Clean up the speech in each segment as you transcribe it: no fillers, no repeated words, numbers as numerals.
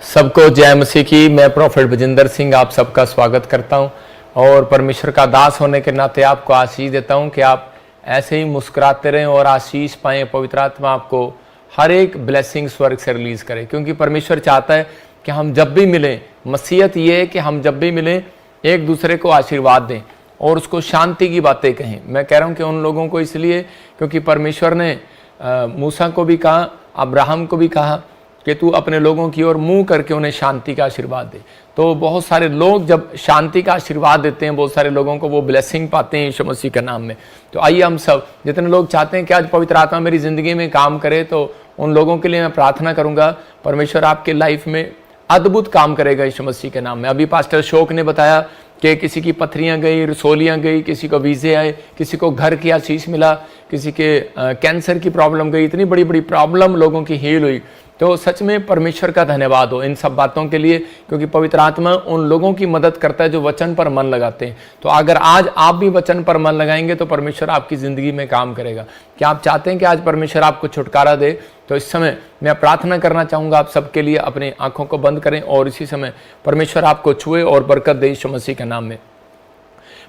सबको जय मसीह की। मैं प्रोफेट बजिंदर सिंह आप सबका स्वागत करता हूं और परमेश्वर का दास होने के नाते आपको आशीष देता हूं कि आप ऐसे ही मुस्कुराते रहें और आशीष पाएं। पवित्र आत्मा आपको हर एक ब्लेसिंग स्वर्ग से रिलीज करे, क्योंकि परमेश्वर चाहता है कि हम जब भी मिलें, मसीहत ये है कि हम जब भी मिलें एक दूसरे को आशीर्वाद दें और उसको शांति की बातें कहें। मैं कह रहा हूँ कि उन लोगों को इसलिए क्योंकि परमेश्वर ने मूसा को भी कहा, अब्राहम को भी कहा कि तू अपने लोगों की ओर मुंह करके उन्हें शांति का आशीर्वाद दे। तो बहुत सारे लोग जब शांति का आशीर्वाद देते हैं, बहुत सारे लोगों को वो ब्लेसिंग पाते हैं यीशु मसीह के नाम में। तो आइए हम सब जितने लोग चाहते हैं कि आज पवित्र आत्मा मेरी ज़िंदगी में काम करे, तो उन लोगों के लिए मैं प्रार्थना करूंगा। परमेश्वर आपके लाइफ में अद्भुत काम करेगा यीशु मसीह के नाम में। अभी पास्टर शोक ने बताया कि किसी की पथरियां गई, रसोलियां गई, किसी को वीज़े आए, किसी को घर की आशीष मिला, किसी के कैंसर की प्रॉब्लम गई, इतनी बड़ी बड़ी प्रॉब्लम लोगों की हील हुई। तो सच में परमेश्वर का धन्यवाद हो इन सब बातों के लिए, क्योंकि पवित्र आत्मा उन लोगों की मदद करता है जो वचन पर मन लगाते हैं। तो अगर आज आप भी वचन पर मन लगाएंगे तो परमेश्वर आपकी ज़िंदगी में काम करेगा। क्या आप चाहते हैं कि आज परमेश्वर आपको छुटकारा दे? तो इस समय मैं प्रार्थना करना चाहूँगा आप सबके लिए। अपनी आंखों को बंद करें और इसी समय परमेश्वर आपको छुए और बरकत दे यीशु मसीह के नाम में।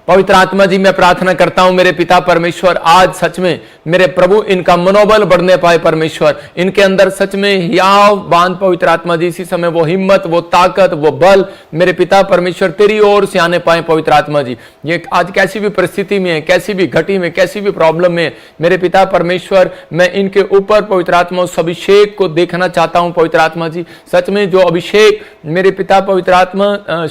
पवित्र आत्मा जी, मैं प्रार्थना करता हूं मेरे पिता परमेश्वर, आज सच में मेरे प्रभु इनका मनोबल बढ़ने पाए परमेश्वर, इनके अंदर सच में हियाव बांध पवित्र आत्मा जी। इसी समय वो हिम्मत, वो ताकत, वो बल मेरे पिता परमेश्वर तेरी ओर से आने पाए पवित्र आत्मा जी। ये आज कैसी भी परिस्थिति में है, कैसी भी घटी में, कैसी भी प्रॉब्लम में मेरे पिता परमेश्वर, मैं इनके ऊपर पवित्र आत्मा उस अभिषेक को देखना चाहता हूं पवित्र आत्मा जी। सच में जो अभिषेक मेरे पिता पवित्र आत्मा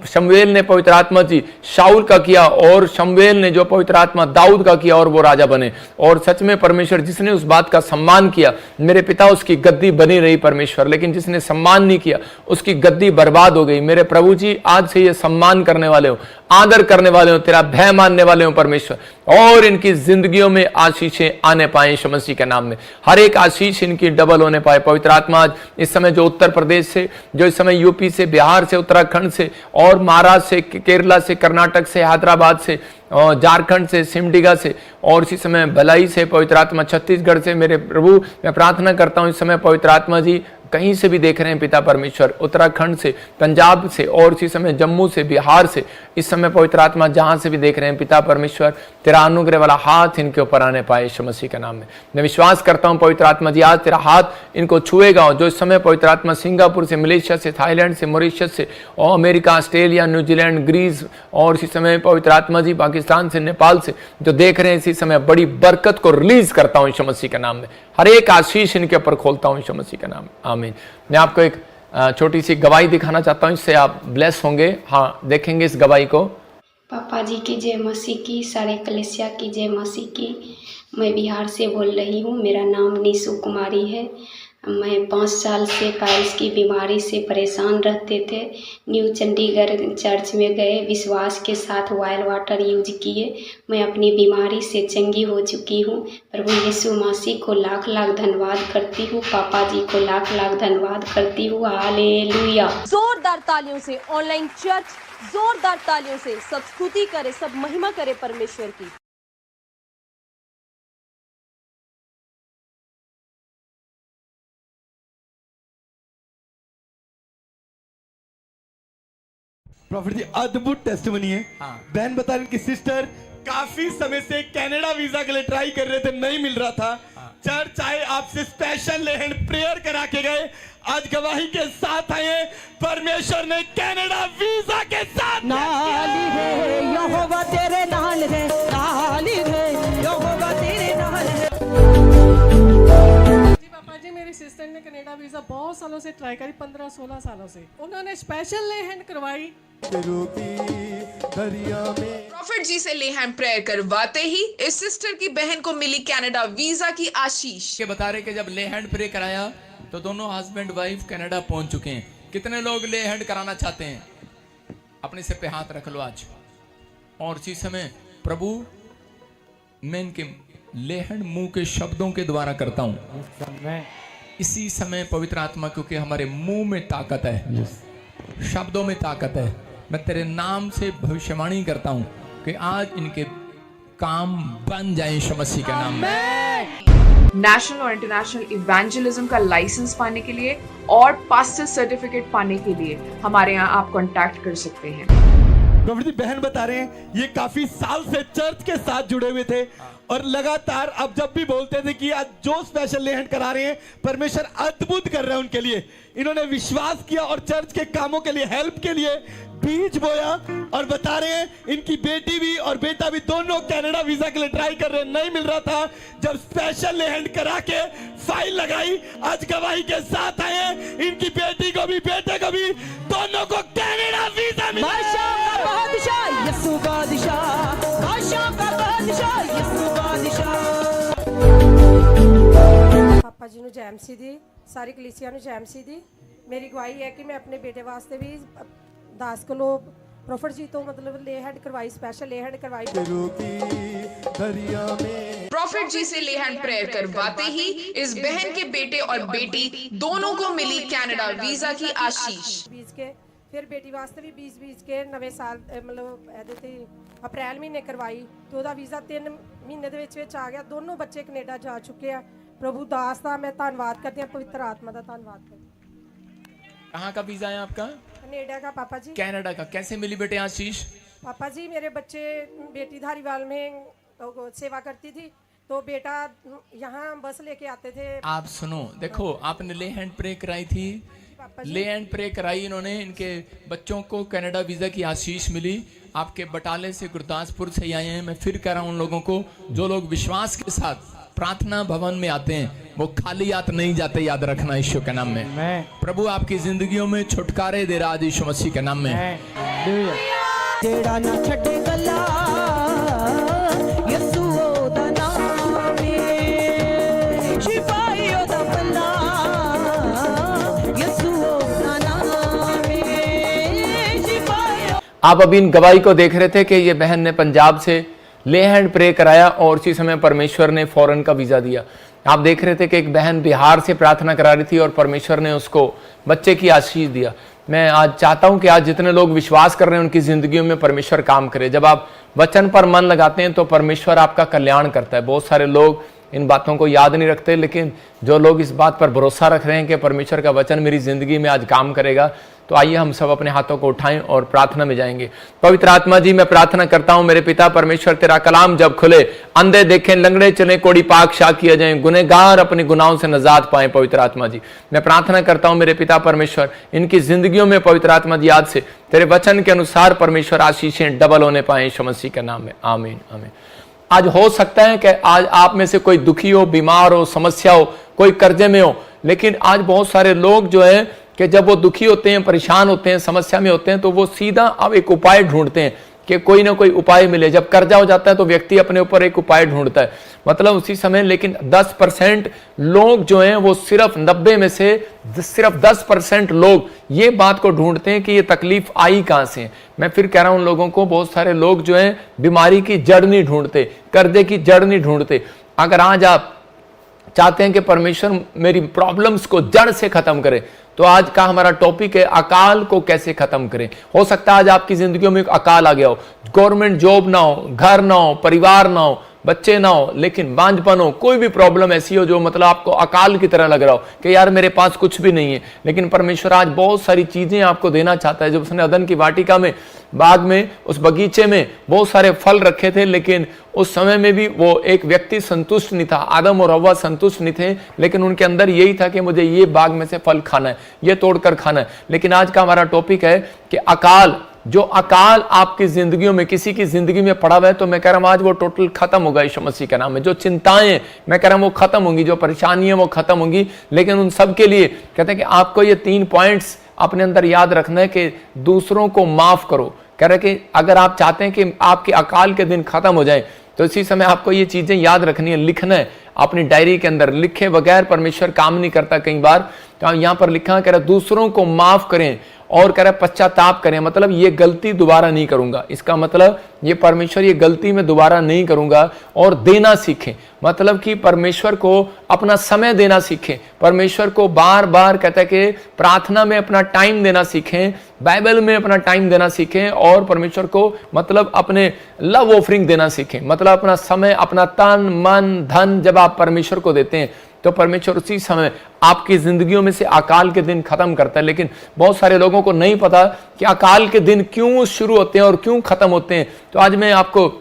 शमूएल ने पवित्र आत्मा जी शाऊल का किया, और शमूएल ने जो पवित्र आत्मा दाऊद का किया और वो राजा बने। और सच में परमेश्वर जिसने उस बात का सम्मान किया मेरे पिता, उसकी गद्दी बनी रही परमेश्वर, लेकिन जिसने सम्मान नहीं किया उसकी गद्दी बर्बाद हो गई। मेरे प्रभु जी, आज से ये सम्मान करने वाले हो, आदर करने वाले हो, तेरा भय मानने वाले हो परमेश्वर, और इनकी जिंदगियों में आशीषें आने पाए यीशु मसीह के नाम में। हर एक आशीष इनकी डबल होने पाए पवित्र आत्मा। आज इस समय जो उत्तर प्रदेश से, जो इस समय यूपी से, बिहार से, उत्तराखंड से और महाराष्ट्र से, केरला से, कर्नाटक से, हैदराबाद से, झारखंड से, सिमडेगा से, और इसी समय भलाई से पवित्र आत्मा, छत्तीसगढ़ से, मेरे प्रभु मैं प्रार्थना करता हूँ इस समय पवित्र आत्मा जी कहीं से भी देख रहे हैं पिता परमेश्वर, उत्तराखंड से, पंजाब से, और इसी समय जम्मू से, बिहार से, इस समय पवित्र आत्मा जहां से भी देख रहे हैं पिता परमेश्वर, तेरा अनुग्रह वाला हाथ इनके ऊपर आने पाए यीशु मसीह के नाम में। मैं विश्वास करता हूं पवित्र आत्मा जी आज तेरा हाथ इनको छुएगा। जो इस समय पवित्र आत्मा सिंगापुर से, मलेशिया से, थाईलैंड से, मॉरिशस से, और अमेरिका, ऑस्ट्रेलिया, न्यूजीलैंड, ग्रीस, और इसी समय पवित्र आत्मा जी पाकिस्तान से, नेपाल से जो देख रहे हैं, इसी समय बड़ी बरकत को रिलीज करता हूं यीशु मसीह के नाम में। हर एक आशीष इनके ऊपर खोलता हूं यीशु मसीह के नाम में, आमीन। मैं आपको एक छोटी सी गवाही दिखाना चाहता हूं, इससे आप ब्लेस होंगे। हाँ, देखेंगे इस गवाही को। पापा जी की जय मसीह की, सारे कलेसिया की जय मसीह की। मैं बिहार से बोल रही हूँ। मेरा नाम नीसू कुमारी है। मैं 5 साल से पाइल्स की बीमारी से परेशान रहते थे। न्यू चंडीगढ़ चर्च में गए, विश्वास के साथ ऑयल वाटर यूज किए। मैं अपनी बीमारी से चंगी हो चुकी हूँ। प्रभु यीशु मसीह को लाख लाख धन्यवाद करती हूँ। पापा जी को लाख लाख धन्यवाद करती हूँ। हालेलुया। जोरदार तालियों से ऑनलाइन चर्च, जोरदार तालियों से सब स्तुति करे, सब महिमा करे परमेश्वर की। प्रॉफिट जी अद्भुत टेस्टिमनी है। हाँ। बहन बता रही कि सिस्टर काफी समय से कनाडा वीजा के लिए ट्राई कर रहे थे, नहीं मिल रहा था। चर्च आए, आपसे स्पेशल हैंड प्रेयर करा के गए, आज गवाही के साथ आए। परमेश्वर ने कनाडा वीजा के साथ नाली है यहोवा तेरे नाल है, नाली है यहोवा तेरे नाल है। पापा जी, मेरी सिस्टर ने कनाडा वीजा बहुत सालों से ट्राई करी, 15-16 सालों से। उन्होंने स्पेशल ले हैंड करवाई। प्रॉफिट जी से ले हैंड प्रेयर करवाते ही इस सिस्टर की बहन को मिली कनाडा वीजा की आशीष। के बता रहे कि जब ले हैंड प्रे कराया तो दोनों हस्बैंड वाइफ कनाडा पहुंच चुके हैं। कितने लोग ले हैंड कराना चाहते हैं? अपने सिर पे हाथ रख लो आज। और इसी समय प्रभु मैं इनके ले हैंड मुंह के शब्दों के द्वारा करता हूं इसी समय पवित्र आत्मा, क्योंकि हमारे मुंह में ताकत है, शब्दों में ताकत है। मैं तेरे नाम से भविष्यवाणी करता हूं कि आज इनके काम बन जाए यीशु मसीह के नाम में। नेशनल और इंटरनेशनल इवेंजलिज्म का लाइसेंस पाने के लिए और पास्टर सर्टिफिकेट पाने के लिए हमारे यहाँ आप कांटेक्ट कर सकते हैं। प्रॉफिट जी, बहन बता रहे हैं ये काफी साल से चर्च के साथ जुड़े हुए थे और लगातार अब जब भी बोलते थे कि आज जो स्पेशल ले हैंड करा रहे हैं परमेश्वर अद्भुत कर रहे हैं उनके लिए। इन्होंने विश्वास किया और चर्च के कामों के लिए, हेल्प के लिए बीज बोया और बता रहे हैं इनकी बेटी भी और बेटा भी दोनों कनाडा वीजा के लिए ट्राई कर रहे हैं, नहीं मिल रहा था। जब स्पेशल ले हैंड करा के फाइल लगाई, आज गवाही के साथ आए हैं, इनकी बेटी को भी बेटे को भी दोनों को कनाडा वीजा मिला। बादशाह का बादशाह यीशु बादशाह, बादशाह का बादशाह यीशु बादशाह। पापा जी ਨੂੰ ਜੈ ਮਸੀਹ ਦੀ, ਸਾਰੀ ਕਲੀਸਿਆ ਨੂੰ ਜੈ ਮਸੀਹ ਦੀ। ਮੇਰੀ ਗਵਾਹੀ ਹੈ ਕਿ ਮੈਂ ਆਪਣੇ ਬੇਟੇ ਵਾਸਤੇ ਵੀ 10 ਕਿਲੋ ਪ੍ਰੋਫਿਟ ਜੀ ਤੋਂ ਮਤਲਬ ले हैंड करवाई, स्पेशल ले हैंड करवाई। प्रॉफिट जी से ले हैंड प्रेयर करवाते ही इस बहन के बेटे और बेटी दोनों को मिली कनाडा वीजा की आशीष। बीज के फिर बेटी वास्ते भी बीज के नवे साल मतलब ਇਹਦੇ ਤੇ ਅਪ੍ਰੈਲ ਮਹੀਨੇ ਕਰਵਾਈ ਤੇ ਉਹਦਾ ਵੀਜ਼ਾ 3 ਮਹੀਨੇ ਦੇ ਵਿੱਚ ਆ ਗਿਆ। ਦੋਨੋਂ ਬੱਚੇ ਕੈਨੇਡਾ ਜਾ ਚੁੱਕੇ ਆ। प्रभु दास का मैं धन्यवाद करती हूँ, पवित्र आत्मा का धन्यवाद करती हूँ। कहाँ का वीजा है आपका? कनाडा का पापा जी। कनाडा का। कैसे मिली बेटे आशीष? पापा जी मेरे बच्चे, बेटी धारीवाल में सेवा करती थी तो बेटा यहाँ बस लेके आते थे। आप सुनो, देखो आपने ले हैंड प्रे कराई थी, ले हैंड प्रे कराई इन्होंने, इनके बच्चों को कनाडा वीजा की आशीष मिली। आपके बटाले से, गुरदासपुर से आए हैं। मैं फिर कह रहा हूँ उन लोगों को, जो लोग विश्वास के साथ प्रार्थना भवन में आते हैं वो खाली हाथ नहीं जाते, याद रखना यीशु के नाम में। प्रभु आपकी जिंदगियों में छुटकारे दे रहा है यीशु मसीह के नाम में। जेड़ा ना छड्डे गल्ला यीशु ओदा नाम है, शिफाई ओदा बल्ला यीशु ओदा नाम है, शिफाई। आप अभी इन गवाही को देख रहे थे कि ये बहन ने पंजाब से ले हैंड प्रे कराया और उसी समय परमेश्वर ने फॉरेन का वीजा दिया। आप देख रहे थे कि एक बहन बिहार से प्रार्थना करा रही थी और परमेश्वर ने उसको बच्चे की आशीष दिया। मैं आज चाहता हूं कि आज जितने लोग विश्वास कर रहे हैं उनकी जिंदगियों में परमेश्वर काम करे। जब आप वचन पर मन लगाते हैं तो परमेश्वर आपका कल्याण करता है। बहुत सारे लोग इन बातों को याद नहीं रखते, लेकिन जो लोग इस बात पर भरोसा रख रहे हैं कि परमेश्वर का वचन मेरी जिंदगी में आज काम करेगा, तो आइए हम सब अपने हाथों को उठाएं और प्रार्थना में जाएंगे। पवित्र आत्मा जी, मैं प्रार्थना करता हूं मेरे पिता परमेश्वर, तेरा कलाम जब खुले, अंधे देखें, लंगड़े चले, कोड़ी पाक शा किया जाए, गुनहगार अपने गुनाहों से नजात पाए। पवित्र आत्मा जी, मैं प्रार्थना करता हूं मेरे पिता परमेश्वर, इनकी जिंदगियों में पवित्र आत्मा जी आज से तेरे वचन के अनुसार परमेश्वर आशीषें डबल होने पाए यीशु मसीह के नाम में। आमीन आमीन। आज हो सकता है कि आज आप में से कोई दुखी हो, बीमार हो, समस्या हो, कोई कर्जे में हो, लेकिन आज बहुत सारे लोग जो है कि जब वो दुखी होते हैं, परेशान होते हैं, समस्या में होते हैं, तो वो सीधा अब एक उपाय ढूंढते हैं कि कोई ना कोई उपाय मिले। जब कर्जा हो जाता है तो व्यक्ति अपने ऊपर एक उपाय ढूंढता है, मतलब उसी समय। लेकिन 10% लोग जो हैं वो सिर्फ 90 में से सिर्फ 10% लोग ये बात को ढूंढते हैं कि ये तकलीफ आई कहां से। मैं फिर कह रहा हूं उन लोगों को, बहुत सारे लोग जो हैं बीमारी की जड़ नहीं ढूंढते, कर्जे की जड़ नहीं ढूंढते। अगर आज आप चाहते हैं कि परमेश्वर मेरी प्रॉब्लम्स को जड़ से खत्म करे, तो आज का हमारा टॉपिक है अकाल को कैसे खत्म करें। हो सकता है आज आपकी जिंदगियों में एक अकाल आ गया हो, गवर्नमेंट जॉब ना हो, घर ना हो, परिवार ना हो, बच्चे ना हो, लेकिन बांझपन हो, कोई भी प्रॉब्लम ऐसी हो जो मतलब आपको अकाल की तरह लग रहा हो कि यार मेरे पास कुछ भी नहीं है। लेकिन परमेश्वर आज बहुत सारी चीजें आपको देना चाहता है। जब उसने अदन की वाटिका में, बाग में, उस बगीचे में बहुत सारे फल रखे थे, लेकिन उस समय में भी वो एक व्यक्ति संतुष्ट नहीं था, आदम और हव्वा संतुष्ट नहीं थे, लेकिन उनके अंदर यही था कि मुझे ये बाग में से फल खाना है, ये तोड़कर खाना है। लेकिन आज का हमारा टॉपिक है कि अकाल, जो अकाल आपकी जिंदगियों में, किसी की जिंदगी में पड़ा हुआ है, तो मैं कह रहा हूं आज वो टोटल खत्म होगा यीशु मसीह के नाम में। जो चिंताएं मैं कह रहा हूं वो खत्म होंगी, जो परेशानियां वो खत्म होंगी। लेकिन उन सब के लिए कहते हैं कि आपको ये 3 पॉइंट्स अपने अंदर याद रखना है कि दूसरों को माफ करो। कह रहे कि अगर आप चाहते हैं कि आपके अकाल के दिन खत्म हो जाए, तो इसी समय आपको ये चीजें याद रखनी है, लिखना है अपनी डायरी के अंदर। लिखे बगैर परमेश्वर काम नहीं करता कई बार। तो यहाँ पर लिखा, कह रहा दूसरों को माफ करें और कह रहा है पश्चाताप करें, मतलब ये गलती दोबारा नहीं करूंगा। इसका मतलब ये परमेश्वर ये गलती में दोबारा नहीं करूंगा। और देना सीखें, मतलब कि परमेश्वर को अपना समय देना सीखें, परमेश्वर को बार बार कहता है कि प्रार्थना में अपना टाइम देना सीखें, बाइबल में अपना टाइम देना सीखें, और परमेश्वर को मतलब अपने लव ऑफरिंग देना सीखें, मतलब अपना समय, अपना तन मन धन जब आप परमेश्वर को देते हैं तो परमेश्वर उसी समय आपकी जिंदगियों में से अकाल के दिन खत्म करता है। लेकिन बहुत सारे लोगों को नहीं पता कि अकाल के दिन क्यों शुरू होते हैं और क्यों खत्म होते हैं। तो आज मैं आपको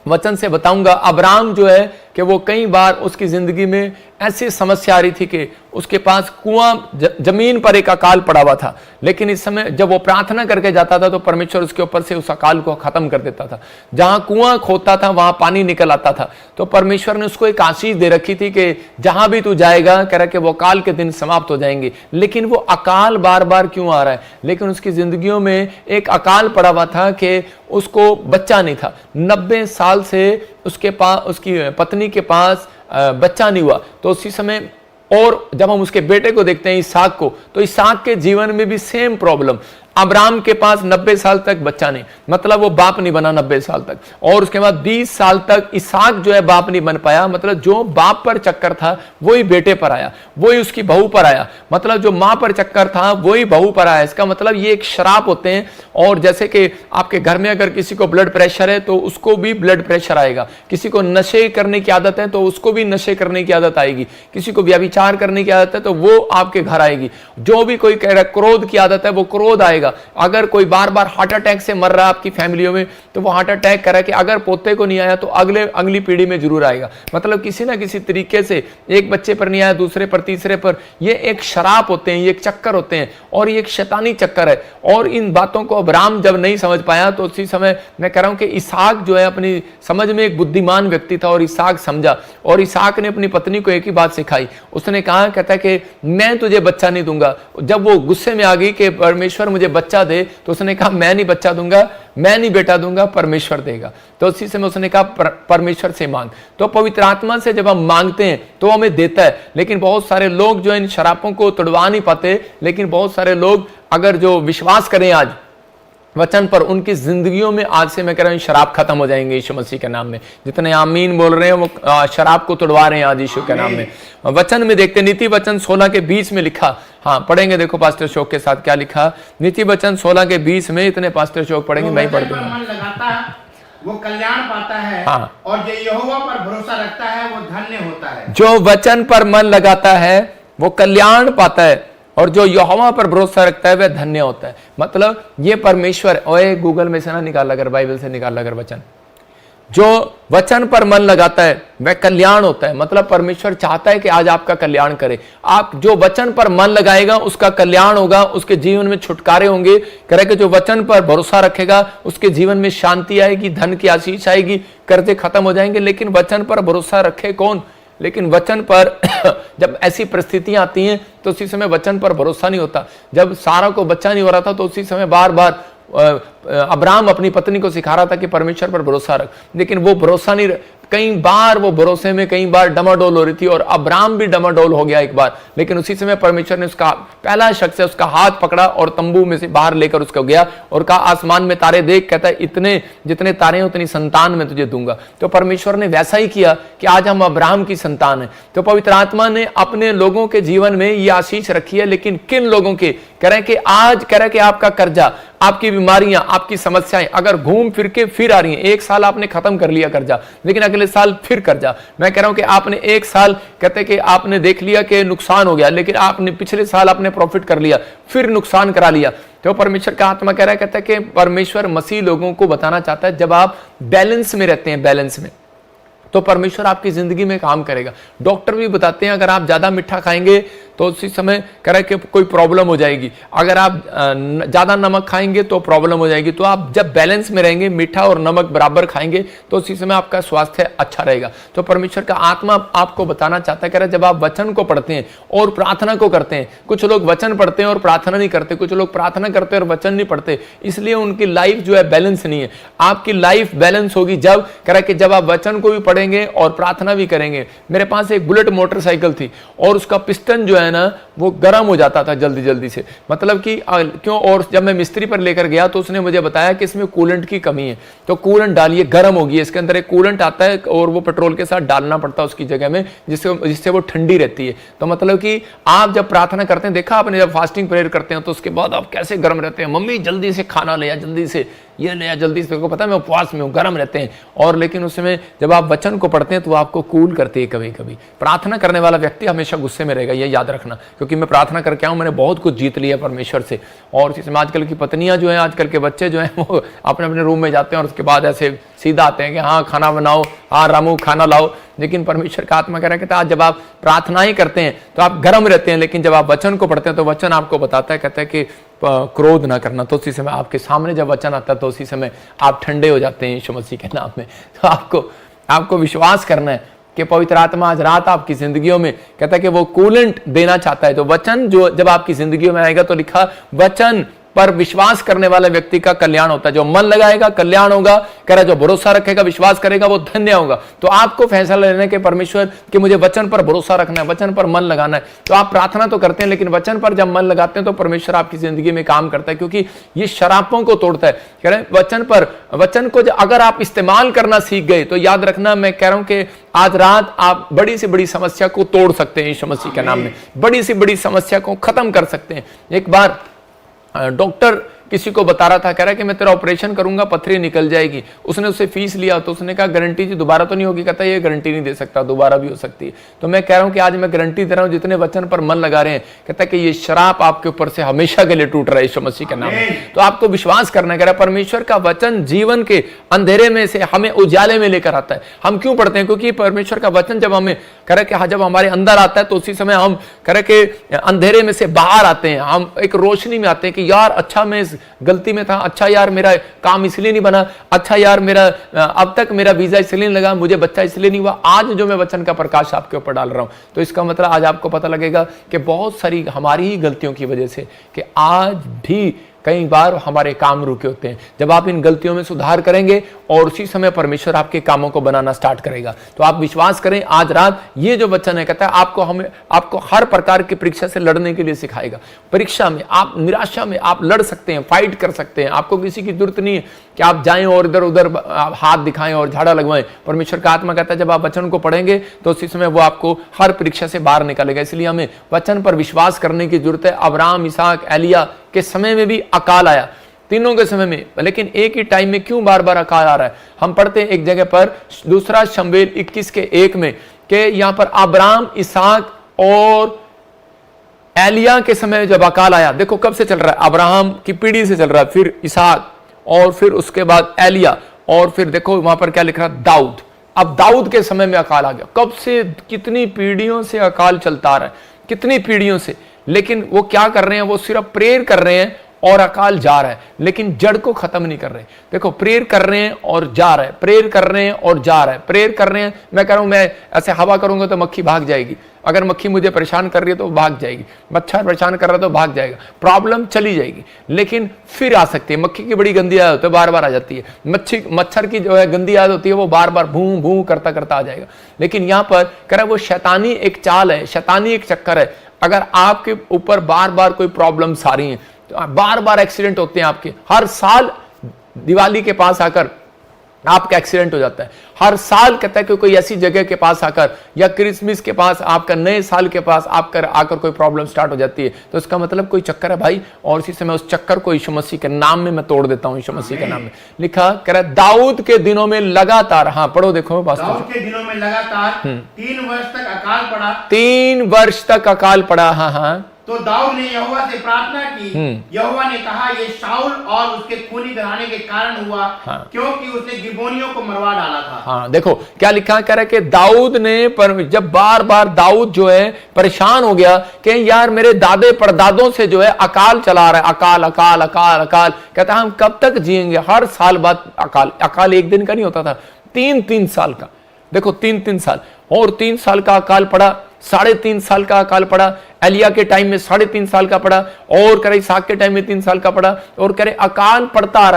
वचन से बताऊंगा। अब्राहम जो है कि वो कई बार उसकी जिंदगी में ऐसी समस्या आ रही थी कि उसके पास कुआं जमीन पर एक अकाल पड़ा हुआ था, लेकिन इस समय जब वो प्रार्थना करके जाता था तो परमेश्वर उसके ऊपर से उस अकाल को खत्म कर देता था। जहां कुआं खोदता था वहां पानी निकल आता था। तो परमेश्वर ने उसको एक आशीष दे रखी थी कि जहां भी तू जाएगा कह रहा कि वो अकाल के दिन समाप्त हो जाएंगे। लेकिन वो अकाल बार बार क्यों आ रहा है? लेकिन उसकी जिंदगियों में एक अकाल पड़ा हुआ था कि उसको बच्चा नहीं था। 90 साल से उसके पास, उसकी पत्नी के पास बच्चा नहीं हुआ। तो उसी समय, और जब हम उसके बेटे को देखते हैं इसहाक को, तो इसहाक के जीवन में भी सेम प्रॉब्लम। अब्राहम के पास 90 साल तक बच्चा नहीं, मतलब वो बाप नहीं बना 90 साल तक। और उसके बाद 20 साल तक इसहाक जो है बाप नहीं बन पाया, मतलब जो बाप पर चक्कर था वही बेटे पर आया, वही उसकी बहू पर आया, मतलब जो मां पर चक्कर था वही बहू पर आया। इसका मतलब ये एक श्राप होते हैं। और जैसे कि आपके घर में अगर किसी को ब्लड प्रेशर है तो उसको भी ब्लड प्रेशर आएगा, किसी को नशे करने की आदत है तो उसको भी नशे करने की आदत आएगी, किसी को व्यभिचार करने की आदत है तो वो आपके घर आएगी, जो भी कोई कह रहा है क्रोध की आदत है वो क्रोध आएगा। अगर कोई बार बार हार्ट अटैक से मर रहा है आपकी फैमिलियों में तो वो हार्ट अटैक कर रहा है कि अगर पोते को नहीं आया तो अगली पीढ़ी में जरूर आएगा। मतलब किसी ना किसी तरीके से एक बच्चे पर नहीं आया, दूसरे पर, तीसरे पर। ये एक शराप होते हैं, ये एक चक्कर होते हैं, और ये एक शैतानी चक्कर है। और इन बातों को अब्राहम जब नहीं समझ पाया तो उसी समय मैं कह रहा हूं कि इसहाक जो है अपनी समझ में एक बुद्धिमान व्यक्ति था, और इसहाक समझा, और इसहाक ने अपनी पत्नी को एक ही बात सिखाई। उसने कहा, कहता है कि मैं तुझे बच्चा नहीं दूंगा। जब वो गुस्से में आ गई कि परमेश्वर मुझे बच्चा दे, तो उसने कहा मैं नहीं बच्चा दूंगा, मैं नहीं बेटा दूंगा, परमेश्वर देगा। तो उसी समय उसने कहा परमेश्वर से मांग। तो पवित्र आत्मा से जब हम मांगते हैं तो हमें देता है। लेकिन बहुत सारे लोग जो इन शरापों को तोड़वा नहीं पाते, लेकिन बहुत सारे लोग अगर जो विश्वास करें आज वचन पर, उनकी जिंदगियों में आज से मैं कह रहा हूं शराब खत्म हो जाएंगे यीशु मसीह के नाम में। जितने आमीन बोल रहे हैं वो शराब को तोड़वा रहे हैं आज यीशु के नाम में। वचन में देखते, नीति वचन 16 के 20 में लिखा, हाँ पढ़ेंगे, देखो पास्टर शोक के साथ क्या लिखा। नीति वचन 16 के 20 में, इतने पास्टर शोक पढ़ेंगे, मैं ही पढ़ दूंगा। मन लगाता वो कल्याण पाता है, हाँ। और जो यहोवा पर भरोसा रखता है वो धन्य होता है। जो वचन पर मन लगाता है वो कल्याण पाता है, और जो यहोवा पर भरोसा रखता है वह धन्य होता है। मतलब ये परमेश्वर, ओए गूगल में से ना निकाला कर, बाइबल से निकाला कर वचन। जो वचन पर मन लगाता है वह कल्याण होता है। मतलब परमेश्वर चाहता है कि आज आपका कल्याण करे। आप जो वचन पर मन लगाएगा उसका कल्याण होगा, उसके जीवन में छुटकारे होंगे। करे कि जो वचन पर भरोसा रखेगा उसके जीवन में शांति आएगी, धन की आशीष आएगी, कर्जे खत्म हो जाएंगे। लेकिन वचन पर भरोसा रखे कौन? लेकिन वचन पर जब ऐसी परिस्थितियां आती हैं तो उसी समय वचन पर भरोसा नहीं होता। जब सारा को बच्चा नहीं हो रहा था तो उसी समय बार बार अब्राहम अपनी पत्नी को सिखा रहा था कि परमेश्वर पर भरोसा रख, लेकिन वो भरोसा नहीं, कई बार वो भरोसे में कई बार डमाडोल हो रही थी, और अब्राहम भी डमाडोल हो गया एक बार। लेकिन उसी समय परमेश्वर ने उसका पहला शख्स है उसका हाथ पकड़ा और तंबू में से बाहर लेकर उसको गया और कहा आसमान में तारे देख, कहता है इतने जितने तारे हैं उतनी संतान मैं तुझे दूंगा। तो परमेश्वर ने वैसा ही किया कि आज हम अब्राहम की संतान है। तो पवित्र आत्मा ने अपने लोगों के जीवन में ये आशीष रखी है। लेकिन किन लोगों के? कह रहे कि आज कह रहे कि आपका कर्जा, आपकी बीमारियां, आपकी समस्याएं अगर घूम फिर के फिर आ रही हैं, एक साल आपने खत्म कर लिया कर्जा, लेकिन अगले साल फिर कर्जा। मैं कह रहा हूं कि आपने एक साल कहते कि आपने देख लिया कि नुकसान हो गया, लेकिन आपने पिछले साल आपने प्रॉफिट कर लिया, फिर नुकसान करा लिया। तो परमेश्वर का आत्मा कह रहा है, कहता है कि परमेश्वर मसीह लोगों को बताना चाहता है जब आप बैलेंस में रहते हैं, बैलेंस में, तो परमेश्वर आपकी जिंदगी में काम करेगा। डॉक्टर भी बताते हैं अगर आप ज्यादा मीठा खाएंगे तो उसी समय कह रहे कि कोई प्रॉब्लम हो जाएगी, अगर आप ज्यादा नमक खाएंगे तो प्रॉब्लम हो जाएगी। तो आप जब बैलेंस में रहेंगे, मीठा और नमक बराबर खाएंगे, तो उसी समय आपका स्वास्थ्य अच्छा रहेगा। तो परमेश्वर का आत्मा आपको बताना चाहता है, कह रहा है जब आप वचन को पढ़ते हैं और प्रार्थना को करते हैं, कुछ लोग वचन पढ़ते हैं और प्रार्थना नहीं करते, कुछ लोग प्रार्थना करते हैं और वचन नहीं पढ़ते, इसलिए उनकी लाइफ जो है बैलेंस नहीं है। आपकी लाइफ बैलेंस होगी जब, कह रहा है कि जब आप वचन को भी पढ़ेंगे और प्रार्थना भी करेंगे। मेरे पास एक बुलेट मोटरसाइकिल थी और उसका पिस्टन जो है है ना वो गर्म हो जाता था जल्दी जल्दी से, मतलब कि क्यों। और जब मैं मिस्त्री पर लेकर गया तो उसने मुझे बताया कि इसमें कूलेंट की कमी है, तो कूलेंट डालिए, गर्म होगी। इसके अंदर एक कूलेंट आता है और वो पेट्रोल के साथ डालना पड़ता है उसकी जगह में, जिससे वो ठंडी रहती है। तो मतलब कि आप जब प्रार्थना करते हैं, देखा आपने जब फास्टिंग प्रेयर करते हैं तो उसके बाद आप कैसे गर्म रहते हैं, मम्मी जल्दी से खाना ले आ, जल्दी से ये ले आ, जल्दी से। पता है मैं उपवास में हूँ, गर्म रहते हैं। और लेकिन उस समय जब आप वचन को पढ़ते हैं तो आपको कूल करती है कभी कभी। प्रार्थना करने वाला व्यक्ति हमेशा गुस्से में रहेगा, ये याद रखना, क्योंकि मैं प्रार्थना करके आऊँ, मैंने बहुत कुछ जीत लिया परमेश्वर से। और इसमें आजकल की पत्नियां जो हैं, आजकल के बच्चे जो हैं, वो अपने अपने रूम में जाते हैं और उसके बाद ऐसे सीधा आते हैं कि हाँ खाना बनाओ, हाँ रामू खाना लाओ। लेकिन परमेश्वर का आत्मा कह रहा है कि आज जब आप प्रार्थना ही करते हैं तो आप गर्म रहते हैं, लेकिन जब आप वचन को पढ़ते हैं तो वचन आपको बताता है, कहता है कि क्रोध ना करना। तो उसी समय आपके सामने जब वचन आता है तो उसी समय आप ठंडे हो जाते हैं यीशु मसीह के नाम में। तो आपको विश्वास करना है कि पवित्र आत्मा आज रात आपकी जिंदगियों में कहता है कि वो कूलेंट देना चाहता है। तो वचन जो जब आपकी जिंदगी में आएगा तो लिखा वचन पर विश्वास करने वाले व्यक्ति का कल्याण होता है। जो मन लगाएगा कल्याण होगा, कह रहा जो भरोसा रखेगा, विश्वास करेगा वो धन्य होगा। तो आपको फैसला लेने के परमेश्वर कि मुझे वचन पर भरोसा रखना है, वचन पर मन लगाना है। तो आप प्रार्थना तो करते हैं, लेकिन वचन पर जब मन लगाते हैं तो परमेश्वर आपकी जिंदगी में काम करता है, क्योंकि ये शरापों को तोड़ता है। कह रहे वचन को अगर आप इस्तेमाल करना सीख गए तो याद रखना, मैं कह रहा हूं कि आज रात आप बड़ी से बड़ी समस्या को तोड़ सकते हैं यीशु मसीह के नाम में, बड़ी से बड़ी समस्या को खत्म कर सकते हैं। एक बार डॉक्टर किसी को बता रहा था, कह रहा है कि मैं तेरा ऑपरेशन करूंगा, पथरी निकल जाएगी। उसने उससे फीस लिया तो उसने कहा गारंटी जी दोबारा तो नहीं होगी। कहता है ये गारंटी नहीं दे सकता, दोबारा भी हो सकती है। तो मैं कह रहा हूं कि आज मैं गारंटी दे रहा हूं, जितने वचन पर मन लगा रहे हैं, कहता है कि ये शराप आपके ऊपर से हमेशा के लिए टूट रहा है यीशु मसीह के नाम में। तो आपको विश्वास करना है। कह रहा है परमेश्वर का वचन जीवन के अंधेरे में से हमें उजाले में लेकर आता है। हम क्यों पढ़ते हैं? क्योंकि परमेश्वर का वचन जब हमें कह रहा है कि जब हमारे अंदर आता है तो उसी समय हम कह रहे कि अंधेरे में से बाहर आते हैं, हम एक रोशनी में आते हैं कि यार अच्छा मैं इस गलती में था, अच्छा यार मेरा काम इसलिए नहीं बना, अच्छा यार मेरा अब तक मेरा वीजा इसलिए नहीं लगा, मुझे बच्चा इसलिए नहीं हुआ। आज जो मैं वचन का प्रकाश आपके ऊपर डाल रहा हूं तो इसका मतलब आज आपको पता लगेगा कि बहुत सारी हमारी ही गलतियों की वजह से कि आज भी कई बार हमारे काम रुके होते हैं। जब आप इन गलतियों में सुधार करेंगे और उसी समय परमेश्वर आपके कामों को बनाना स्टार्ट करेगा। तो आप विश्वास करें, आज रात ये जो वचन है कहता है आपको हर प्रकार की परीक्षा से लड़ने के लिए सिखाएगा। परीक्षा में आप, निराशा में आप लड़ सकते हैं, फाइट कर सकते हैं। आपको किसी की जरूरत नहीं है कि आप जाएं और इधर उधर हाथ दिखाएं और झाड़ा लगवाएं। परमेश्वर का आत्मा कहता है जब आप वचन को पढ़ेंगे तो उसी समय वो आपको हर परीक्षा से बाहर निकालेगा। इसलिए हमें वचन पर विश्वास करने की जरूरत है। अब्राहम, इसहाक, एलिया के समय में भी अकाल आया, तीनों के समय में, लेकिन एक ही टाइम में क्यों बार बार अकाल आ रहा है? हम पढ़ते हैं एक जगह पर दूसरा शमूएल 21:1 में कि यहां पर अब्राहम, इसहाक और एलिया के समय जब अकाल आया, देखो कब से चल रहा है, अब्राहम की पीढ़ी से चल रहा है, फिर इसहाक और फिर उसके बाद एलिया और फिर देखो वहां पर क्या लिख रहा है, दाऊद। अब दाऊद के समय में अकाल आ गया। कब से, कितनी पीढ़ियों से अकाल चलता आ रहा है, कितनी पीढ़ियों से। लेकिन वो क्या कर रहे हैं, वो सिर्फ प्रेयर कर रहे हैं और अकाल जा रहा है, लेकिन जड़ को खत्म नहीं कर रहे। देखो प्रेयर कर रहे हैं और जा रहा है, प्रेयर कर रहे हैं और जा रहा है, प्रेयर कर रहे हैं। मैं कह रहा हूं मैं ऐसे हवा करूंगा तो मक्खी भाग जाएगी, अगर मक्खी मुझे परेशान कर रही है तो भाग जाएगी, मच्छर परेशान कर रहा है तो भाग जाएगा, प्रॉब्लम चली जाएगी, लेकिन फिर आ सकती है। मक्खी की बड़ी गंदी आदत होती है, बार बार आ जाती है। मच्छर की जो है गंदी आदत होती है, वो बार बार भूं भूं करता करता आ जाएगा। लेकिन यहां पर कह रहा है वो शैतानी एक चाल है, शैतानी एक चक्कर है। अगर आपके ऊपर बार बार कोई प्रॉब्लम्स आ रही हैं, तो बार बार एक्सीडेंट होते हैं आपके, हर साल दिवाली के पास आकर आपका एक्सीडेंट हो जाता है, हर साल कहता है कि कोई ऐसी जगह के पास आकर या क्रिसमस के पास, आपका नए साल के पास आकर कोई प्रॉब्लम स्टार्ट हो जाती है। तो इसका मतलब कोई चक्कर है भाई, और इसी समय उस चक्कर को यीशु मसीह के नाम में मैं तोड़ देता हूं। यीशु मसीह के नाम में लिखा कह रहा है दाऊद के दिनों में लगातार, हाँ पढ़ो देखो, दाऊद के दिनों में लगातार 3 वर्ष तक अकाल पड़ा। 3 वर्ष तक अकाल पड़ा। हाँ हाँ। तो दाऊद ने यहोवा से प्रार्थना की। यहोवा ने कहा ये शाऊल और उसके खूनी घराने के कारण हुआ, क्योंकि उसने गिबोनियों को मरवा डाला था। हाँ देखो क्या लिखा, कह रहा है कि दाऊद ने जब बार बार दाऊद जो है परेशान हो गया कि यार मेरे दादे परदादों से जो है अकाल चला रहा है, अकाल अकाल अकाल अकाल। कहता हम कब तक जिएंगे, हर साल बाद अकाल। अकाल एक दिन का नहीं होता था, 3-3 साल का। देखो 3-3 साल और 3 साल का अकाल पड़ा, 3.5 साल का अकाल पड़ा। एलिया के टाइम में 3.5 साल का पड़ा, और करे इसहाक के टाइम में 3 साल का पड़ा, और करे अकाल पड़ता आ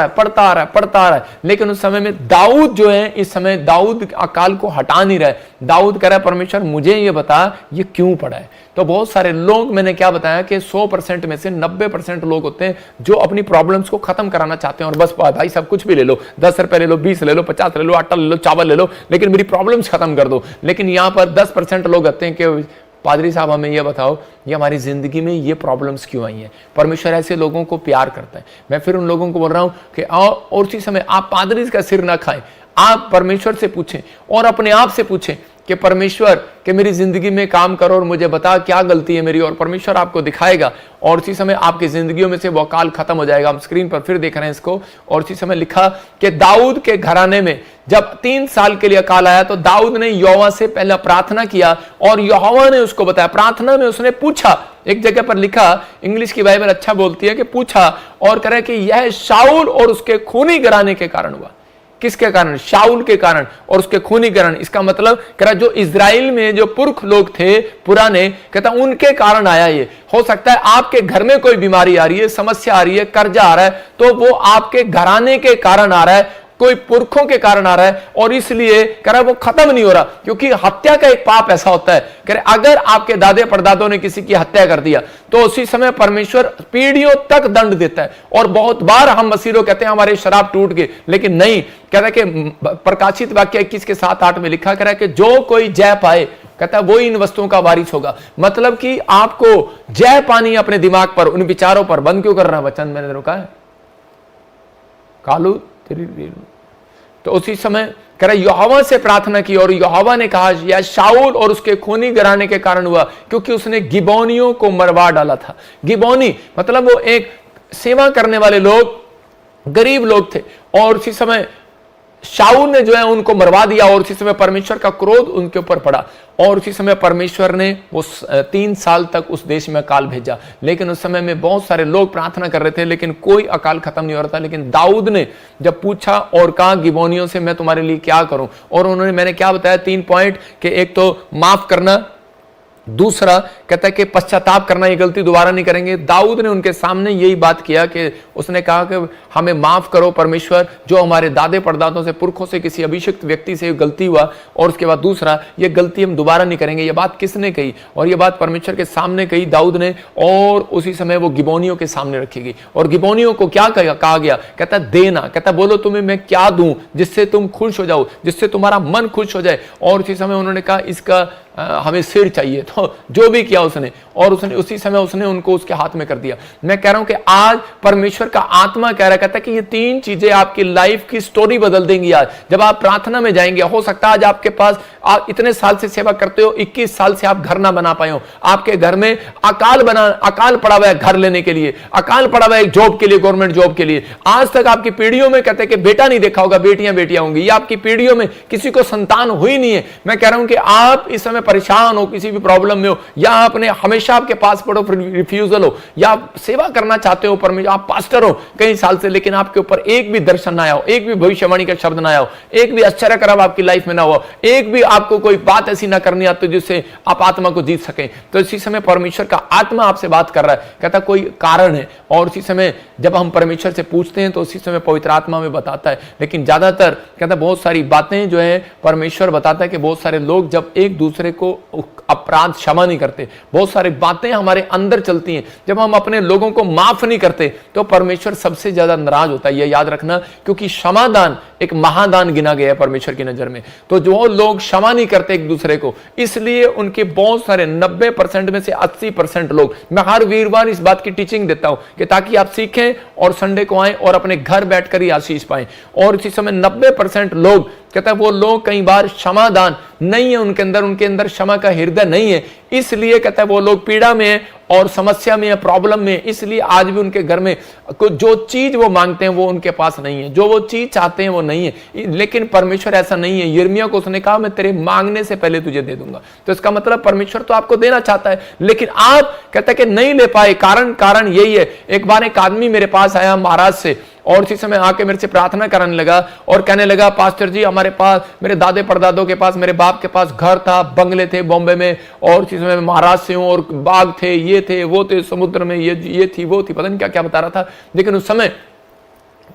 रहा है। लेकिन उस समय में दाऊद जो है, इस समय दाऊद अकाल को हटा नहीं रहा है। दाऊद कह रहा है परमेश्वर मुझे ये बता ये क्यों पड़ा है। तो बहुत सारे लोग, मैंने क्या बताया कि 100% में से 90% लोग होते हैं जो अपनी प्रॉब्लम्स को खत्म कराना चाहते हैं, और बस भाई सब कुछ भी ले लो, 10 रुपए ले लो, 20 ले लो, 50 ले लो, आटा ले लो, चावल ले लो, लेकिन मेरी प्रॉब्लम्स खत्म कर दो। लेकिन यहाँ पर 10% लोग कहते हैं कि पादरी साहब हमें ये बताओ ये हमारी जिंदगी में ये प्रॉब्लम्स क्यों आई हैं। परमेश्वर ऐसे लोगों को प्यार करता है। मैं फिर उन लोगों को बोल रहा हूं कि आओ, और उसी समय आप पादरी का सिर ना खाएं, आप परमेश्वर से पूछें और अपने आप से पूछें कि परमेश्वर कि मेरी जिंदगी में काम करो और मुझे बता क्या गलती है मेरी, और परमेश्वर आपको दिखाएगा और उसी समय आपकी जिंदगियों में से वो अकाल खत्म हो जाएगा। हम स्क्रीन पर फिर देख रहे हैं इसको। और उसी समय लिखा कि दाऊद के घराने में जब 3 साल के लिए अकाल आया तो दाऊद ने यहोवा से पहले प्रार्थना किया और यहोवा ने उसको बताया। प्रार्थना में उसने पूछा, एक जगह पर लिखा, इंग्लिश की बाइबल अच्छा बोलती है कि पूछा, और कह रहा है कि यह शाऊल और उसके खूनी घराने के कारण हुआ। किसके कारण? शाऊल के कारण और उसके खूनी कारण। इसका मतलब कह रहा जो इजराइल में जो पुरख लोग थे पुराने, कहता उनके कारण आया ये। हो सकता है आपके घर में कोई बीमारी आ रही है, समस्या आ रही है, कर्जा आ रहा है, तो वो आपके घराने के कारण आ रहा है, कोई पुरखों के कारण आ रहा है, और इसलिए कह रहा वो खत्म नहीं हो रहा। क्योंकि हत्या का एक पाप ऐसा होता है, कह रहे अगर आपके दादे परदादों ने किसी की हत्या कर दिया तो उसी समय परमेश्वर पीढ़ियों तक दंड देता है। और बहुत बार हम मसीह लोग कहते हैं हमारे शराब टूट गए, लेकिन नहीं, कह रहा कि प्रकाशित वाक्य 21 के 7-8 में लिखा, कह रहा कि जो कोई जय पाए, कहता है वो इन वस्तुओं का वारिस होगा। मतलब कि आपको जय पानी अपने दिमाग पर, उन विचारों पर। बंद क्यों कर रहा है वचन? मैंने रोका है कालू तेरी। तो उसी समय कह रहा यहोवा से प्रार्थना की और यहोवा ने कहा यह शाऊल और उसके खूनी घराने के कारण हुआ, क्योंकि उसने गिबोनियों को मरवा डाला था। गिबोनी मतलब वो एक सेवा करने वाले लोग, गरीब लोग थे, और उसी समय शाऊल ने जो है उनको मरवा दिया, और उसी समय परमेश्वर का क्रोध उनके ऊपर पड़ा, और उसी समय परमेश्वर ने वो 3 साल तक उस देश में अकाल भेजा। लेकिन उस समय में बहुत सारे लोग प्रार्थना कर रहे थे, लेकिन कोई अकाल खत्म नहीं हो रहा था। लेकिन दाऊद ने जब पूछा और कहा गिबोनियों से मैं तुम्हारे लिए क्या करूं, और उन्होंने, मैंने क्या बताया 3 पॉइंट, कि एक तो माफ करना, दूसरा कहता है कि पश्चाताप करना, ये गलती दोबारा नहीं करेंगे। दाऊद ने उनके सामने यही बात किया कि उसने कहा कि हमें माफ करो परमेश्वर, जो हमारे दादे परदादों से, पुरखों से, किसी अभिषिक्त व्यक्ति से गलती हुआ, और उसके बाद दूसरा ये गलती हम दोबारा नहीं करेंगे। ये बात किसने कही? और ये बात परमेश्वर के सामने कही दाऊद ने, और उसी समय वो गिबोनियों के सामने रखी गई। और गिबोनियों को क्या कहा गया? कहता देना, कहता बोलो तुम्हें मैं क्या दूं जिससे तुम खुश हो जाओ, जिससे तुम्हारा मन खुश हो जाए। और उसी समय उन्होंने कहा इसका हमें सिर चाहिए। तो जो भी किया उसने, और उसने उसी समय उसने उनको उसके हाथ में कर दिया। मैं कह रहा हूं कि आज परमेश्वर का आत्मा कह रहा, कहता है कि ये 3 चीजें आपकी लाइफ की स्टोरी बदल देंगी। आज जब आप प्रार्थना में जाएंगे, हो सकता है आज आपके पास, आप इतने साल से सेवा करते हो, 21 साल से आप घर ना बना पाए हो, आपके घर में अकाल पड़ा हुआ है घर लेने के लिए, अकाल पड़ा हुआ है जॉब के लिए, गवर्नमेंट जॉब के लिए। आज तक आपकी पीढ़ियों में कहते हैं कि बेटा नहीं देखा होगा, बेटियां होंगी, या आपकी पीढ़ियों में किसी को संतान हुई नहीं है। मैं कह रहा हूं कि आप इस समय परेशान हो, किसी भी प्रॉब्लम में हो, या आपने हमेशा आपके पासपोर्ट ऑफ रिफ्यूजल हो, या आप सेवा करना चाहते हो, परमेश्वर आप पास्टर हो कई साल से, लेकिन आपके ऊपर एक भी दर्शन ना आया हो, एक भी भविष्यवाणी का शब्द ना आया हो, एक भी आश्चर्य कराव आपकी लाइफ में ना हो, एक भी आपको कोई बात ऐसी ना करनी आती जिससे आप आत्मा को जीत सकें, तो इसी समय परमेश्वर का आत्मा आपसे बात कर रहा है, कहता कोई कारण है। और उसी समय जब हम परमेश्वर से पूछते हैं तो उसी समय पवित्र आत्मा में बताता है। लेकिन ज्यादातर कहता बहुत सारी बातें जो है परमेश्वर बताता है कि बहुत सारे लोग जब एक दूसरे को अपराध क्षमा नहीं करते, बहुत सारी बातें हमारे अंदर चलती हैं, जब हम अपने लोगों को माफ नहीं करते तो परमेश्वर सबसे ज्यादा नाराज होता है। यह याद रखना, क्योंकि क्षमादान एक महादान गिना गया है परमेश्वर की नजर में। तो जो लोग क्षमा नहीं करते एक दूसरे को, इसलिए उनके बहुत सारे 90% में से 80% लोग, मैं हर वीरवार इस बात की टीचिंग देता हूं कि ताकि आप सीखें और संडे को आएं और अपने घर बैठकर ही आशीष पाएं। और इसी समय 90% लोग कहता है वो लोग कई बार क्षमादान नहीं है उनके अंदर क्षमा का हृदय नहीं है, इसलिए कहता है वो लोग पीड़ा में है और समस्या में है, प्रॉब्लम में है। इसलिए आज भी उनके घर में जो चीज वो मांगते हैं वो उनके पास नहीं है, जो वो चीज चाहते हैं वो नहीं है। लेकिन परमेश्वर ऐसा नहीं है। यिर्मयाह को उसने कहा मैं तेरे मांगने से पहले तुझे दे दूंगा। तो इसका मतलब परमेश्वर तो आपको देना चाहता है, लेकिन आप कहता है कि नहीं ले पाए। कारण यही है। एक बार एक आदमी मेरे पास आया महाराज से, और इसी समय आके मेरे से प्रार्थना कराने लगा और कहने लगा, पास्टर जी हमारे पास, मेरे दादे परदादों के पास, मेरे बाप के पास घर था, बंगले थे बॉम्बे में, और इसी समय मैं महाराष्ट्र से हूं, और बाग थे, ये थे, वो थे, समुद्र में ये थी, वो थी, पता नहीं क्या क्या बता रहा था। लेकिन उस समय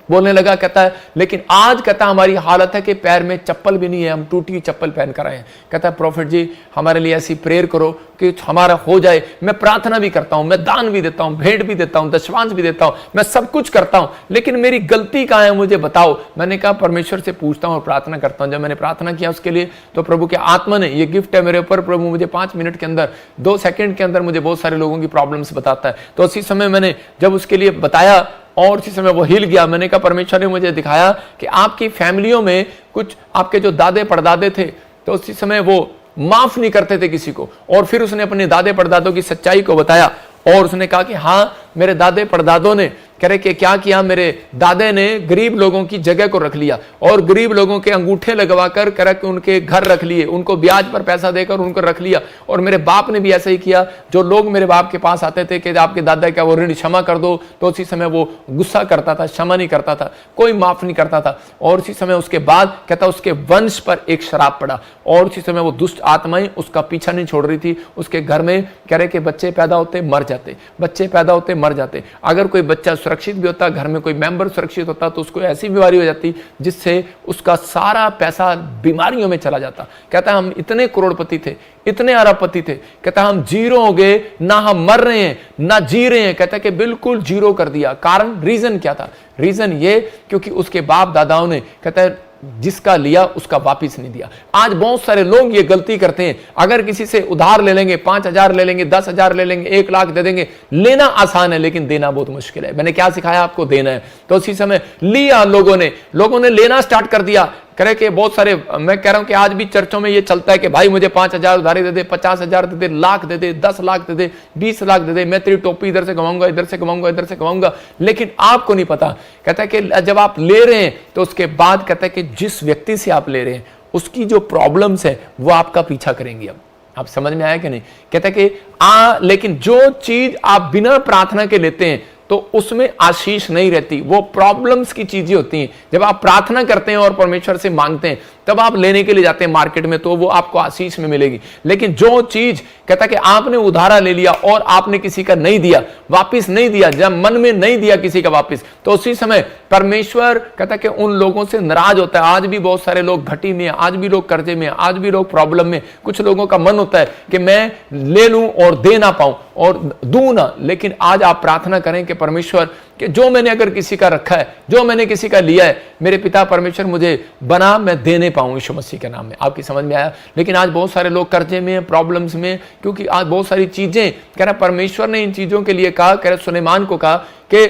बोलने लगा, कहता है लेकिन आज कहता हमारी हालत है कि पैर में चप्पल भी नहीं है, हम टूटी चप्पल पहन कर आए हैं। कहता है प्रॉफिट जी हमारे लिए ऐसी प्रेयर करो कि हमारा हो जाए। मैं प्रार्थना भी करता हूं, मैं दान भी देता हूं, भेंट भी देता हूं, दशमांश भी देता हूं, मैं सब कुछ करता हूं, लेकिन मेरी गलती कहां है मुझे बताओ। मैंने कहा परमेश्वर से पूछता हूं और प्रार्थना करता हूं। जब मैंने प्रार्थना किया उसके लिए, तो प्रभु के आत्मा ने, ये गिफ्ट है मेरे ऊपर, प्रभु मुझे 5 मिनट के अंदर, 2 सेकंड के अंदर मुझे बहुत सारे लोगों की प्रॉब्लम्स बताता है। तो उसी समय मैंने जब उसके लिए बताया और इसी समय वो हिल गया। मैंने कहा परमेश्वर ने मुझे दिखाया कि आपकी फैमिलियों में कुछ आपके जो दादे परदादे थे, तो उसी समय वो माफ नहीं करते थे किसी को। और फिर उसने अपने दादे परदादों की सच्चाई को बताया और उसने कहा कि हाँ मेरे दादे परदादों ने कह रहे कि क्या किया, मेरे दादे ने गरीब लोगों की जगह को रख लिया और गरीब लोगों के अंगूठे लगवाकर कह रहा कि उनके घर रख लिए, उनको ब्याज पर पैसा देकर उनको रख लिया। और मेरे बाप ने भी ऐसा ही किया। जो लोग मेरे बाप के पास आते थे कि आपके दादा क्या वो ऋण क्षमा कर दो, तो उसी समय वो गुस्सा करता था, क्षमा नहीं करता था, कोई माफ नहीं करता था। और उसी समय उसके बाद कहता उसके वंश पर एक शराब पड़ा और उसी समय वो दुष्ट आत्माएं उसका पीछा नहीं छोड़ रही थी। उसके घर में कह रहे कि बच्चे पैदा होते मर जाते, बच्चे पैदा होते मर जाते। अगर कोई बच्चा सुरक्षित भी होता, घर में कोई मेंबर सुरक्षित होता, तो उसको ऐसी बीमारी हो जाती जिससे उसका सारा पैसा बीमारियों में चला जाता। कहता हम इतने करोड़पति थे, इतने अरबपति थे, कहता हम जीरो हो गए, ना हम मर रहे हैं ना जी रहे हैं। कहता कि बिल्कुल जीरो कर दिया। कारण, रीजन क्या था? रीजन ये क्योंकि उसके बाप दादाओं ने कहता है जिसका लिया उसका वापिस नहीं दिया। आज बहुत सारे लोग ये गलती करते हैं। अगर किसी से उधार ले लेंगे, 5,000 ले लेंगे, 10,000 ले लेंगे, 1 लाख दे देंगे। लेना आसान है लेकिन देना बहुत मुश्किल है। मैंने क्या सिखाया आपको? देना है। तो उसी समय लिया लोगों ने लेना स्टार्ट कर दिया। करे कि बहुत सारे, मैं कह रहा हूं कि आज भी चर्चों में ये चलता है कि भाई मुझे 5,000 उधारी दे दे, 50,000 दे दे, लाख दे दे, 10 लाख दे दे, 20 लाख दे दे, मैं तेरी टोपी इधर से कमाऊंगा, इधर से कमाऊंगा, इधर से कमाऊंगा। लेकिन आपको नहीं पता। कहता है कि जब आप ले रहे हैं तो उसके बाद कहता है कि जिस व्यक्ति से आप ले रहे हैं उसकी जो प्रॉब्लम्स है वो आपका पीछा करेंगी। अब आप समझ में आया कि नहीं? कहता है कि लेकिन जो चीज आप बिना प्रार्थना के लेते हैं तो उसमें आशीष नहीं रहती, वो प्रॉब्लम्स की चीजें होती हैं। जब आप प्रार्थना करते हैं और परमेश्वर से मांगते हैं तब आप लेने के लिए जाते हैं मार्केट में, तो वो आपको आशीष में मिलेगी। लेकिन जो चीज कहता कि आपने उधारा ले लिया और आपने किसी का नहीं दिया, वापिस नहीं दिया, जब मन में नहीं दिया किसी का वापिस, तो उसी समय परमेश्वर कहता कि उन लोगों से नाराज होता है। आज भी बहुत सारे लोग घटी में, आज भी लोग कर्जे में, आज भी लोग प्रॉब्लम में। कुछ लोगों का मन होता है कि मैं ले लूं और दे ना पाऊं और दूं ना। लेकिन आज आप प्रार्थना करें कि परमेश्वर कि जो मैंने अगर किसी का रखा है, जो मैंने किसी का लिया है, मेरे पिता परमेश्वर मुझे बना मैं देने पाऊं यीशु मसीह के नाम में। आपकी समझ में आया? लेकिन आज बहुत सारे लोग कर्जे में, प्रॉब्लम्स में, क्योंकि आज बहुत सारी चीजें कह रहा परमेश्वर ने इन चीजों के लिए कहा, कह रहा सुलेमान को कहा कि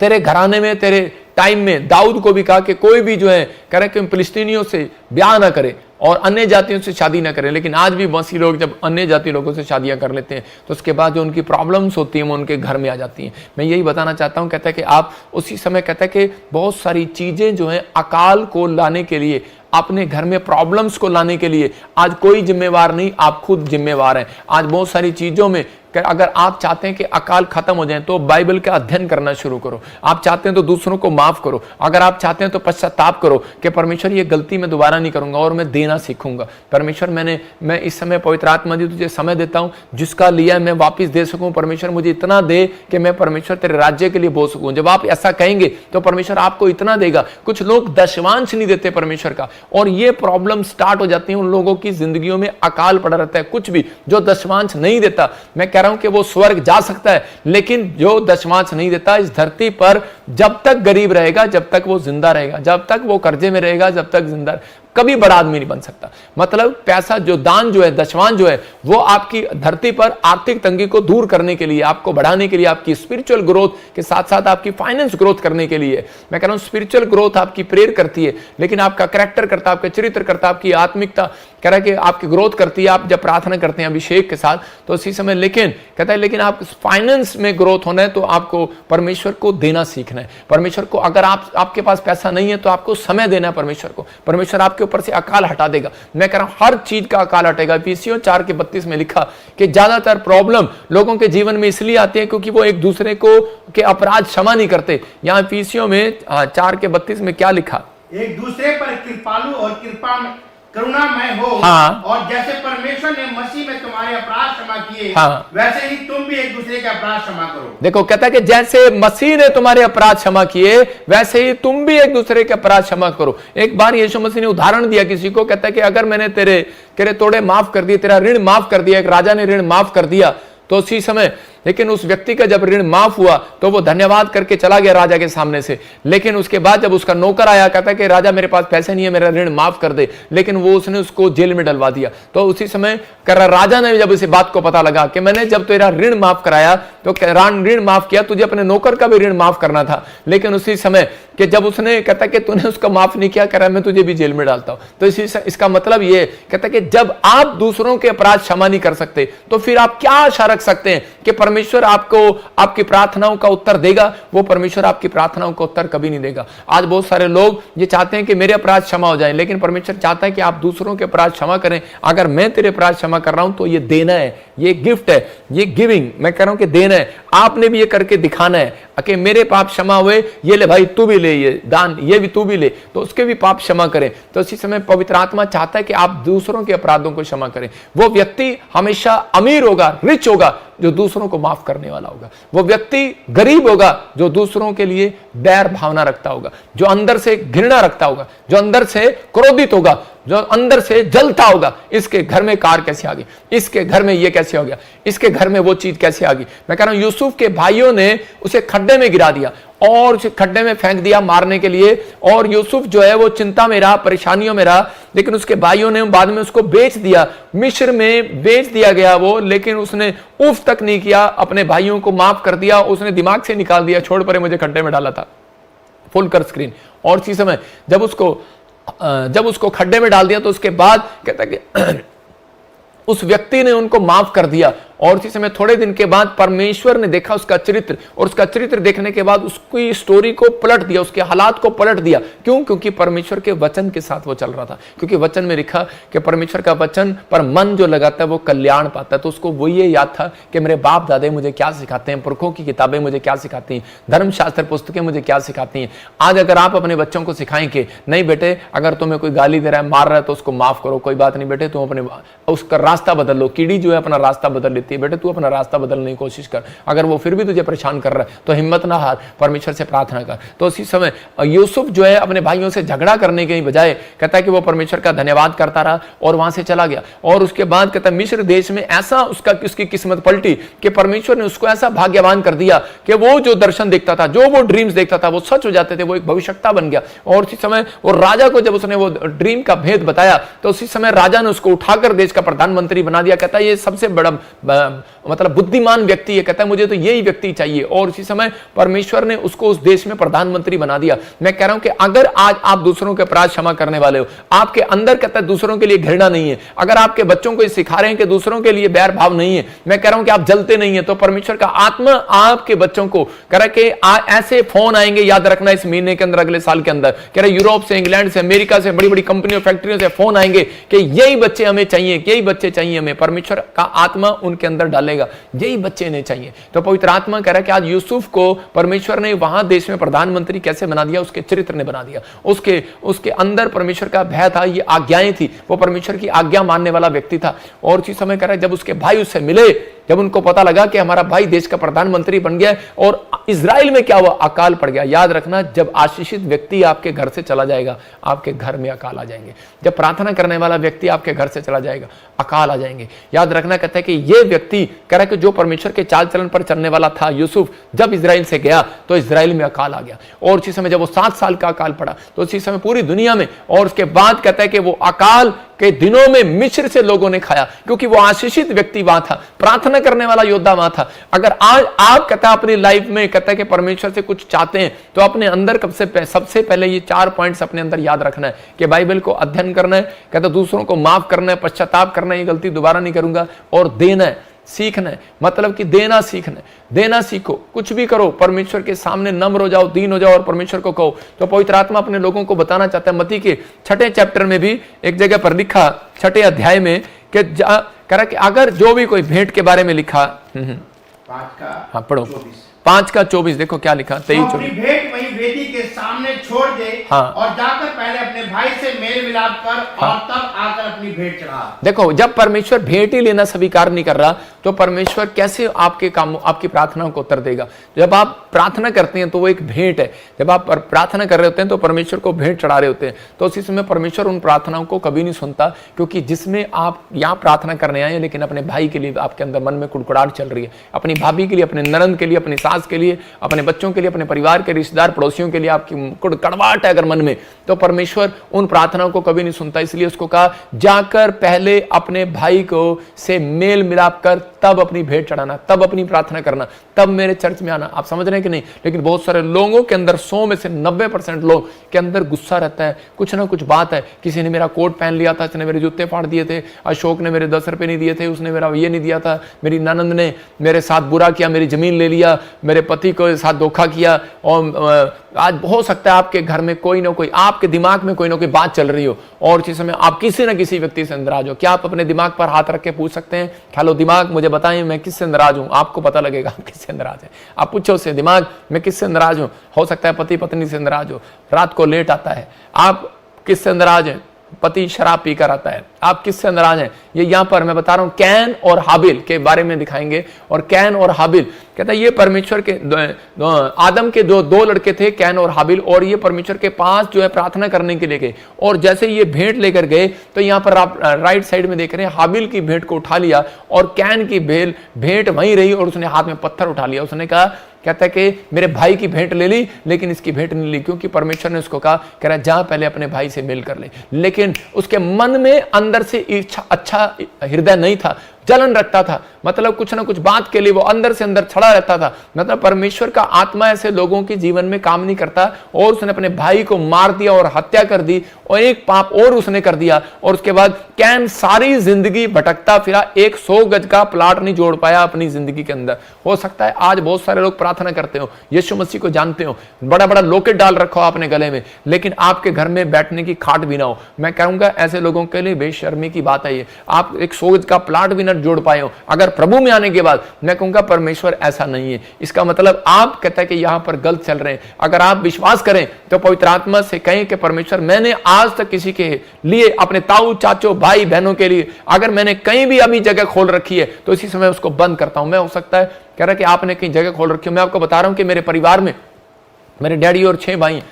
तेरे घराने में, तेरे टाइम में दाऊद को भी कहा कि कोई भी जो है कह रहे कि फिलिस्तीनियों से ब्याह ना करे और अन्य जातियों से शादी ना करें। लेकिन आज भी मसीही लोग जब अन्य जाति लोगों से शादियां कर लेते हैं तो उसके बाद जो उनकी प्रॉब्लम्स होती हैं वो उनके घर में आ जाती हैं। मैं यही बताना चाहता हूं, कहता है कि आप उसी समय कहता है कि बहुत सारी चीजें जो हैं अकाल को लाने के लिए, अपने घर में प्रॉब्लम्स को लाने के लिए आज कोई जिम्मेवार नहीं, आप खुद जिम्मेवार हैं। आज बहुत सारी चीजों में अगर आप चाहते हैं कि अकाल खत्म हो जाए तो बाइबल का अध्ययन करना शुरू करो। आप चाहते हैं तो दूसरों को माफ करो। अगर आप चाहते हैं तो पश्चाताप करो कि परमेश्वर ये गलती मैं दोबारा नहीं करूंगा और मैं देना सीखूंगा। परमेश्वर मैं इस समय पवित्र आत्मा जी तुझे समय देता हूं, जिसका लिया मैं वापस दे सकूं। परमेश्वर मुझे इतना दे कि मैं परमेश्वर तेरे राज्य के लिए बोल सकूं। जब आप ऐसा कहेंगे तो परमेश्वर आपको इतना देगा। कुछ लोग दशमांश नहीं देते परमेश्वर का, और ये प्रॉब्लम स्टार्ट हो जाती है। उन लोगों की जिंदगियों में अकाल पड़ा रहता है। कुछ भी जो दशमांश नहीं देता, मैं कह रहा हूं कि वो स्वर्ग जा सकता है, लेकिन जो दशमांश नहीं देता इस धरती पर जब तक गरीब रहेगा, जब तक वो जिंदा रहेगा, जब तक वो कर्जे में रहेगा, जब तक जिंदा, कभी बड़ा आदमी नहीं बन सकता। मतलब पैसा जो दान जो है, दशमांश जो है, वो आपकी धरती पर आर्थिक तंगी को दूर करने के लिए, आपको बढ़ाने के लिए, आपकी स्पिरिचुअल ग्रोथ के साथ साथ आपकी फाइनेंस ग्रोथ करने के लिए। मैं कह रहा हूं स्पिरिचुअल ग्रोथ आपकी प्रेयर करती है, लेकिन आपका कैरेक्टर करता, आपका चरित्र करता, आपकी आत्मिकता कह रहा है कि आपकी ग्रोथ करती है आप जब प्रार्थना करते हैं अभिषेक के साथ, तो इसी समय। लेकिन कहता है लेकिन आप फाइनेंस में ग्रोथ होना है तो आपको परमेश्वर को देना सीखना सीखना है। परमेश्वर को अगर आपके पास पैसा नहीं है तो आपको समय देना है परमेश्वर को। परमेश्वर आपके ऊपर से अकाल हटा देगा। मैं कह रहा हूं हर चीज का अकाल हटेगा। इफिसियों 4:32 में लिखा कि ज्यादातर प्रॉब्लम लोगों के जीवन में इसलिए आती है क्योंकि वो एक दूसरे को के अपराध क्षमा नहीं करते। यहाँ इफिसियों में 4:32 में क्या लिखा? एक दूसरे पर कृपालु और करुणामय हो। हाँ। और जैसे परमेश्वर ने मसीह में तुम्हारे अपराध क्षमा किए, हाँ। वैसे ही तुम भी एक दूसरे के अपराध क्षमा करो। देखो कहता है कि जैसे मसीह ने तुम्हारे अपराध क्षमा किए वैसे ही तुम भी एक दूसरे के अपराध क्षमा करो। एक बार यीशु मसीह ने उदाहरण दिया किसी को, कहता है कि अगर मैंने तेरे तोड़े माफ कर दिए, तेरा ऋण माफ कर दिया, एक राजा ने ऋण माफ कर दिया, तो उसी समय लेकिन उस व्यक्ति का जब ऋण माफ हुआ तो वो धन्यवाद करके चला गया राजा के सामने से। लेकिन उसके बाद जब उसका नौकर आया, कहता है कि राजा मेरे पास पैसे नहीं है, मेरा ऋण माफ कर दे, लेकिन वो उसने उसको जेल में डलवा दिया। तो उसी समय राजा ने जब इस बात को पता लगा कि मैंने जब तेरा ऋण माफ कराया तो ऋण माफ किया, तुझे अपने नौकर का भी ऋण माफ करना था, लेकिन उसी समय कि जब उसने कहता कि तूने उसका माफ नहीं किया, कह रहा मैं तुझे भी जेल में डालता हूं। तो इसका मतलब ये कहता कि जब आप दूसरों के अपराध क्षमा नहीं कर सकते तो फिर आप क्या आशा रख सकते हैं कि परमेश्वर आपको आपकी प्रार्थनाओं का उत्तर देगा? वो परमेश्वर आपकी प्रार्थनाओं का उत्तर कभी नहीं देगा। आज बहुत सारे लोग ये चाहते हैं कि मेरे अपराध क्षमा हो जाएं, लेकिन परमेश्वर चाहता है कि आप दूसरों के अपराध क्षमा करें। अगर मैं तेरे अपराध क्षमा कर रहा हूं तो ये देना है, ये गिफ्ट है, ये गिविंग, मैं कह रहा हूं कि देना है। आपने भी ये करके दिखाना है कि मेरे पाप क्षमा हुए, ये ले भाई तू भी ले, ये दान ये भी तू भी ले, तो उसके भी पाप क्षमा करें। तो इसी समय पवित्र आत्मा चाहता है कि आप दूसरों के अपराधों को क्षमा करें। वो व्यक्ति हमेशा अमीर होगा, रिच होगा, जो दूसरों को माफ करने वाला होगा। वो व्यक्ति गरीब होगा जो दूसरों के लिए बैर भावना रखता होगा, जो अंदर से घृणा रखता होगा, जो अंदर से क्रोधित होगा, जो अंदर से जलता होगा। इसके घर में कार कैसे आ गई, इसके घर में ये कैसे हो गया, इसके घर में वो चीज कैसे आ गई। मैं कह रहा हूं यूसुफ के भाइयों ने उसे खड्डे में गिरा दिया और उसे खड्डे में फेंक दिया मारने के लिए, और यूसुफ जो है वो चिंता में रहा, परेशानियों में रहा। लेकिन उसके भाइयों ने बाद में उसको बेच दिया, मिस्र में बेच दिया गया वो, लेकिन उसने उफ तक नहीं किया, अपने भाइयों को माफ कर दिया। उसने दिमाग से निकाल दिया, छोड़ परे मुझे खड्डे में डाला था, फुल कर स्क्रीन। और इसी समय जब उसको खड्डे में डाल दिया तो उसके बाद कहता कि उस व्यक्ति ने उनको माफ कर दिया। और इसी समय थोड़े दिन के बाद परमेश्वर ने देखा उसका चरित्र, और उसका चरित्र देखने के बाद उसकी स्टोरी को पलट दिया, उसके हालात को पलट दिया। क्यों? क्योंकि परमेश्वर के वचन के साथ वो चल रहा था। क्योंकि वचन में लिखा कि परमेश्वर का वचन पर मन जो लगाता है वो कल्याण पाता है। तो उसको वो ये याद था कि मेरे बाप दादे मुझे क्या सिखाते हैं, पुरखों की किताबें मुझे क्या सिखाती हैं, धर्मशास्त्र पुस्तकें मुझे क्या सिखाती हैं। आज अगर आप अपने बच्चों को सिखाएं कि नहीं बेटे, अगर तुम्हें कोई गाली दे रहा है, मार रहा है, तो उसको माफ करो, कोई बात नहीं बेटे, तुम अपने उसका रास्ता बदल लो। कीड़ी जो है अपना रास्ता बदल लेती है, बेटे तू अपना रास्ता बदलने की कोशिश कर। अगर वो फिर भी तुझे परेशान कर रहा है तो हिम्मत ना हार, परमेश्वर से प्रार्थना कर। तो उसी समय यूसुफ जो है अपने भाइयों से झगड़ा करने के बजाय कहता है कि वो परमेश्वर का धन्यवाद करता रहा और वहां से चला गया। और उसके बाद कहता है मिस्र देश में ऐसा उसकी किस्मत पलटी कि परमेश्वर ने उसको ऐसा भाग्यवान कर दिया कि वो जो दर्शन देखता था, जो वो ड्रीम्स देखता था, वो सच हो जाते थे, वो एक भविष्यवक्ता बन गया। और उसी समय वो राजा को जब उसने वो ड्रीम का भेद बताया तो उसी समय राजा ने उसको उठाकर देश का प्रधानमंत्री बना दिया। कहता है ये सबसे बड़ा मतलब बुद्धिमान व्यक्ति है, कहता है मुझे तो यही व्यक्ति चाहिए। और इसी समय परमेश्वर ने उसको उस देश में प्रधानमंत्री बना दिया। मैं कह रहा हूं कि अगर आज आप दूसरों के अपराध क्षमा करने वाले हो, आपके अंदर कहता है दूसरों के लिए घृणा नहीं है, अगर आपके बच्चों को सिखा रहे हैं कि दूसरों के लिए बैर भाव नहीं है, मैं कह रहा हूं कि आप जलते नहीं है, तो परमेश्वर का आत्मा आपके बच्चों को कह रहा है कि ऐसे फोन आएंगे, याद रखना इस महीने के अंदर, अगले साल के अंदर, कह रहे यूरोप से, इंग्लैंड से, अमेरिका से, बड़ी बड़ी कंपनियों फैक्ट्रियों से फोन आएंगे कि यही बच्चे हमें चाहिए, यही बच्चे चाहिए हमें। परमेश्वर का आत्मा उनके अंदर डालेगा, यही बच्चे नहीं चाहिए। तो पवित्र आत्मा कह रहा है कि आज यूसुफ को परमेश्वर ने वहां देश में प्रधानमंत्री कैसे बना दिया, उसके चरित्र ने बना दिया। उसके अंदर परमेश्वर का भय था, ये आज्ञाएं थी, वो परमेश्वर की आज्ञा मानने वाला व्यक्ति था। और उसी समय कह रहा है जब उसके भाई उससे मिले, जब उनको पता लगा कि हमारा भाई देश का प्रधानमंत्री बन गया, और इजराइल में क्या हुआ, अकाल पड़ गया। याद रखना, जब आशीषित व्यक्ति आपके घर से चला जाएगा, आपके घर में अकाल आ जाएंगे। जब प्रार्थना करने वाला व्यक्ति आपके घर से चला जाएगा, अकाल आ जाएंगे। याद रखना, कहता है कि ये व्यक्ति कह रहा है कि जो परमेश्वर के चाल चलन पर चलने वाला था यूसुफ, जब इजराइल से गया तो इजराइल में अकाल आ गया। और उसी समय जब वो 7 साल का अकाल पड़ा तो उसी समय पूरी दुनिया में, और उसके बाद कहता है कि वो अकाल के दिनों में मिस्र से लोगों ने खाया, क्योंकि वो आशीषित व्यक्ति वहां था, प्रार्थना करने वाला योद्धा वहां था। अगर आज आप कहता है अपनी लाइफ में कहता है कि परमेश्वर से कुछ चाहते हैं, तो अपने अंदर सबसे पहले ये 4 पॉइंट्स अपने अंदर याद रखना है कि बाइबल को अध्ययन करना है, कहता दूसरों को माफ करना है, पश्चाताप करना है, ये गलती दोबारा नहीं करूंगा, और देना है। सीखना है, मतलब कि देना सीखना है। देना सीखो, कुछ भी करो परमेश्वर के सामने नम्र हो जाओ, दीन हो जाओ और परमेश्वर को कहो। तो पवित्र आत्मा अपने लोगों को बताना चाहता है। मत्ती के 6 चैप्टर में भी एक जगह पर लिखा, 6 अध्याय में, कि कह कि अगर जो भी कोई भेंट के बारे में लिखा, 5 पढ़ो 5:24 देखो क्या लिखा, 23-24। भेंट वही वेदी के सामने छोड़ दे, और जाकर पहले अपने भाई से मेल मिलाप कर, और तब आकर अपनी भेंट चढ़ा। देखो, जब परमेश्वर भेंट ही लेना स्वीकार नहीं कर रहा तो परमेश्वर कैसे आपके काम, आपकी प्रार्थनाओं को उत्तर देगा? जब आप प्रार्थना करते हैं तो वो एक भेंट है। जब आप प्रार्थना कर रहे होते हैं तो परमेश्वर को भेंट चढ़ा रहे होते हैं, तो उसी समय परमेश्वर उन प्रार्थनाओं को कभी नहीं सुनता, क्योंकि जिसमें आप यहाँ प्रार्थना करने आए हैं लेकिन अपने भाई के लिए आपके अंदर मन में कुड़कुड़ाहट चल रही है, अपनी भाभी के लिए, अपने ननद के लिए, अपनी सास के लिए, अपने बच्चों के लिए, अपने परिवार के रिश्तेदार पड़ोसियों के लिए आपकी कड़वाहट है अगर मन में, तो परमेश्वर उन प्रार्थनाओं को कभी नहीं सुनता। इसलिए उसको कहा, जाकर पहले अपने भाई को से मेल मिलाप कर, तब अपनी भेंट चढ़ाना, तब अपनी प्रार्थना करना, तब मेरे चर्च में आना। आप समझ रहे हैं कि नहीं? लेकिन बहुत सारे लोगों के अंदर, 100 में से 90% लोग के अंदर गुस्सा रहता है, कुछ ना कुछ बात है। किसी ने मेरा कोट पहन लिया था, इसने मेरे जूते फाड़ दिए थे, अशोक ने मेरे 10 रुपए नहीं दिए थे, उसने मेरा ये नहीं दिया था, मेरी ननंद ने मेरे साथ बुरा किया, मेरी जमीन ले लिया, मेरे पति के साथ धोखा किया। और आज हो सकता है आपके घर में कोई ना कोई, आपके दिमाग में कोई ना कोई बात चल रही हो, और इसी समय आप किसी ना किसी व्यक्ति से नाराज हो। क्या आप अपने दिमाग पर हाथ रख के पूछ सकते हैं, हेलो दिमाग मुझे बताएं मैं किससे नाराज हूं? आपको पता लगेगा आप किससे नाराज हैं। आप पूछो उससे, दिमाग मैं किससे नाराज हूं? हो सकता है पति पत्नी से नाराज हो, रात को लेट आता है, आप किससे नाराज हैं? पति शराब पीकर आता है, आप किससे नाराज हैं? ये यहां पर मैं बता रहा हूं, कैन और हाबिल के बारे में दिखाएंगे। और कैन और हाबिल कहता है ये परमेश्वर के आदम के जो 2 लड़के थे, कैन और हाबिल, और ये परमेश्वर के पास जो है प्रार्थना करने के लिए गए, और जैसे ये भेंट लेकर गए तो यहां पर आप राइट साइड में देख रहे हैं, हाबिल की भेंट को उठा लिया और कैन की भेंट वहीं रही, और उसने हाथ में पत्थर उठा लिया। उसने कहा, कहता है कि मेरे भाई की भेंट ले ली लेकिन इसकी भेंट नहीं ली, क्योंकि परमेश्वर ने उसको कहा, कह रहा जा पहले अपने भाई से मेल कर ले। लेकिन उसके मन में अंदर से इच्छा, अच्छा हृदय नहीं था, जलन रखता था, मतलब कुछ ना कुछ बात के लिए वो अंदर से अंदर छड़ा रहता था। मतलब परमेश्वर का आत्मा ऐसे लोगों के जीवन में काम नहीं करता, और उसने अपने भाई को मार दिया और हत्या कर दी, और एक पाप और उसने कर दिया। और उसके बाद कैन सारी जिंदगी भटकता फिरा, 100 गज का प्लाट नहीं जोड़ पाया अपनी जिंदगी के अंदर। हो सकता है आज बहुत सारे लोग प्रार्थना करते हो, यीशु मसीह को जानते हो, बड़ा बड़ा लॉकेट डाल रखो आपने गले में, लेकिन आपके घर में बैठने की खाट भी ना हो। मैं कहूंगा ऐसे लोगों के लिए बेशर्मी की बात है ये। आप 100 गज का प्लाट भी ना जोड़ पाए हो, अगर प्रभु में आने के बाद, मैं कहूंगा परमेश्वर ऐसा नहीं है। इसका मतलब आप कहता है कि यहां पर गलत चल रहे हैं। अगर आप विश्वास करें तो पवित्र आत्मा से कहें कि परमेश्वर, मैंने आज तक किसी के लिए, अपने ताऊ चाचो भाई बहनों के लिए अगर मैंने कहीं भी अभी जगह खोल रखी है तो इसी समय उसको बंद करता हूं। मैं हो सकता है कह रहा कि आपने कहीं जगह खोल रखी है, मैं आपको बता रहा हूं कि मेरे परिवार में मेरे डैडी और 6 भाई,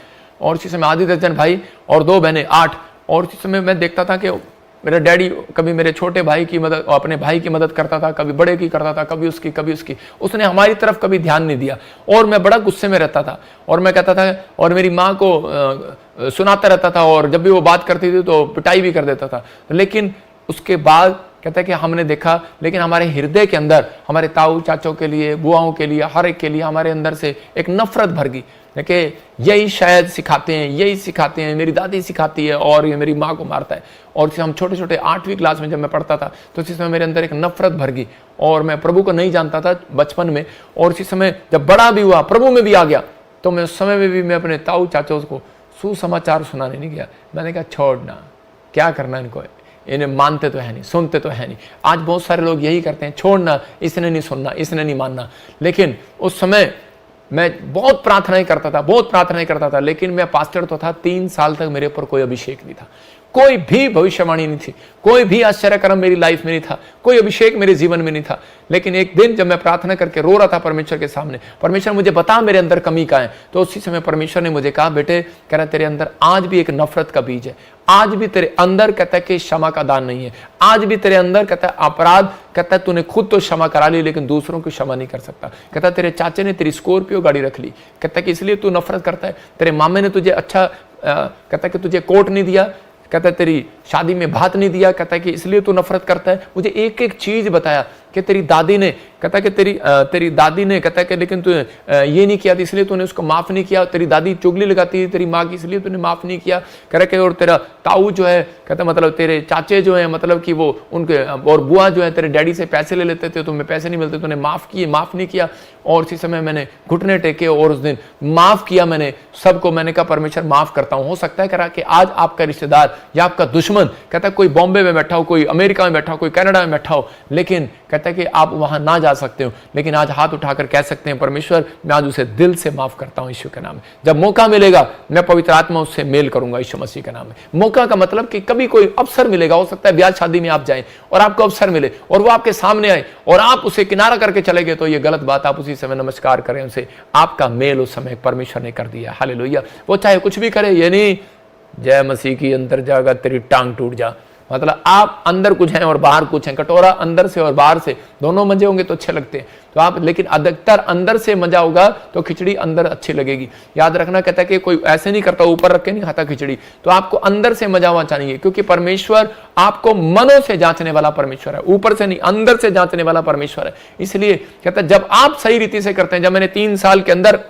और इसी समय आधी दर्जन भाई और 2 बहनें, 8। और इसी समय मैं देखता था कि मेरा डैडी कभी मेरे छोटे भाई की मदद, अपने भाई की मदद करता था, कभी बड़े की करता था, कभी उसकी। उसने हमारी तरफ कभी ध्यान नहीं दिया, और मैं बड़ा गुस्से में रहता था, और मैं कहता था, और मेरी माँ को सुनाता रहता था, और जब भी वो बात करती थी तो पिटाई भी कर देता था। लेकिन उसके बाद कहता है कि हमने देखा, लेकिन हमारे हृदय के अंदर, हमारे ताऊ चाचों के लिए, बुआओं के लिए, हर एक के लिए हमारे अंदर से एक नफरत भर गई। देखिए यही शायद सिखाते हैं, मेरी दादी सिखाती है, और ये मेरी माँ को मारता है। और हम छोटे छोटे 8वीं क्लास में जब मैं पढ़ता था तो इसी समय मेरे अंदर एक नफरत भर गई, और मैं प्रभु को नहीं जानता था बचपन में। और इसी समय जब बड़ा भी हुआ, प्रभु में भी आ गया, तो मैं उस समय में भी मैं अपने ताऊ चाचों को सुसमाचार सुनाने नहीं गया। मैंने कहा छोड़ना, क्या करना इनको, इन्हें मानते तो है नहीं, सुनते तो है नहीं। आज बहुत सारे लोग यही करते हैं, छोड़ना, इसने नहीं सुनना, इसने नहीं मानना। लेकिन उस समय मैं बहुत प्रार्थनाएं करता था, लेकिन मैं पास्टर तो था, 3 साल तक मेरे ऊपर कोई अभिषेक नहीं था, कोई भी भविष्यवाणी नहीं थी, कोई भी आश्चर्यक्रम मेरी लाइफ में नहीं था, कोई अभिषेक मेरे जीवन में नहीं था। लेकिन एक दिन जब मैं प्रार्थना करके रो रहा था परमेश्वर के सामने, परमेश्वर मुझे बता मेरे अंदर कमी का है, तो उसी समय परमेश्वर ने मुझे कहा, बेटे, कह रहा तेरे अंदर आज भी एक नफरत का बीज है, आज भी तेरे अंदर कहता है कि क्षमा का दान नहीं है, आज भी तेरे अंदर कहता है अपराध, कहता है तूने खुद तो क्षमा करा ली लेकिन दूसरों को क्षमा नहीं कर सकता। कहता है तेरे चाचे ने तेरी स्कॉर्पियो गाड़ी रख ली, कहता है कि इसलिए तू नफरत करता है। तेरे मामे ने तुझे अच्छा कहता है कि तुझे कोट नहीं दिया, कहता है तेरी शादी में भात नहीं दिया, कहता है कि इसलिए तू नफरत करता है। मुझे एक एक चीज बताया, कि तेरी दादी ने, कहता है कि तेरी दादी ने, कहता है कि लेकिन तू ये नहीं किया था इसलिए तूने उसको माफ नहीं किया, तेरी दादी चुगली लगाती थी तेरी माँ की इसलिए तूने माफ नहीं किया, कह रहा कि और तेरा ताऊ जो है, कहता मतलब तेरे चाचे जो है, मतलब कि वो उनके और बुआ जो है तेरे डैडी से पैसे ले लेते थे, तुम्हें पैसे नहीं मिलते, तूने माफ नहीं किया। और उसी समय मैंने घुटने टेके और उस दिन माफ किया मैंने सबको, मैंने कहा परमेश्वर माफ करता हूं। हो सकता है कह रहा कि आज आपका रिश्तेदार या आपका दुश्मन, कहता है कोई बॉम्बे में बैठा हो, कोई अमेरिका में बैठा हो, कोई कनाडा में बैठा हो, लेकिन कहता है कि आप वहां ना जा सकते हो, लेकिन आज हाथ उठाकर कह सकते हैं परमेश्वर मैं आज उसे दिल से माफ करता हूं यीशु के नाम में। जब मौका मिलेगा मैं पवित्र आत्मा उससे मेल करूंगा यीशु मसीह के नाम में। मौका का मतलब कि कभी कोई अवसर मिलेगा, हो सकता है ब्याह शादी में आप जाएं और आपको अवसर मिले और वो आपके सामने आए और आप उसे किनारा करके चले गए, तो ये गलत बात, आप उसी समय नमस्कार करें उसे, आपका मेल उस समय परमेश्वर ने कर दिया। हालेलुया। वो चाहे कुछ भी करे, ये नहीं जय मसीह की अंदर जाएगा तेरी टांग टूट जा, मतलब आप अंदर कुछ हैं और बाहर कुछ हैं, कटोरा अंदर से और बाहर से दोनों मजे होंगे तो अच्छे लगते हैं, तो आप, लेकिन अधिकतर अंदर से मजा होगा तो खिचड़ी अंदर अच्छी लगेगी। याद रखना, कहता है कि कोई ऐसे नहीं करता ऊपर रख के नहीं खाता खिचड़ी, तो आपको अंदर से मजा हुआ चाहिए, क्योंकि परमेश्वर आपको मनों से जांचने वाला परमेश्वर है, ऊपर से नहीं अंदर से जांचने वाला परमेश्वर है। इसलिए कहता है जब आप सही रीति से करते हैं, जब मैंने 3 साल के अंदर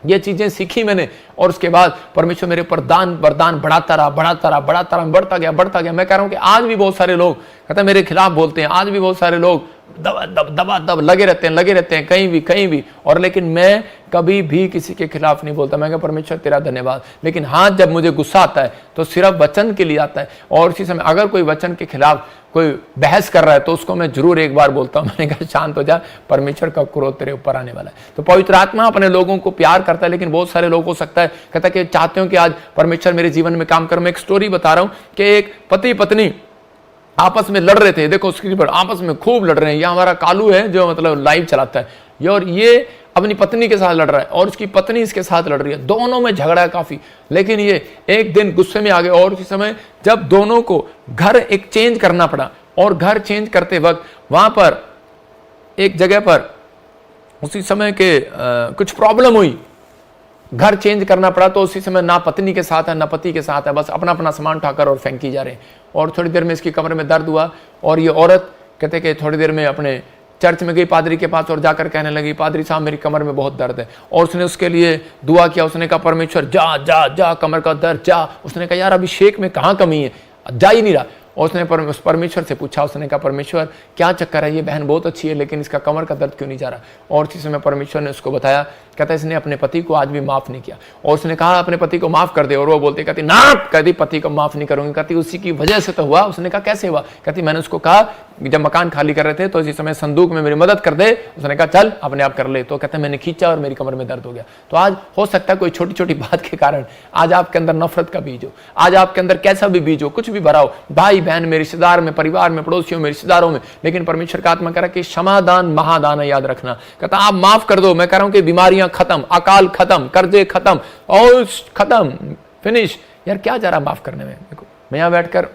ये चीजें सीखी मैंने, और उसके बाद परमेश्वर मेरे ऊपर वरदान बढ़ाता रहा, बढ़ता गया। मैं कह रहा हूं कि आज भी बहुत सारे लोग कहते हैं मेरे खिलाफ बोलते हैं, आज भी बहुत सारे लोग दबा लगे रहते हैं कहीं भी, और लेकिन मैं कभी भी किसी के खिलाफ नहीं बोलता। मैं कहा परमेश्वर तेरा धन्यवाद। लेकिन हाँ, जब मुझे गुस्सा आता है तो सिर्फ वचन के लिए आता है, और उसी समय अगर कोई वचन के खिलाफ कोई बहस कर रहा है तो उसको मैं जरूर एक बार बोलता हूं, मैंने कहा शांत हो जा, परमेश्वर का क्रोध तेरे ऊपर आने वाला है। तो पवित्र आत्मा अपने लोगों को प्यार करता है, लेकिन बहुत सारे लोग हो सकता है कहता है कि चाहते हो कि आज परमेश्वर मेरे जीवन में काम करो। मैं एक स्टोरी बता रहा हूं कि एक पति पत्नी आपस में लड़ रहे थे, देखो स्क्रीन पर आपस में खूब लड़ रहे हैं। यह हमारा कालू है जो मतलब लाइव चलाता है, और ये अपनी पत्नी के साथ लड़ रहा है और उसकी पत्नी इसके साथ लड़ रही है, दोनों में झगड़ा है काफी। लेकिन ये एक दिन गुस्से में आ गए, और उसी समय जब दोनों को घर एक चेंज करना पड़ा, और घर चेंज करते वक्त वहां पर एक जगह पर उसी समय के कुछ प्रॉब्लम हुई, घर चेंज करना पड़ा, तो उसी समय ना पत्नी के साथ है ना पति के साथ है, बस अपना अपना सामान उठाकर और फेंकी जा रहे हैं। और थोड़ी देर में इसकी कमर में दर्द हुआ, और ये औरत कहते कि थोड़ी देर में अपने चर्च में गई पादरी के पास और जाकर कहने लगी पादरी साहब मेरी कमर में बहुत दर्द है, और उसने उसके लिए दुआ किया। उसने कहा परमेश्वर जा जा जा कमर का दर्द जा। उसने कहा यार अभिषेक में कहाँ कमी है, जा ही नहीं रहा। और उसने परमेश्वर से पूछा, उसने कहा परमेश्वर क्या चक्कर है, ये बहन बहुत अच्छी है लेकिन इसका कमर का दर्द क्यों नहीं जा रहा। और उसी समय परमेश्वर ने उसको बताया, कहता इसने अपने पति को आज भी माफ नहीं किया। और उसने कहा अपने पति को माफ कर दे, और वो बोलती कहती ना, कहती पति को माफ नहीं करूंगी, कहती उसी की वजह से तो हुआ। उसने कहा कैसे हुआ, कहती मैंने उसको कहा जब मकान खाली कर रहे थे तो इसी समय संदूक में मेरी मदद कर दे, उसने कहा चल अपने आप कर ले, तो कहते मैंने खींचा और मेरी कमर में दर्द हो गया। तो आज हो सकता है कोई छोटी छोटी बात के कारण आज आपके अंदर नफरत का बीज हो, आज आपके अंदर कैसा भी बीज हो, कुछ भी भरा हो, भाई बहन में, रिश्तेदार में, परिवार में, पड़ोसियों में, रिश्तेदारों में, लेकिन परमेश्वर का आत्मा कह रहा है कि क्षमादान महादान है, याद रखना। कहता आप माफ कर दो। मैं कह रहा हूं कि बीमारियां खत्म, अकाल खत्म, कर्जे खत्म, और खत्म, फिनिश। यार क्या जा रहा माफ करने में। देखो मैं यहां बैठकर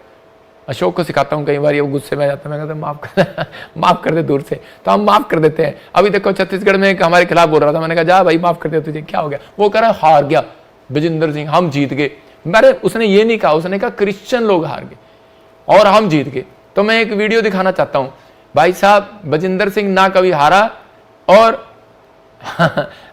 अशोक को सिखाता हूं, कई बार ये गुस्से में आ जाता है, मैं कहता माफ कर दे दूर से, तो हम माफ कर देते हैं। अभी देखो छत्तीसगढ़ में एक हमारे खिलाफ बोल रहा था, मैंने कहा जा भाई माफ कर दे, तुझे क्या हो गया। वो कह रहा हार गया विजेंद्र सिंह, हम जीत गए। मेरे उसने ये नहीं कहा, उसने कहा क्रिश्चियन लोग हार गए और हम जीत गए। तो मैं एक वीडियो दिखाना चाहता हूं। भाई साहब विजेंद्र सिंह ना कभी हारा और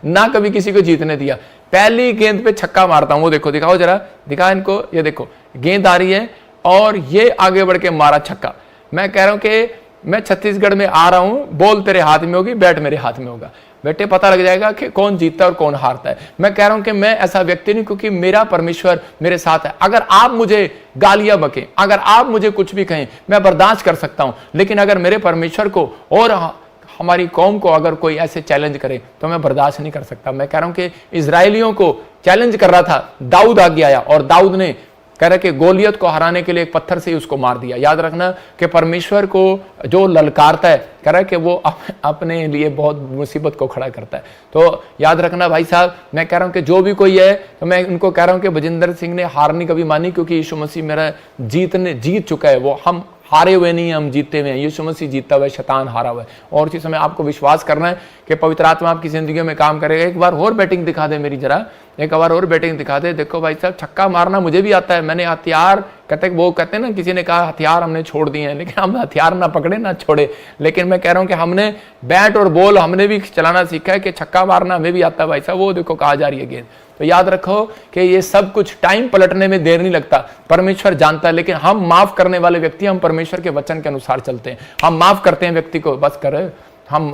ना कभी किसी को जीतने दिया। पहली गेंद पे छक्का मारता हूं, वो देखो, दिखाओ जरा, दिखा इनको, ये देखो गेंद आ रही है और ये आगे बढ़ के मारा छक्का। मैं कह रहा हूं कि मैं छत्तीसगढ़ में आ रहा हूं, बॉल तेरे हाथ में होगी, बैट मेरे हाथ में होगा, बेटे पता लग जाएगा कि कौन जीतता है और कौन हारता है। मैं कह रहा हूं कि मैं ऐसा व्यक्ति नहीं, क्योंकि मेरा परमेश्वर मेरे साथ है। अगर आप मुझे गालियां बकें, अगर आप मुझे कुछ भी कहें, मैं बर्दाश्त कर सकता हूं, लेकिन अगर मेरे परमेश्वर को और हमारी कौम को अगर कोई ऐसे चैलेंज करे तो मैं बर्दाश्त नहीं कर सकता। मैं कह रहा हूं कि इजराइलियों को चैलेंज कर रहा था, दाऊद आगे आया और दाऊद ने कह रहा कि गोलियत को हराने के लिए एक पत्थर से ही उसको मार दिया। याद रखना कि परमेश्वर को जो ललकारता है, कह रहा है कि वो अपने लिए बहुत मुसीबत को खड़ा करता है। तो याद रखना भाई साहब, मैं कह रहा हूं कि जो भी कोई है, तो मैं उनको कह रहा हूं कि विजेंद्र सिंह ने हार नहीं कभी मानी, क्योंकि यीशु मसीह मेरा जीत चुका है। वो हम हारे हुए नहीं हैं, हम जीते हुए हैं। यीशु मसीह जीता हुआ है, शैतान हारा हुआ है। और इसी समय आपको विश्वास करना है कि पवित्र आत्मा आपकी जिंदगी में काम करेगा। एक बार और बैटिंग दिखा दे मेरी, जरा एक बार और बैटिंग दिखा दे। देखो भाई साहब, छक्का मारना मुझे भी आता है, मैंने हथियार कहते हैं ना, किसी ने कहा हथियार हमने छोड़ दिए हैं, लेकिन हम हथियार ना पकड़े ना छोड़े। लेकिन मैं कह रहा हूं कि हमने बैट और बॉल हमने भी चलाना सीखा है, कि छक्का मारना हमें भी आता है भाई साहब। वो देखो कहा जा रही है गेंद। तो याद रखो कि ये सब कुछ टाइम पलटने में देर नहीं लगता, परमेश्वर जानता है। लेकिन हम माफ करने वाले व्यक्ति, हम परमेश्वर के वचन के अनुसार चलते हैं। हम माफ करते हैं व्यक्ति को, बस कर हम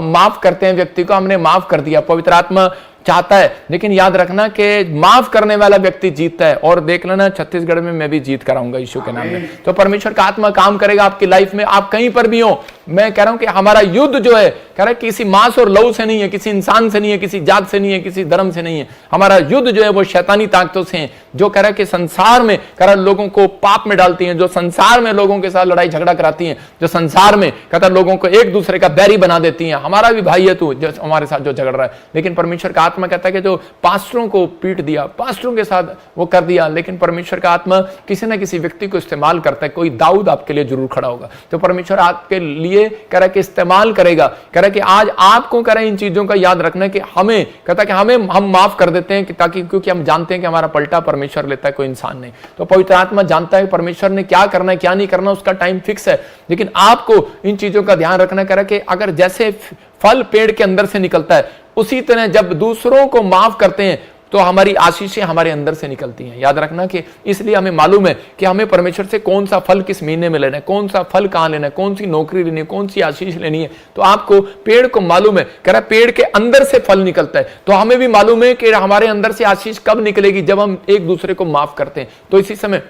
माफ करते हैं व्यक्ति को, हमने माफ कर दिया, पवित्र आत्मा चाहता है। लेकिन याद रखना कि माफ करने वाला व्यक्ति जीतता है। और देख लेना, छत्तीसगढ़ में मैं भी जीत कराऊंगा यीशु के नाम में। तो परमेश्वर का आत्मा काम करेगा आपकी लाइफ में, आप कहीं पर भी हो। मैं कह रहा हूं कि हमारा युद्ध जो है, कह रहा है किसी मांस और लहू से नहीं है, किसी इंसान से नहीं है, किसी जात से नहीं है, किसी धर्म से नहीं है। हमारा युद्ध जो है वो शैतानी ताकतों से है, जो कह रहा है कि संसार में कह रहा लोगों को पाप में डालती हैं, जो संसार में लोगों के साथ लड़ाई झगड़ा कराती हैं, जो संसार में कहता लोगों को एक दूसरे का बैरी बना देती हैं। हमारा भी भाई है तू, जो हमारे साथ जो झगड़ रहा है। लेकिन परमेश्वर का आत्मा कहता है कि जो पास्टरों को पीट दिया, पास्टरों के साथ वो कर दिया, लेकिन परमेश्वर का आत्मा किसी ना किसी व्यक्ति को इस्तेमाल करता है। कोई दाऊद आपके लिए जरूर खड़ा होगा, तो परमेश्वर आपके लिए कह रहा है कि इस्तेमाल करेगा। कह रहा है कि आज आपको कह रहा है इन चीजों का याद रखना है कि हमें कहता है कि हम माफ कर देते हैं, कि ताकि क्योंकि हम जानते हैं कि हमारा पलटा परमेश्वर लेता है, कोई इंसान नहीं। तो पवित्र आत्मा जानता है परमेश्वर ने क्या करना है क्या नहीं करना, उसका टाइम फिक्स है। लेकिन आपको इन चीजों का ध्यान रखना। कह रहा है कि अगर जैसे फल पेड़ के अंदर से निकलता है, उसी तरह जब दूसरों को माफ करते हैं तो हमारी आशीषें हमारे अंदर से निकलती हैं। याद रखना कि इसलिए हमें मालूम है कि हमें परमेश्वर से कौन सा फल किस महीने में लेना है, कौन सा फल कहां लेना है, कौन सी नौकरी लेनी है, कौन सी आशीष लेनी है। तो आपको पेड़ को मालूम है, कह रहा पेड़ के अंदर से फल निकलता है। तो हमें भी मालूम है कि हमारे अंदर से आशीष कब निकलेगी, जब हम एक दूसरे को माफ करते हैं। तो इसी समय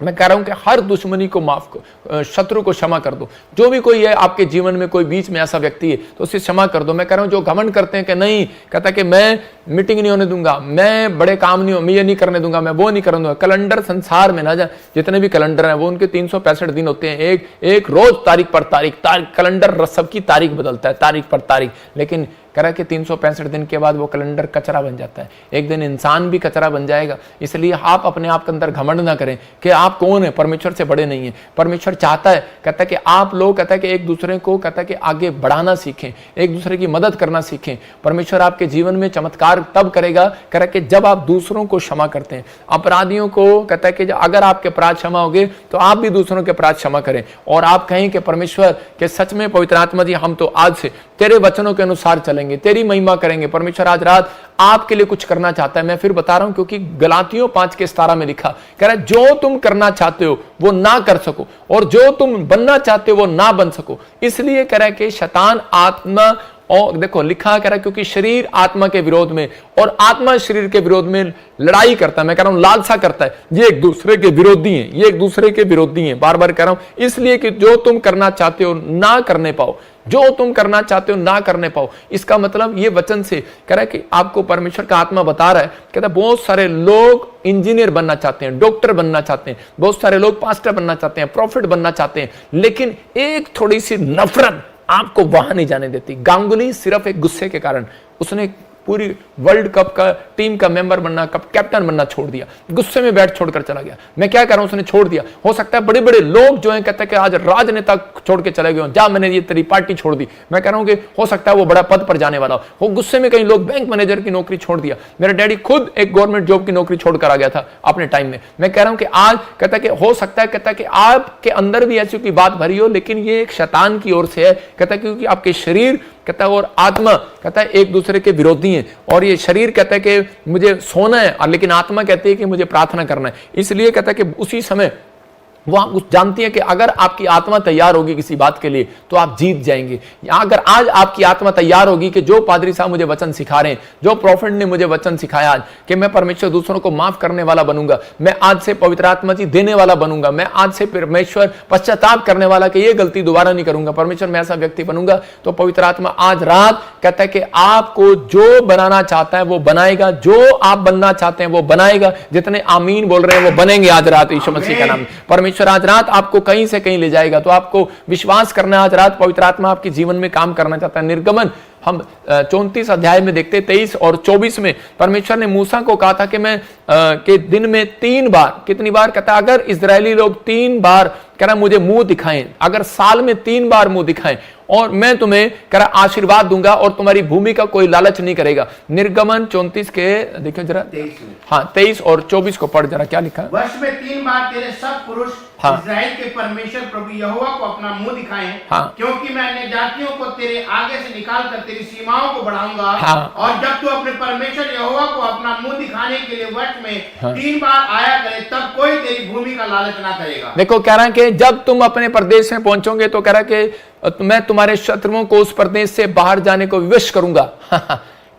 मैं कह रहा हूं कि हर दुश्मनी को माफ करो, शत्रु को क्षमा कर दो। जो भी कोई है आपके जीवन में, कोई बीच में ऐसा व्यक्ति है तो उसे क्षमा कर दो। मैं कह रहा हूं जो घमंड करते हैं कि नहीं, कहता कि मैं मीटिंग नहीं होने दूंगा, मैं बड़े काम नहीं, मैं ये नहीं करने दूंगा, मैं वो नहीं करने दूंगा। कैलेंडर संसार में ना, जितने भी कैलेंडर हैं वो उनके 365 दिन होते हैं, एक रोज तारीख पर तारीख, कैलेंडर सबकी तारीख बदलता है, तारीख पर तारीख। लेकिन कह रहा है कि 365 दिन के बाद वो कैलेंडर कचरा बन जाता है। एक दिन इंसान भी कचरा बन जाएगा। इसलिए आप अपने आप के अंदर घमंड ना करें कि आप कौन है, परमेश्वर से बड़े नहीं है। परमेश्वर चाहता है, कहता है कि आप लोग, कहता है कि एक दूसरे को, कहता है कि आगे बढ़ाना सीखें, एक दूसरे की मदद करना सीखें। परमेश्वर आपके जीवन में चमत्कार तब करेगा, कह रहा है कि जब आप दूसरों को क्षमा करते हैं, अपराधियों को। कहता है कि अगर आपके अपराध क्षमा होंगे तो आप भी दूसरों के अपराध क्षमा करें। और आप कहें कि परमेश्वर के सच में पवित्र आत्मा जी, हम तो आज से तेरे वचनों के अनुसार चलेंगे, तेरी महिमा करेंगे। परमेश्वर आज रात आपके लिए कुछ करना चाहता है। मैं फिर बता रहा हूं, क्योंकि गलातियों 5:17 में लिखा, कह रहा है जो तुम करना चाहते हो वो ना कर सको, और जो तुम बनना चाहते हो वो ना बन सको। इसलिए कह रहा है कि शैतान आत्मा, और देखो लिखा कह रहा है क्योंकि शरीर आत्मा के विरोध में और आत्मा शरीर के विरोध में लड़ाई करता है। मैं कह रहा हूं लालसा करता है। ये एक दूसरे के विरोधी हैं, ये एक दूसरे के विरोधी हैं। बार बार कह रहा हूं, इसलिए कि जो तुम करना चाहते हो ना करने पाओ, जो तुम करना चाहते हो ना करने पाओ। इसका मतलब ये वचन से कह रहा है कि आपको परमेश्वर का आत्मा बता रहा है, कहता है बहुत सारे लोग इंजीनियर बनना चाहते हैं, डॉक्टर बनना चाहते हैं, बहुत सारे लोग पास्टर बनना चाहते हैं, प्रॉफिट बनना चाहते हैं, लेकिन एक थोड़ी सी नफरत आपको वहां नहीं जाने देती। गांगुली सिर्फ एक गुस्से के कारण उसने पूरी वर्ल्ड कप का टीम का मेंबर बनना, कप कैप्टन बनना छोड़ दिया, गुस्से में बैट छोड़कर चला गया। मैं क्या कह रहा हूं, उसने छोड़ दिया। हो सकता है बड़े बड़े लोग जो हैं कहते हैं कि आज राजनेता छोड़ के चले गए, जा मैंने ये तेरी पार्टी छोड़ दी। मैं कह रहा हूं कि हो सकता है वो बड़ा पद पर जाने वाला हो। गुस्से में कई लोग बैंक मैनेजर की नौकरी छोड़ दिया। मेरा डैडी खुद एक गवर्नमेंट जॉब की नौकरी छोड़कर आ गया था अपने टाइम में। मैं कह रहा हूं कि आज कहता है कि हो सकता है, कहता है कि आपके अंदर भी ऐसी कोई बात भरी हो, लेकिन ये एक शैतान की ओर से है। कहता है क्योंकि आपके शरीर कहता है और आत्मा कहता है एक दूसरे के विरोधी हैं। और ये शरीर कहता है कि मुझे सोना है, और लेकिन आत्मा कहती है कि मुझे प्रार्थना करना है। इसलिए कहता है कि उसी समय वो आप जानती है कि अगर आपकी आत्मा तैयार होगी किसी बात के लिए तो आप जीत जाएंगे। अगर आज आपकी आत्मा तैयार होगी कि जो पादरी साहब मुझे वचन सिखा रहे हैं, जो प्रॉफिट ने मुझे वचन सिखाया आज कि मैं परमेश्वर दूसरों को माफ करने वाला बनूंगा, मैं आज से पवित्र आत्मा जी देने वाला बनूंगा, मैं आज से परमेश्वर पश्चाताप करने वाला कि ये गलती दोबारा नहीं करूंगा, परमेश्वर मैं ऐसा व्यक्ति बनूंगा। तो पवित्र आत्मा आज रात कहता है कि आपको जो बनाना चाहता है वो बनाएगा, जो आप बनना चाहते हैं वो बनाएगा। जितने आमीन बोल रहे हैं वो बनेंगे आज रात यीशु मसीह का नाम। परमेश्वर आज रात आपको कहीं से कहीं ले जाएगा। तो आपको विश्वास करना, आज रात पवित्र आत्मा आपके जीवन में काम करना चाहता है। निर्गमन हम 34 अध्याय में देखते 23 और 24 में परमेश्वर ने मूसा को कहा था कि मैं के दिन में 3 बार, कितनी बार कहता है, अगर इजरायली लोग 3 बार कह रहा मुझे मुंह दिखाएं, अगर साल में 3 बार मुंह दिखाएं और मैं तुम्हें कह रहा आशीर्वाद दूंगा और तुम्हारी भूमि का कोई लालच नहीं करेगा। निर्गमन 34 के देखो जरा, हाँ 23 और 24 को पढ़ जरा, क्या लिखा है। वर्ष में 3 बार तेरे सब पुरुष हाँ। इस्राएल के परमेश्वर प्रभु यहोवा को अपना मुंह दिखाएं, हाँ। क्योंकि मैं अन्य जातियों को तेरे आगे से निकाल कर तेरी सीमाओं को बढ़ाऊंगा। हाँ। और जब तू अपने परमेश्वर यहोवा को अपना मुंह दिखाने के लिए वर्ष में हाँ। 3 बार आया करे, तब कोई तेरी भूमि का लालच ना करेगा। देखो कह रहा है कि जब तुम अपने प्रदेश में पहुंचोगे तो कह रहा है कि मैं तुम्हारे शत्रुओं को उस प्रदेश से बाहर जाने को विवश करूंगा।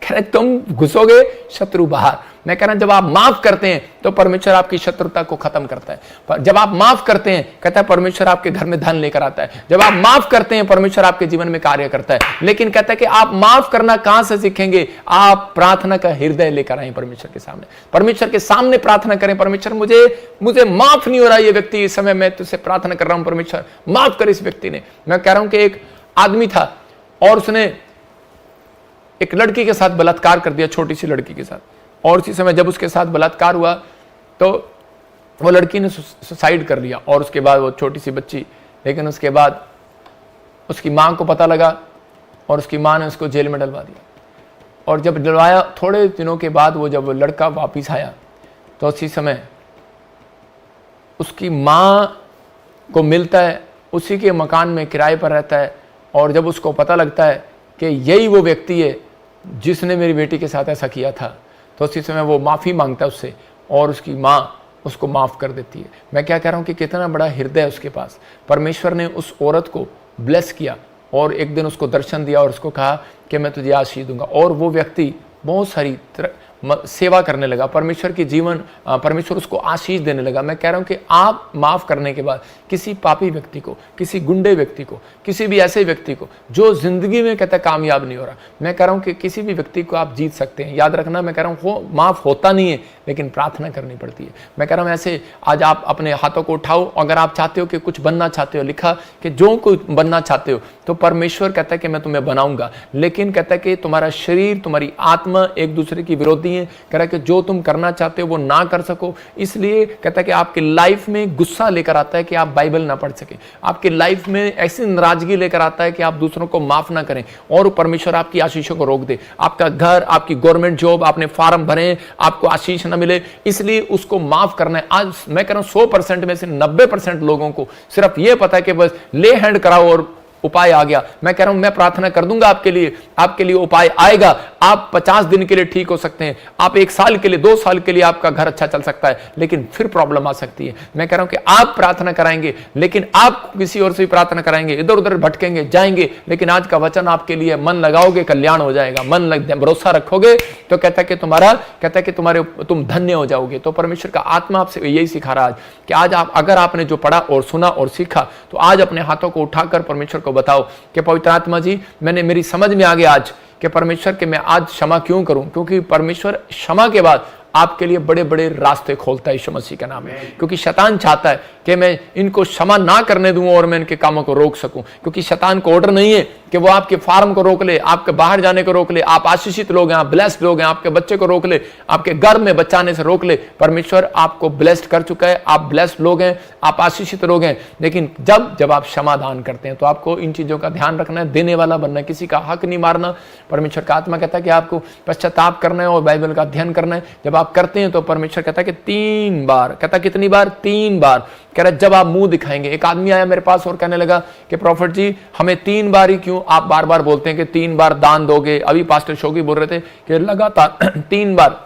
कह रहे तुम घुसोगे, शत्रु बाहर। मैं कह रहा हूं जब आप माफ करते हैं तो परमेश्वर आपकी शत्रुता को खत्म करता है। पर जब आप माफ करते हैं, कहता है परमेश्वर आपके घर में धन लेकर आता है। जब आप माफ करते हैं परमेश्वर आपके जीवन में कार्य करता है। लेकिन कहता है कि आप माफ करना कहां से सीखेंगे, आप प्रार्थना का हृदय लेकर आए परमेश्वर के सामने। परमेश्वर के सामने प्रार्थना करें, परमेश्वर मुझे माफ नहीं हो रहा ये व्यक्ति, इस समय मैं तुझसे प्रार्थना कर रहा हूं, परमेश्वर माफ कर इस व्यक्ति ने। मैं कह रहा हूं कि एक आदमी था और उसने एक लड़की के साथ बलात्कार कर दिया, छोटी सी लड़की के साथ। और उसी समय जब उसके साथ बलात्कार हुआ तो वो लड़की ने सुसाइड कर लिया और उसके बाद वो छोटी सी बच्ची, लेकिन उसके बाद उसकी मां को पता लगा और उसकी मां ने उसको जेल में डलवा दिया। और जब डलवाया, थोड़े दिनों के बाद वो जब वो लड़का वापिस आया तो उसी समय उसकी मां को मिलता है, उसी के मकान में किराए पर रहता है। और जब उसको पता लगता है कि यही वो व्यक्ति है जिसने मेरी बेटी के साथ ऐसा किया था, तो उसी समय वो माफ़ी मांगता है उससे और उसकी माँ उसको माफ़ कर देती है। मैं क्या कह रहा हूँ कि कितना बड़ा हृदय है उसके पास। परमेश्वर ने उस औरत को ब्लेस किया और एक दिन उसको दर्शन दिया और उसको कहा कि मैं तुझे आशीष दूंगा। और वो व्यक्ति बहुत सारी सेवा करने लगा, परमेश्वर की जीवन, परमेश्वर उसको आशीष देने लगा। मैं कह रहा हूं कि आप माफ करने के बाद किसी पापी व्यक्ति को, किसी गुंडे व्यक्ति को, किसी भी ऐसे व्यक्ति को जो जिंदगी में कहता कामयाब नहीं हो रहा, मैं कह रहा हूं कि किसी भी व्यक्ति को आप जीत सकते हैं। याद रखना, मैं कह रहा हूं माफ होता नहीं है लेकिन प्रार्थना करनी पड़ती है। मैं कह रहा हूं ऐसे आज आप अपने हाथों को उठाओ, अगर आप चाहते हो कि कुछ बनना चाहते हो, लिखा कि जो कुछ बनना चाहते हो तो परमेश्वर कहता है कि मैं तुम्हें बनाऊंगा, लेकिन कहता है कि तुम्हारा शरीर, तुम्हारी आत्मा एक दूसरे की विरोधी है। कह रहा है कि जो तुम करना चाहते हो वो ना कर सको, इसलिए कहता है कि आपकी लाइफ में गुस्सा लेकर आता है कि आप बाइबल ना पढ़ सके, आपकी लाइफ में ऐसी नाराजगी लेकर आता है कि आप दूसरों को माफ ना करें और परमेश्वर आपकी आशीषों को रोक दे। आपका घर, आपकी गवर्नमेंट जॉब, आपने फार्म भरे, आपको आशीष ना मिले, इसलिए उसको माफ करना है। आज मैं कह रहा हूं 100% में से 90% लोगों को सिर्फ ये पता है कि बस ले हैंड कराओ और उपाय आ गया। मैं कह रहा हूं मैं प्रार्थना कर दूंगा आपके लिए उपाय आएगा। आप 50 दिन के लिए ठीक हो सकते हैं, आप 1 साल के लिए, 2 साल के लिए आपका घर अच्छा चल सकता है, लेकिन फिर प्रॉब्लम आ सकती है। मैं कह रहा हूं कि आप प्रार्थना कराएंगे, लेकिन आप किसी और से भी प्रार्थना कराएंगे, इधर उधर भटकेंगे, जाएंगे, लेकिन आज का वचन आपके लिए, मन लगाओगे कल्याण हो जाएगा, भरोसा रखोगे तो कहता है कि तुम धन्य हो जाओगे। तो परमेश्वर का आत्मा आपसे यही सिखा रहा है कि आज आप, अगर आपने जो पढ़ा और सुना और सीखा, तो आज अपने हाथों को उठाकर परमेश्वर को बताओ कि पवित्र आत्मा जी, मेरी समझ में आ गया आज कि परमेश्वर के मैं आज क्षमा क्यों करूं, क्योंकि परमेश्वर क्षमा के बाद आपके लिए बड़े बड़े रास्ते खोलता है यीशु मसीह का नाम है। क्योंकि शैतान चाहता है कि मैं इनको क्षमा ना करने दूं और मैं इनके कामों को रोक सकूं, क्योंकि शैतान को ऑर्डर नहीं है कि वो आपके फार्म को रोक ले, आपके बाहर जाने को रोक ले, आप आशीषित लोग हैं, आप ब्लेस्ड लोग हैं, आपके बच्चे को रोक ले, आपके घर में बचाने से रोक ले। परमेश्वर आपको ब्लेस्ड कर चुका है, आप ब्लेस्ड लोग हैं, आप आशीषित लोग हैं। लेकिन जब आप क्षमा दान करते हैं तो आपको इन चीजों का ध्यान रखना है, देने वाला बनना है, किसी का हक नहीं मारना। परमेश्वर का आत्मा कहता है कि आपको पश्चाताप करना है और बाइबल का अध्ययन करना है। जब आप करते हैं तो परमेश्वर कहता है कि 3 बार, कहता कितनी बार? 3 बार। कह रहा जब आप मुंह दिखाएंगे। एक आदमी आया मेरे पास और कहने लगा कि प्रॉफिट जी, हमें 3 बार ही क्यों आप बार बार बोलते हैं कि 3 बार दान दोगे? अभी पास्टर शोकी बोल रहे थे कि लगातार 3 बार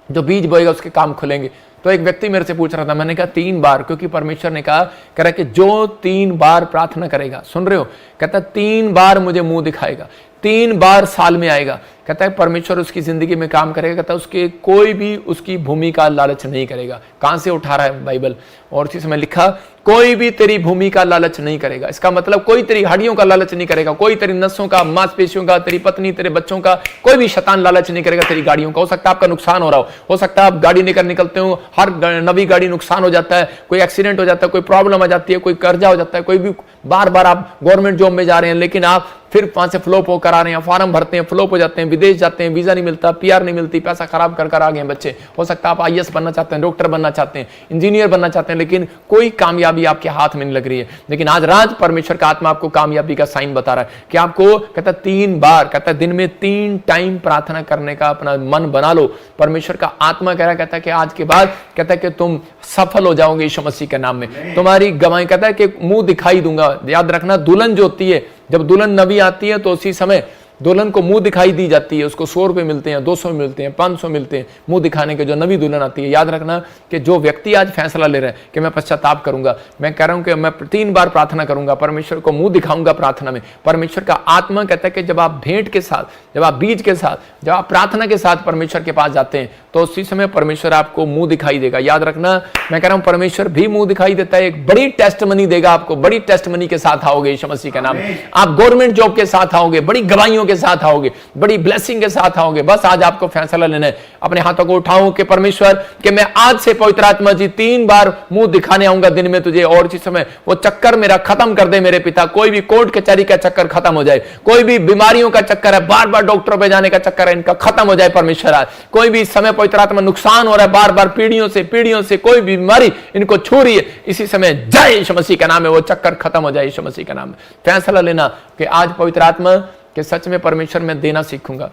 जो बीज बोएगा उसके काम खुलेंगे। तो एक व्यक्ति मेरे से पूछ रहा था, मैंने कहा 3 बार, क्योंकि परमेश्वर ने कहा, कह रहा कि जो 3 बार प्रार्थना करेगा, सुन रहे हो, कहता 3 बार मुझे मुंह दिखाएगा, 3 बार साल में आएगा, कहता है परमेश्वर उसकी जिंदगी में काम करेगा, कहता है उसके कोई भी उसकी भूमि का लालच नहीं करेगा। कहां से उठा रहा है बाइबल? और इसी समय लिखा, कोई भी तेरी भूमि का लालच नहीं करेगा। इसका मतलब कोई तेरी हड्डियों का लालच नहीं करेगा, कोई तेरी नसों का, मांसपेशियों का, तेरी पत्नी, तेरे बच्चों का, कोई भी शैतान लालच नहीं करेगा तेरी गाड़ियों का। हो सकता है आपका नुकसान हो रहा हो सकता है आप गाड़ी लेकर निकलते हो, हर नवी गाड़ी नुकसान हो जाता है, कोई एक्सीडेंट हो जाता है, कोई प्रॉब्लम आ जाती है, कोई कर्जा हो जाता है, कोई भी, बार बार आप गवर्नमेंट जॉब में जा रहे हैं लेकिन आप फिर वहां से फ्लॉप होकर आ रहे हैं, फॉर्म भरते हैं, फ्लॉप हो जाते हैं, विदेश जाते हैं, वीजा नहीं मिलता, पीआर नहीं मिलती, पैसा खराब कर आ गए हैं बच्चे। हो सकता है आप आईएएस बनना चाहते हैं, डॉक्टर बनना चाहते हैं, इंजीनियर बनना चाहते हैं, लेकिन कोई कामयाबी आपके हाथ में नहीं लग रही है। लेकिन आज रात परमेश्वर का आत्मा आपको कामयाबी का साइन बता रहा है कि आपको कहता 3 बार, कहता दिन में 3 टाइम प्रार्थना करने का अपना मन बना लो। परमेश्वर का आत्मा कह रहा है, कहता है कि आज के बाद कहता है कि तुम सफल हो जाओगे यीशु मसीह के नाम में, तुम्हारी गवाही, कहता है कि मुंह दिखाई दूंगा। याद रखना, दुल्हन जो होती है, जब दुल्हन नबी आती है तो उसी समय दुल्हन को मुंह दिखाई दी जाती है, उसको 100 रुपए मिलते हैं, 200 मिलते हैं, 500 मिलते हैं मुंह दिखाने के, जो नवी दुल्हन आती है। याद रखना कि जो व्यक्ति आज फैसला ले रहे हैं कि मैं पश्चाताप करूंगा, मैं कह रहा हूं कि मैं 3 बार प्रार्थना करूंगा, परमेश्वर को मुंह दिखाऊंगा प्रार्थना में। परमेश्वर का आत्मा कहता है कि जब आप भेंट के साथ, जब आप बीज के साथ, जब आप प्रार्थना के साथ परमेश्वर के पास जाते हैं तो उसी समय परमेश्वर आपको मुंह दिखाई देगा। याद रखना, मैं कह रहा हूं परमेश्वर भी मुंह दिखाई देता है, एक बड़ी टेस्टमनी देगा आपको, बड़ी टेस्टमनी के साथ आओगे यीशु मसीह के नाम में। आप गवर्नमेंट जॉब के साथ आओगे, बड़ी गवाहियों के साथ आओगे, बड़ी ब्लेसिंग के साथ आओगे। बस आज आपको फैसला लेना है, अपने हाथों को उठाओ कि परमेश्वर कि मैं आज से पवित्र आत्मा जी 3 बार मुंह दिखाने आऊंगा दिन में तुझे, और इसी समय वो चक्कर मेरा खत्म कर दे मेरे पिता। कोई भी कोर्ट कचहरी का चक्कर खत्म हो जाए, कोई भी बीमारियों का चक्कर है, बार बार डॉक्टरों पे जाने का चक्कर है, इनका खत्म हो जाए परमेश्वर। आज कोई भी समय पवित्र आत्मा नुकसान हो रहा है, बार बार पीढ़ियों से कोई भी बीमारी इनको छू रही है, इसी समय जय यीशु मसीह के नाम में वो चक्कर खत्म हो जाए यीशु मसीह के नाम में। फैसला लेना कि आज पवित्र आत्मा कि सच में परमेश्वर मैं देना सीखूंगा,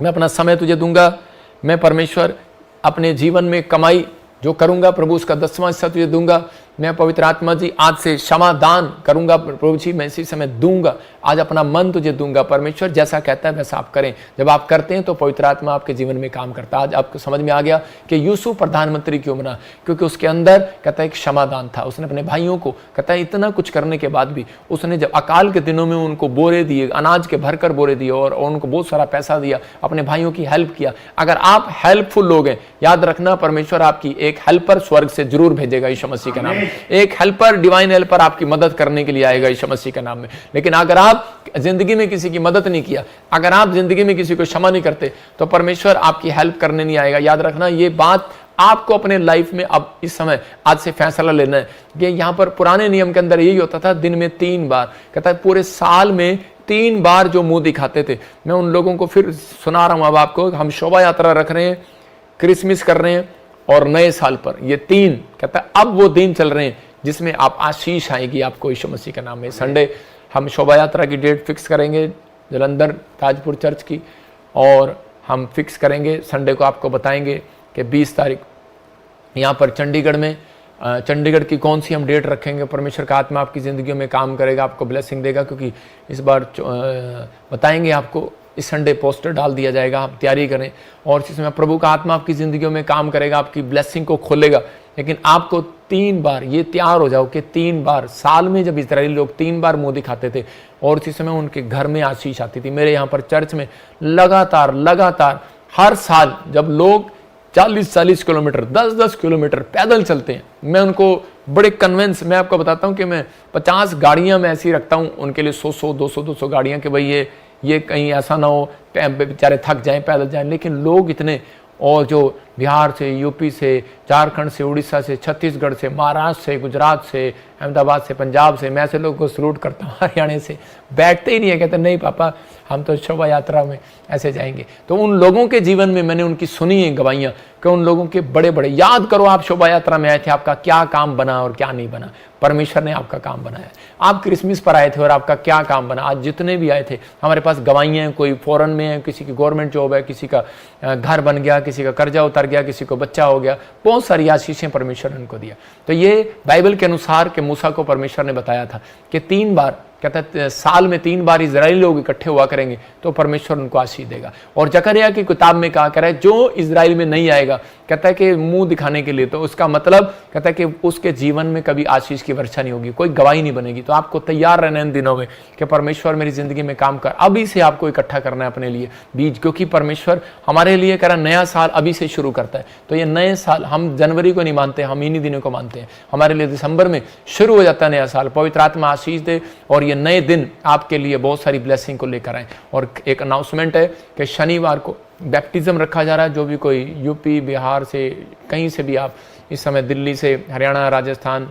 मैं अपना समय तुझे दूंगा, मैं परमेश्वर अपने जीवन में कमाई जो करूंगा प्रभु उसका 10वां हिस्सा तुझे दूंगा। मैं पवित्र आत्मा जी आज से क्षमा दान करूंगा प्रभु जी, मैं इसी समय दूंगा, आज अपना मन तुझे दूंगा। परमेश्वर जैसा कहता है वैसा आप करें। जब आप करते हैं तो पवित्र आत्मा आपके जीवन में काम करता है। आज आपको समझ में आ गया कि यूसुफ प्रधानमंत्री क्यों बना, क्योंकि उसके अंदर कहता है एक क्षमा दान था। उसने अपने भाइयों को कहता है इतना कुछ करने के बाद भी उसने जब अकाल के दिनों में उनको बोरे दिए, अनाज के भरकर बोरे दिए और उनको बहुत सारा पैसा दिया, अपने भाइयों की हेल्प किया। अगर आप हेल्पफुल लोग हैं, याद रखना परमेश्वर आपकी एक हेल्पर स्वर्ग से जरूर भेजेगा यीशु मसीह के नाम में। एक हेल्पर, डिवाइन हेल्पर आपकी मदद करने के लिए आएगा यीशु मसीह के नाम में। लेकिन अगर आप जिंदगी में किसी की मदद नहीं किया, अगर आप जिंदगी में किसी को क्षमा नहीं करते तो परमेश्वर आपकी हेल्प करने नहीं आएगा। याद रखना ये बात आपको अपने लाइफ में अब इस समय आज से फैसला लेना है कि यहां पर पुराने नियम के अंदर यही होता था, दिन में 3 बार, कहता है पूरे साल में 3 बार जो मुंह दिखाते थे। मैं उन लोगों को फिर सुना रहा हूं अब आपको, हम शोभा यात्रा रख रहे हैं, क्रिसमस कर रहे हैं और नए साल पर, ये 3 कहता है अब वो दिन चल रहे हैं जिसमें आप आशीष आएगी आपको यीशु मसीह के नाम में। संडे हम शोभा यात्रा की डेट फिक्स करेंगे जलंधर ताजपुर चर्च की, और हम फिक्स करेंगे संडे को आपको बताएंगे कि 20 तारीख यहाँ पर चंडीगढ़ में, चंडीगढ़ की कौन सी हम डेट रखेंगे। परमेश्वर का आत्मा आपकी ज़िंदगियों में काम करेगा, आपको ब्लेसिंग देगा, क्योंकि इस बार बताएंगे आपको, इस संडे पोस्टर डाल दिया जाएगा, आप तैयारी करें। और इस समय प्रभु का आत्मा आपकी ज़िंदगियों में काम करेगा, आपकी ब्लेसिंग को खोलेगा। लेकिन आपको 3 बार ये तैयार हो जाओ कि 3 बार साल में, जब इस्राएली लोग 3 बार मुंह दिखाते थे और इसी समय उनके घर में आशीष आती थी। मेरे यहाँ पर चर्च में लगातार हर साल जब लोग 40-40 किलोमीटर, 10-10 किलोमीटर पैदल चलते हैं, मैं उनको बड़े कन्विंस, मैं आपको बताता हूँ कि मैं 50 गाड़ियाँ मैं ऐसी रखता हूँ उनके लिए, 100-100, 200-200 गाड़ियाँ, कि भाई ये कहीं ऐसा ना हो बेचारे थक जाएं, पैदल जाएं। लेकिन लोग इतने, और जो बिहार से, यूपी से, झारखंड से, उड़ीसा से, छत्तीसगढ़ से, महाराष्ट्र से, गुजरात से, अहमदाबाद से, पंजाब से, मैं ऐसे लोगों को सलूट करता हूँ। हरियाणा से बैठते ही नहीं है, कहते नहीं पापा हम तो शोभा यात्रा में ऐसे जाएंगे। तो उन लोगों के जीवन में मैंने उनकी सुनी है गवाहियाँ कि उन लोगों के बड़े बड़े, याद करो आप शोभा यात्रा में आए थे, आपका क्या काम बना और क्या नहीं बना। परमेश्वर ने आपका काम बनाया। आप क्रिसमस पर आए थे और आपका क्या काम बना। आज जितने भी आए थे हमारे पास गवाहियाँ हैं, कोई फॉरेन में है, किसी की गवर्नमेंट जॉब है, किसी का घर बन गया, किसी का कर्जा उतर गया, किसी को बच्चा हो गया, बहुत सारी आशीषें परमेश्वर ने उनको दिया। तो ये बाइबल के अनुसार कि मूसा को परमेश्वर ने बताया था कि 3 बार, कहता है साल में 3 बार इजरायली लोग इकट्ठे हुआ करेंगे तो परमेश्वर उनको आशीष देगा। और जकरिया की किताब में कहा, कह रहा है जो इजराइल में नहीं आएगा, कहता है कि मुंह दिखाने के लिए, तो उसका मतलब कहता है कि उसके जीवन में कभी आशीष की वर्षा नहीं होगी, कोई गवाही नहीं बनेगी। तो आपको तैयार रहना इन दिनों में कि परमेश्वर मेरी जिंदगी में काम कर। अभी से आपको इकट्ठा करना है अपने लिए बीज, क्योंकि परमेश्वर हमारे लिए कह रहा नया साल अभी से शुरू करता है। तो ये नए साल हम जनवरी को नहीं मानते, हम इन्हीं दिनों को मानते हैं। हमारे लिए दिसंबर में शुरू हो जाता है नया साल। पवित्र आत्मा आशीष दे और ये नए दिन आपके लिए बहुत सारी ब्लेसिंग को लेकर आए। और एक अनाउंसमेंट है कि शनिवार को बैप्टिज्म रखा जा रहा है। जो भी कोई यूपी, बिहार से, कहीं से भी आप इस समय, दिल्ली से, हरियाणा, राजस्थान,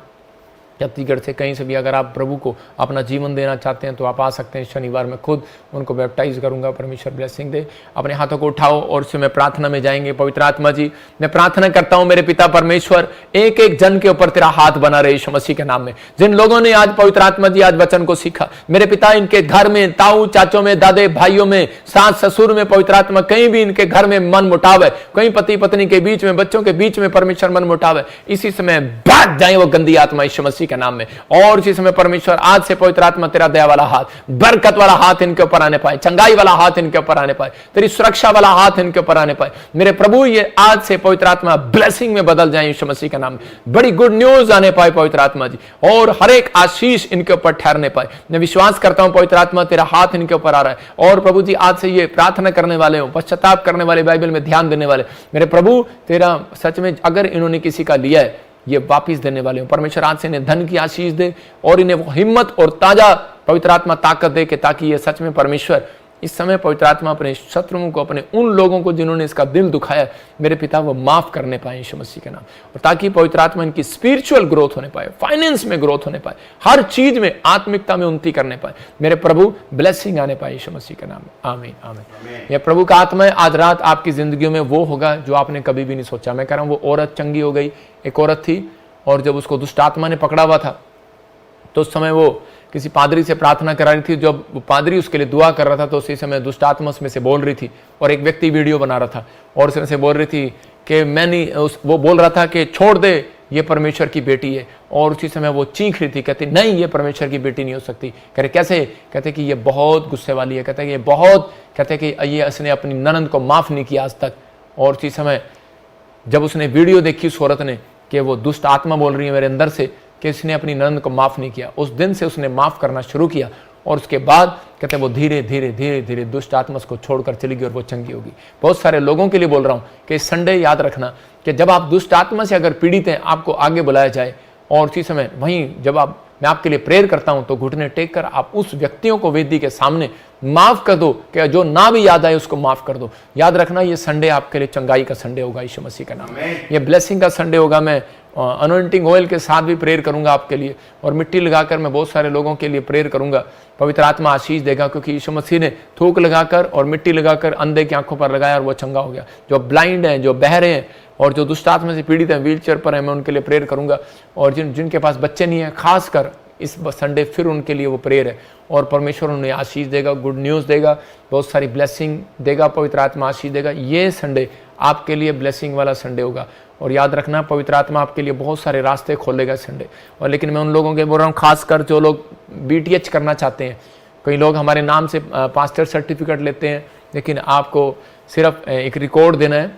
छत्तीसगढ़ से कहीं से भी अगर आप प्रभु को अपना जीवन देना चाहते हैं तो आप आ सकते हैं। शनिवार में खुद उनको बैप्टाइज करूंगा। परमेश्वर ब्लेसिंग दे। अपने हाथों को उठाओ और उससे मैं प्रार्थना में जाएंगे। पवित्र आत्मा जी, मैं प्रार्थना करता हूं मेरे पिता परमेश्वर, एक एक जन के ऊपर तेरा हाथ बना रहे यीशु मसीह के नाम में। जिन लोगों ने आज पवित्र आत्मा जी आज वचन को सीखा, मेरे पिता इनके घर में, ताऊ चाचों में, दादे भाइयों में, सास ससुर में, पवित्र आत्मा कहीं भी इनके घर में मन मुटाव है, कहीं पति पत्नी के बीच में, बच्चों के बीच में परमेश्वर मन मुटाव है, इसी समय भाग जाए वो गंदी आत्मा यीशु मसीह के नाम में। और इसी समय परमेश्वर आज से पवित्र आत्मा तेरा दया वाला हाथ, बरकत वाला हाथ इनके ऊपर आने पाए, चंगाई वाला हाथ इनके ऊपर आने पाए, तेरी सुरक्षा वाला हाथ इनके ऊपर आने पाए। मेरे प्रभु ये आज से पवित्र आत्मा ब्लेसिंग में बदल जाए यीशु मसीह के नाम में। बड़ी गुड न्यूज आने पाए पवित्र आत्मा जी, और हर एक आशीष इनके ऊपर ठहरने पाए। मैं विश्वास करता हूं पवित्र आत्मा तेरा हाथ इनके ऊपर आ रहा है। और प्रभु जी आज से ये प्रार्थना करने वाले हो, पश्चाताप करने वाले, बाइबल में ध्यान देने वाले, मेरे प्रभु तेरा सच में अगर इन्होंने किसी का लिया है ये वापिस देने वाले हो। परमेश्वर आज से इन्हें धन की आशीष दे और इन्हें वो हिम्मत और ताजा पवित्र आत्मा ताकत दे कि ताकि ये सच में परमेश्वर इस समय पवित्र आत्मा अपने शत्रुओं को, अपने उन लोगों को जिन्होंने इसका दिल दुखाया, मेरे पिता वो माफ करने पाए यीशु मसीह के नाम, और ताकि पवित्र आत्मा इनकी स्पिरिचुअल ग्रोथ होने पाए, फाइनेंस में ग्रोथ होने पाए, हर चीज में आत्मिकता में उन्नति करने पाए, मेरे प्रभु ब्लेसिंग आने पाए यीशु मसीह के नाम में। आमीन आमीन। यह प्रभु का आत्मा है आज रात आपकी जिंदगी में वो होगा जो आपने कभी भी नहीं सोचा। मैं कह रहा हूं वो औरत चंगी हो गई। एक औरत थी और जब उसको दुष्ट आत्मा ने पकड़ा हुआ था तो उस समय वो किसी पादरी से प्रार्थना करा रही थी। जब वो पादरी उसके लिए दुआ कर रहा था तो उसी समय दुष्ट आत्मा उसमें से बोल रही थी, और एक व्यक्ति वीडियो बना रहा था और उसमें से बोल रही थी कि मैं नहीं, वो बोल रहा था कि छोड़ दे, ये परमेश्वर की बेटी है। और उसी समय वो चीख रही थी, कहती नहीं ये परमेश्वर की बेटी नहीं हो सकती। कह रहे कैसे? कहते कि ये बहुत गुस्से वाली है, कहते कि ये बहुत, कहते कि ये इसने अपनी ननद को माफ नहीं किया आज तक। और उसी समय जब उसने वीडियो देखी उस औरत ने कि वो दुष्ट आत्मा बोल रही है मेरे अंदर से कि इसने अपनी ननद को माफ नहीं किया, उस दिन से उसने माफ करना शुरू किया। और उसके बाद कहते वो धीरे धीरे धीरे धीरे दुष्ट आत्मा को छोड़कर चली गई और वो चंगी होगी। बहुत सारे लोगों के लिए बोल रहा हूं कि संडे याद रखना कि जब आप दुष्ट आत्मा से अगर पीड़ित हैं, आपको आगे बुलाया जाए, और उसी समय वहीं जब मैं आपके लिए प्रेयर करता हूं तो घुटने टेक कर आप उस व्यक्तियों को वेदी के सामने माफ कर दो, कि जो ना भी याद आए उसको माफ कर दो। याद रखना ये संडे आपके लिए चंगाई का संडे होगा यीशु मसीह का नाम, ये ब्लेसिंग का संडे होगा। मैं अनॉइंटिंग ऑयल के साथ भी प्रेयर करूंगा आपके लिए, और मिट्टी लगाकर मैं बहुत सारे लोगों के लिए प्रेयर करूंगा। पवित्र आत्मा आशीष देगा, क्योंकि यीशु मसीह ने थूक लगाकर और मिट्टी लगाकर अंधे की आंखों पर लगाया और वो चंगा हो गया। जो ब्लाइंड हैं, जो बहरे हैं और जो दुष्ट आत्मा से पीड़ित हैं, व्हील चेयर पर हैं, मैं उनके लिए प्रेयर करूंगा। और जिनके पास बच्चे नहीं है, खासकर इस संडे फिर उनके लिए वो प्रेयर है, और परमेश्वर उन्हें आशीष देगा, गुड न्यूज़ देगा, बहुत सारी ब्लेसिंग देगा, पवित्र आत्मा आशीष देगा। ये संडे आपके लिए ब्लेसिंग वाला संडे होगा। और याद रखना पवित्र आत्मा आपके लिए बहुत सारे रास्ते खोलेगा संडे। और लेकिन मैं उन लोगों के बोल रहा हूँ, खासकर जो लोग BTH करना चाहते हैं। कई लोग हमारे नाम से पास्टर सर्टिफिकेट लेते हैं, लेकिन आपको सिर्फ एक रिकॉर्ड देना है,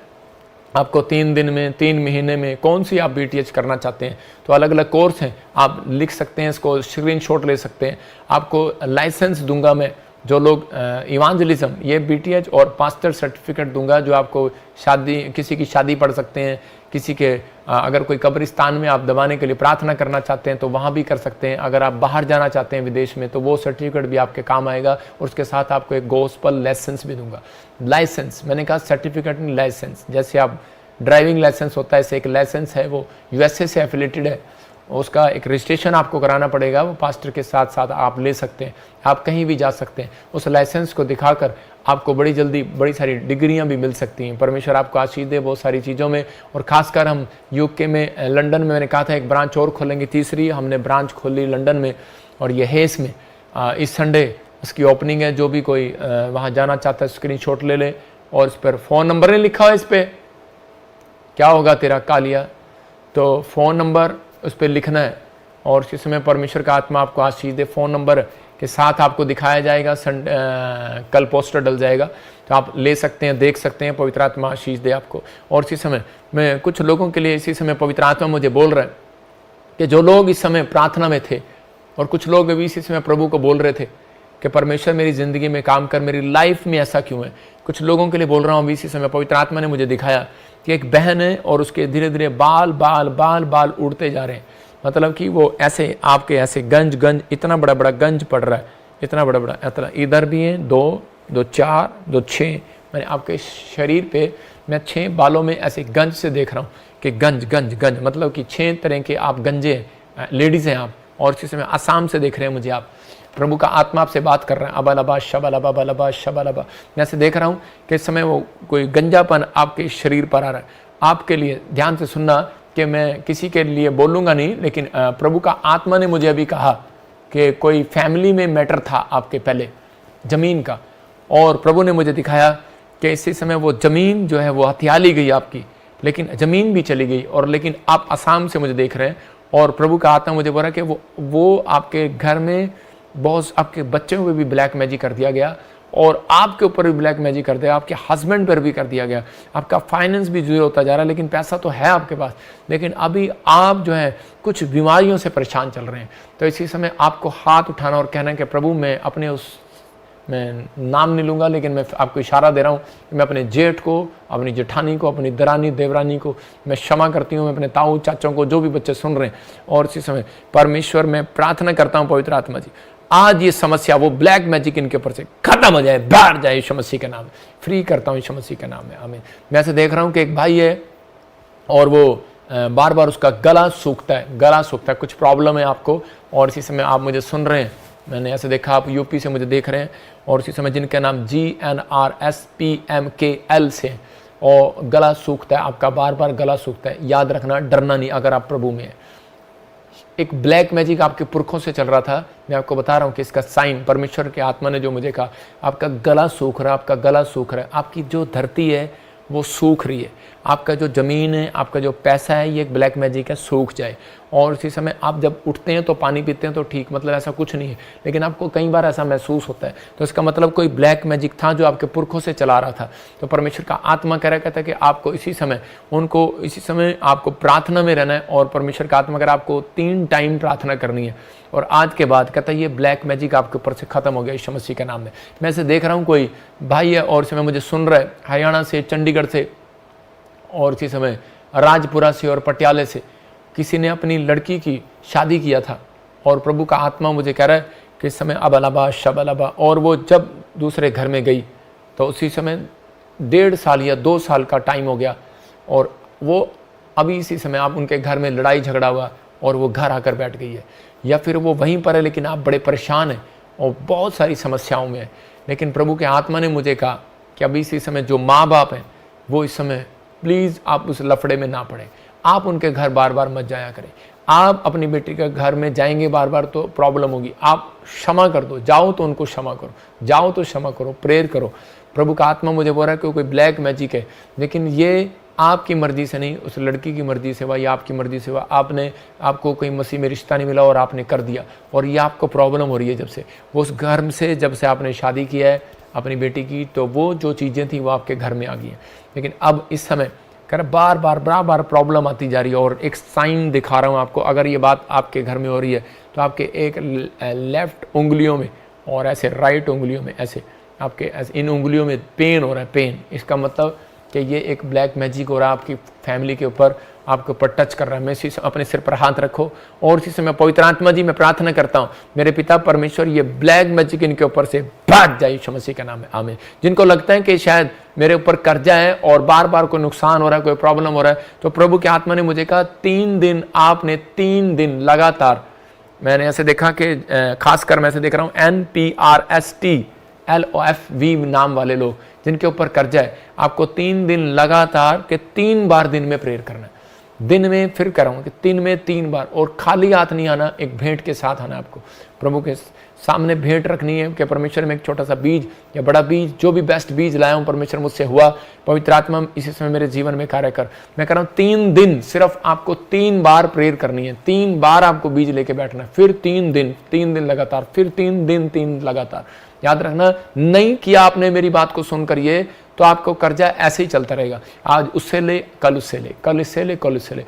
आपको 3 दिन में, 3 महीने में कौन सी आप BTH करना चाहते हैं। तो अलग अलग कोर्स हैं, आप लिख सकते हैं, इसको स्क्रीनशॉट ले सकते हैं। आपको लाइसेंस दूंगा मैं, जो लोग इवांजलिज्म, ये BTH और पास्टर सर्टिफिकेट दूंगा, जो आपको शादी, किसी की शादी पढ़ सकते हैं, किसी के अगर कोई कब्रिस्तान में आप दबाने के लिए प्रार्थना करना चाहते हैं तो वहाँ भी कर सकते हैं। अगर आप बाहर जाना चाहते हैं विदेश में तो वो सर्टिफिकेट भी आपके काम आएगा, और उसके साथ आपको एक गॉस्पल लाइसेंस भी दूंगा। लाइसेंस, मैंने कहा सर्टिफिकेट नहीं, लाइसेंस। जैसे आप ड्राइविंग लाइसेंस होता है, ऐसे एक लाइसेंस है, वो USA से एफिलेटेड है, उसका एक रजिस्ट्रेशन आपको कराना पड़ेगा, वो पास्टर के साथ साथ आप ले सकते हैं, आप कहीं भी जा सकते हैं। उस लाइसेंस को दिखाकर आपको बड़ी जल्दी बड़ी सारी डिग्रियां भी मिल सकती हैं। परमेश्वर आपको आशीष दे बहुत सारी चीज़ों में। और खासकर हम UK में, लंदन में, मैंने कहा था एक ब्रांच और खोलेंगे, तीसरी हमने ब्रांच खोली लंदन में, और ये हेस में। इस संडे उसकी ओपनिंग है। जो भी कोई वहाँ जाना चाहता है स्क्रीनशॉट ले ले, और इस पर फ़ोन नंबर नहीं लिखा हुआ, इस पर क्या होगा तेरा कालिया, तो फ़ोन नंबर उस पर लिखना है, और उसी समय परमेश्वर का आत्मा आपको आशीष दे। फ़ोन नंबर के साथ आपको दिखाया जाएगा, कल पोस्टर डल जाएगा, तो आप ले सकते हैं, देख सकते हैं। पवित्र आत्मा आशीष दे आपको। और इसी समय मैं कुछ लोगों के लिए, इसी समय पवित्र आत्मा मुझे बोल रहा है कि जो लोग इस समय प्रार्थना में थे, और कुछ लोग भी इसी समय प्रभु को बोल रहे थे कि परमेश्वर मेरी ज़िंदगी में काम कर, मेरी लाइफ में ऐसा क्यों है। कुछ लोगों के लिए बोल रहा हूँ इसी समय, पवित्र आत्मा ने मुझे दिखाया कि एक बहन है और उसके धीरे धीरे बाल बाल बाल बाल उड़ते जा रहे हैं। मतलब कि वो ऐसे आपके ऐसे गंज गंज, इतना बड़ा बड़ा गंज पड़ रहा है, इतना बड़ा बड़ा, इतना इधर भी है, 2, 2, 4, 2, 6, मैंने आपके शरीर पे मैं 6 बालों में ऐसे गंज से देख रहा हूँ कि गंज गंज गंज, मतलब कि 6 तरह के आप गंजे हैं, लेडीज़ हैं आप, और इसी समय आसाम से देख रहे हैं मुझे आप, प्रभु का आत्मा आपसे बात कर रहे हैं, अबलबा शबलबा बलबा शबलबा। मैं ऐसे देख रहा हूँ कि इस समय वो कोई गंजापन आपके शरीर पर आ रहा है। आपके लिए ध्यान से सुनना कि मैं किसी के लिए बोलूँगा नहीं, लेकिन प्रभु का आत्मा ने मुझे अभी कहा कि कोई फैमिली में मैटर था आपके पहले ज़मीन का, और प्रभु ने मुझे दिखाया कि इसी समय वो ज़मीन जो है वो हथिया ली गई आपकी, लेकिन ज़मीन भी चली गई, और लेकिन आप आसाम से मुझे देख रहे हैं, और प्रभु का आत्मा मुझे बोल रहा है कि वो आपके घर में बहुत, आपके बच्चों पे भी ब्लैक मैजिक कर दिया गया, और आपके ऊपर भी ब्लैक मैजिक कर दिया, आपके हस्बैंड पर भी कर दिया गया। आपका फाइनेंस भी जीरो होता जा रहा है, लेकिन पैसा तो है आपके पास, लेकिन अभी आप जो है कुछ बीमारियों से परेशान चल रहे हैं। तो इसी समय आपको हाथ उठाना और कहना है कि प्रभु मैं अपने मैं नाम नहीं लूँगा, लेकिन मैं आपको इशारा दे रहा हूँ कि मैं अपने जेठ को, अपनी जेठानी को, अपनी दरानी देवरानी को मैं क्षमा करती हूँ, मैं अपने ताऊ चाचों को, जो भी बच्चे सुन रहे हैं। और इसी समय परमेश्वर मैं प्रार्थना करता हूँ पवित्र आत्मा जी, आज ये समस्या, वो ब्लैक मैजिक इनके ऊपर से खत्म हो जाए, बैठ जाए यीशु मसीह के नाम में, फ्री करता हूँ यीशु मसीह के नाम में, आमीन। मैं ऐसे देख रहा हूँ कि एक भाई है और वो बार बार उसका गला सूखता है, कुछ प्रॉब्लम है आपको, और इसी समय आप मुझे सुन रहे हैं, मैंने ऐसे देखा आप यूपी से मुझे देख रहे हैं, और इसी समय जिनके नाम GNRSPMKL से, और गला सूखता है आपका, बार बार गला सूखता है। याद रखना, डरना नहीं अगर आप प्रभु में है। एक ब्लैक मैजिक आपके पुरखों से चल रहा था, मैं आपको बता रहा हूँ कि इसका साइन परमेश्वर के आत्मा ने जो मुझे कहा, आपका गला सूख रहा है, आपका गला सूख रहा है, आपकी जो धरती है वो सूख रही है, आपका जो ज़मीन है, आपका जो पैसा है, ये एक ब्लैक मैजिक है, सूख जाए। और इसी समय आप जब उठते हैं तो पानी पीते हैं तो ठीक, मतलब ऐसा कुछ नहीं है, लेकिन आपको कई बार ऐसा महसूस होता है, तो इसका मतलब कोई ब्लैक मैजिक था जो आपके पुरखों से चला रहा था। तो परमेश्वर का आत्मा कह रहा कहता है कि आपको इसी समय आपको प्रार्थना में रहना है, और परमेश्वर का आत्मा अगर आपको 3 टाइम प्रार्थना करनी है, और आज के बाद कहता है ये ब्लैक मैजिक आपके ऊपर से खत्म हो गया यीशु मसीह के नाम में। मैं ऐसे देख रहा हूँ कोई भाई है और समय मुझे सुन रहा है हरियाणा से, चंडीगढ़ से, और इसी समय राजपुरा से और पटियाले से, किसी ने अपनी लड़की की शादी किया था, और प्रभु का आत्मा मुझे कह रहा है कि इस समय अबलबा शबलबा, और वो जब दूसरे घर में गई तो उसी समय 1.5 साल या 2 साल का टाइम हो गया, और वो अभी इसी समय आप उनके घर में लड़ाई झगड़ा हुआ और वो घर आकर बैठ गई है, या फिर वो वहीं पर है लेकिन आप बड़े परेशान हैं और बहुत सारी समस्याओं में है। लेकिन प्रभु के आत्मा ने मुझे कहा कि अभी इसी समय जो माँ बाप हैं वो इस समय प्लीज़ आप उस लफड़े में ना पड़े, आप उनके घर बार बार मत जाया करें। आप अपनी बेटी के घर में जाएंगे बार बार तो प्रॉब्लम होगी, आप क्षमा कर दो, जाओ तो उनको क्षमा करो, जाओ तो क्षमा करो, प्रेयर करो। प्रभु का आत्मा मुझे बोल रहा है कि कोई ब्लैक मैजिक है, लेकिन ये आपकी मर्जी से नहीं, उस लड़की की मर्जी से हुआ या आपकी मर्जी से हुआ। आपको कोई मसीह में रिश्ता नहीं मिला और आपने कर दिया, और ये आपको प्रॉब्लम हो रही है जब से वो उस घर से, जब से आपने शादी किया है अपनी बेटी की, तो वो जो चीज़ें थी वो आपके घर में आ गई हैं। लेकिन अब इस समय कर बार बार प्रॉब्लम आती जा रही है, और एक साइन दिखा रहा हूँ आपको। अगर ये बात आपके घर में हो रही है तो आपके एक लेफ्ट उंगलियों में और ऐसे राइट उंगलियों में, ऐसे आपके इन उंगलियों में पेन हो रहा है, पेन, इसका मतलब कि ये एक ब्लैक मैजिक हो रहा है आपकी फैमिली के ऊपर, आपके ऊपर टच कर रहा है। मैं इसी अपने सिर पर हाथ रखो, और इसी समय पवित्र आत्मा जी मैं प्रार्थना करता हूँ मेरे पिता परमेश्वर, ये ब्लैक मैजिक इनके ऊपर से भाग जाए यीशु मसीह का नाम है, आमीन। जिनको लगता है कि शायद मेरे ऊपर कर्जा है और बार बार कोई नुकसान हो रहा है, कोई प्रॉब्लम हो रहा है, तो प्रभु के आत्मा ने मुझे कहा 3 दिन आपने 3 दिन लगातार, मैंने ऐसे देखा कि खासकर मैं ऐसे देख रहा हूँ NPRSTLOFV नाम वाले लोग जिनके ऊपर कर्जा है, आपको 3 दिन लगातार के 3 बार दिन में प्रेयर करना है। दिन में फिर कराऊंगा कि 3 में 3 बार, और खाली हाथ नहीं आना, एक भेंट के साथ आना। आपको प्रभु के सामने भेंट रखनी है कि परमेश्वर में एक छोटा सा बीज या बड़ा बीज, जो भी बेस्ट बीज लाया हूँ परमेश्वर मुझसे हुआ, पवित्र आत्मा इसी समय मेरे जीवन में कार्य कर। मैं कह रहा हूँ 3 दिन सिर्फ आपको 3 बार प्रेयर करनी है, 3 बार आपको बीज लेके बैठना है, फिर 3 दिन लगातार, फिर 3 दिन लगातार। याद रखना, नहीं किया आपने मेरी बात को सुनकर ये, तो आपको कर्जा ऐसे ही चलता रहेगा। आज उससे ले, कल उससे ले, कल इससे ले, कल उससे ले।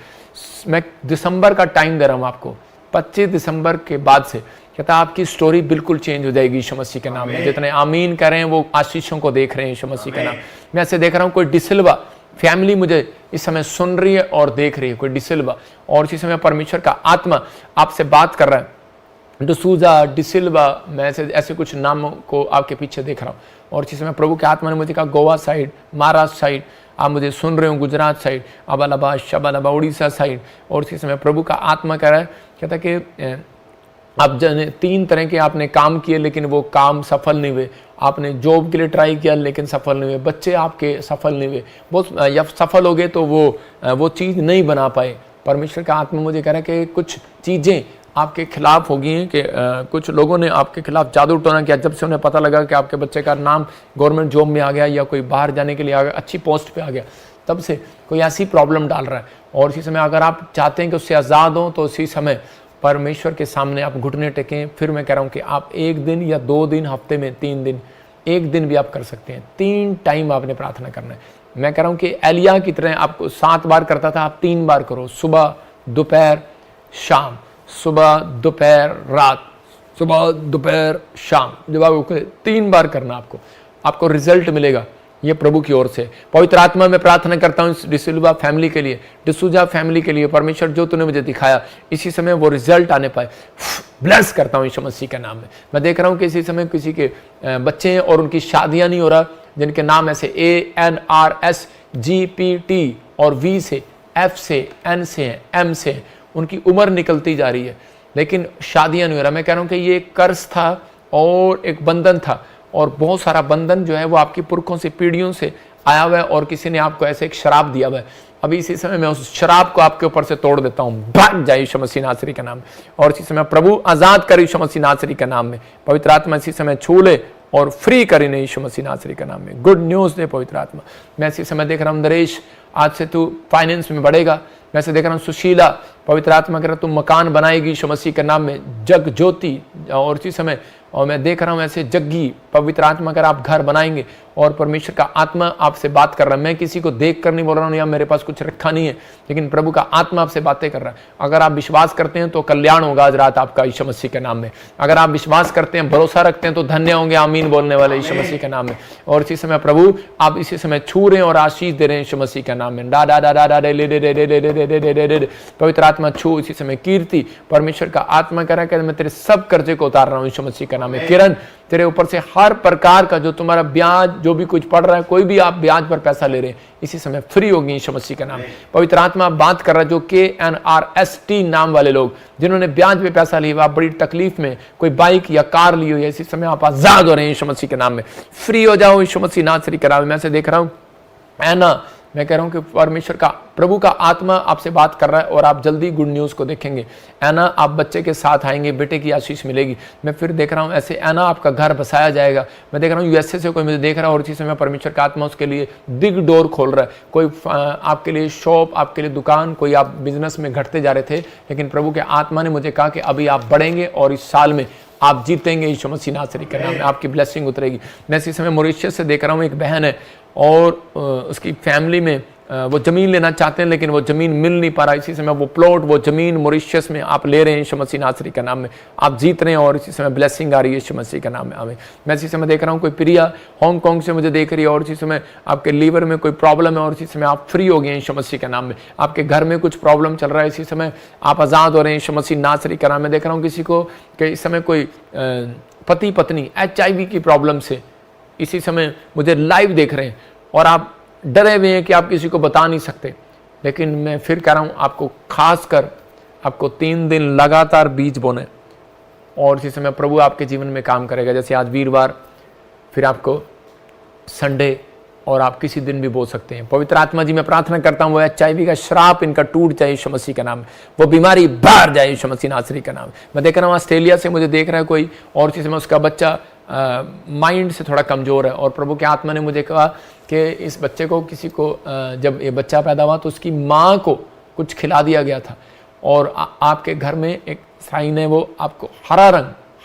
मैं दिसंबर का टाइम दे रहा हूँ आपको, 25 दिसंबर के बाद से कहता आपकी स्टोरी बिल्कुल चेंज हो जाएगी यीशु मसीह के नाम में। जितने आमीन कर रहे हैं वो आशीषों को देख रहे हैं यीशु मसीह के नाम। मैं ऐसे देख रहा हूँ कोई डिसिल्वा फैमिली मुझे इस समय सुन रही है और देख रही है, कोई डिसिल्वा, और इसी समय परमेश्वर का आत्मा आपसे बात कर रहा है, डिसूजा, डिसिल्वा, मैं ऐसे कुछ नामों को आपके पीछे देख रहा हूँ। और इसी समय प्रभु के आत्मा ने मुझे कहा गोवा साइड, महाराष्ट्र साइड, आप मुझे सुन रहे हो गुजरात साइड, अबालाबाद, शबालाबा, उड़ीसा साइड, और इसी समय प्रभु का आत्मा कह रहा है, कहता है कि आप जाने 3 तरह के आपने काम किए लेकिन वो काम सफल नहीं हुए। आपने जॉब के लिए ट्राई किया लेकिन सफल नहीं हुए, बच्चे आपके सफल नहीं हुए, बहुत या सफल हो गए तो वो चीज़ नहीं बना पाए। परमेश्वर का आत्मा मुझे कह रहा है कि कुछ चीज़ें आपके खिलाफ हो गई हैं, कि कुछ लोगों ने आपके खिलाफ जादू टोना किया। जब से उन्हें पता लगा कि आपके बच्चे का नाम गवर्नमेंट जॉब में आ गया या कोई बाहर जाने के लिए आ गया, अच्छी पोस्ट पे आ गया, तब से कोई ऐसी प्रॉब्लम डाल रहा है। और इसी समय अगर आप चाहते हैं कि उससे आज़ाद हों तो इसी समय परमेश्वर के सामने आप घुटने टेकें। फिर मैं कह रहा हूँ कि आप 1 दिन या 2 दिन, हफ्ते में 3 दिन, 1 दिन भी आप कर सकते हैं। 3 टाइम आपने प्रार्थना करना है। मैं कह रहा हूँ कि एलिया की तरह आपको 7 बार करता था, आप 3 बार करो, सुबह, दोपहर, शाम, सुबह, दोपहर, रात, सुबह, दोपहर, शाम। जब आप 3 बार करना, आपको रिजल्ट मिलेगा। ये प्रभु की ओर से। पवित्र आत्मा में प्रार्थना करता हूँ डिसिल्वा फैमिली के लिए, डिसूजा फैमिली के लिए, परमेश्वर जो तूने मुझे दिखाया इसी समय वो रिजल्ट आने पाए। ब्लेस करता हूँ यीशु मसीह के नाम में। मैं देख रहा हूँ कि इसी समय किसी के बच्चे हैं और उनकी शादियां नहीं हो रहा, जिनके नाम ऐसे ANRSGPT और V से, F से, N से, M से, उनकी उम्र निकलती जा रही है लेकिन शादियां नहीं हो रहा। मैं कह रहा हूँ कि ये एक कर्ज था और एक बंधन था, और बहुत सारा बंधन जो है वो आपकी पुरखों से, पीढ़ियों से आया हुआ है, और किसी ने आपको ऐसे एक शराब दिया हुआ है। अभी इसी समय मैं उस शराब को आपके ऊपर से तोड़ देता हूँ, भाग जाए यीशु मसीह नासरी के नाम में। और इसी समय प्रभु आजाद करे यीशु मसीह नासरी के नाम में। पवित्र आत्मा इसी समय छू ले और फ्री करे ने यीशु मसीह नासरी के नाम में। गुड न्यूज दे पवित्र आत्मा। मैं इसी समय देख रहा हूँ नरेश, आज से तू फाइनेंस में बढ़ेगा। मैं से देख रहा हूँ सुशीला, पवित्र आत्मा कह रहा तू मकान बनाएगी यीशु मसीह के नाम में। जग ज्योति, और इसी समय और मैं देख रहा हूँ ऐसे जग्गी, पवित्र आत्मा कर आप घर बनाएंगे, और परमेश्वर का आत्मा आपसे बात कर रहा है। मैं किसी को देख कर नहीं बोल रहा हूँ या मेरे पास कुछ रखा नहीं है, लेकिन प्रभु का आत्मा आपसे बातें कर रहा है। अगर आप विश्वास करते हैं तो कल्याण होगा आज रात आपका यीशु मसीह के नाम में। अगर आप विश्वास करते हैं, भरोसा रखते हैं तो धन्य होंगे आमीन बोलने वाले यीशु मसीह के नाम में। और इसी समय प्रभु आप इसी समय छू रहे हैं और आशीष दे रहे हैं यीशु मसीह के नाम में। डा डा डा डा डा पवित्र आत्मा छू इसी समय। कीर्ति, परमेश्वर का आत्मा कह रहा है कि मैं तेरे सब कर्जे को उतार रहा हूँ यीशु मसीह के नाम में। किरण, तेरे ऊपर से हर प्रकार का जो तुम्हारा ब्याज, जो भी कुछ पड़ रहा है, कोई भी आप ब्याज पर पैसा ले रहे हैं, इसी समय फ्री होगी यीशु मसीह का नाम। पवित्र आत्मा बात कर रहा है जो KNRST नाम वाले लोग, जिन्होंने ब्याज पे पैसा लिया, आप बड़ी तकलीफ में, कोई बाइक या कार ली हुई है, इसी समय आप आजाद हो रहे हैं यीशु मसीह के नाम में। फ्री हो जाओ यीशु मसीह नासरी के नाम में। मैं से देख रहा हूँ ऐना, मैं कह रहा हूं कि परमेश्वर का, प्रभु का आत्मा आपसे बात कर रहा है और आप जल्दी गुड न्यूज़ को देखेंगे। ऐना, आप बच्चे के साथ आएंगे, बेटे की आशीष मिलेगी। मैं फिर देख रहा हूं ऐसे ऐना, आपका घर बसाया जाएगा। मैं देख रहा हूं USA से कोई मुझे देख रहा है और इसी समय परमेश्वर का आत्मा उसके लिए बिग डोर खोल रहा है। कोई आपके लिए शॉप, आपके लिए दुकान, कोई आप बिजनेस में घटते जा रहे थे, लेकिन प्रभु के आत्मा ने मुझे कहा कि अभी आप बढ़ेंगे और इस साल में आप जीतेंगे यीशु मसीह नासरी के नाम में। आपकी ब्लेसिंग उतरेगी। मैं इसी समय मॉरिशस से देख रहा हूँ, एक बहन है और उसकी फैमिली में वो ज़मीन लेना चाहते हैं लेकिन वो ज़मीन मिल नहीं पा रहा। इसी समय वो प्लॉट, वो ज़मीन मॉरिशस में आप ले रहे हैं यीशु मसीह नासरी के नाम में। आप जीत रहे हैं और इसी समय ब्लेसिंग आ रही है यीशु मसीह के नाम में। आमीन। मैं इसी समय देख रहा हूँ कोई प्रिया हांगकांग से मुझे देख रही है और इसी समय आपके लीवर में कोई प्रॉब्लम है और इसी समय आप फ्री हो गए यीशु मसीह के नाम में। आपके घर में कुछ प्रॉब्लम चल रहा है, इसी समय आप आज़ाद हो रहे हैं यीशु मसीह नासरी के नाम में। देख रहा हूँ किसी को कि इस समय कोई पति पत्नी HIV की प्रॉब्लम से इसी समय मुझे लाइव देख रहे हैं और आप डरे हुए हैं कि आप किसी को बता नहीं सकते, लेकिन मैं फिर कह रहा हूं आपको, खासकर आपको 3 दिन लगातार बीज बोने और इसी समय प्रभु आपके जीवन में काम करेगा। जैसे आज वीरवार, फिर आपको संडे, और आप किसी दिन भी बो सकते हैं। पवित्र आत्मा जी मैं प्रार्थना करता हूँ वो HIV का श्राप इनका टूट जाए यीशु मसीह का नाम, वो बीमारी बाहर जाए यीशु मसीह नासरी का नाम। मैं देख रहा हूँ ऑस्ट्रेलिया से मुझे देख रहा है कोई और इसी समय उसका बच्चा माइंड से थोड़ा कमज़ोर है और प्रभु के आत्मा ने मुझे कहा कि इस बच्चे को, किसी को जब ये बच्चा पैदा हुआ तो उसकी माँ को कुछ खिला दिया गया था और आपके घर में एक साइन है, वो आपको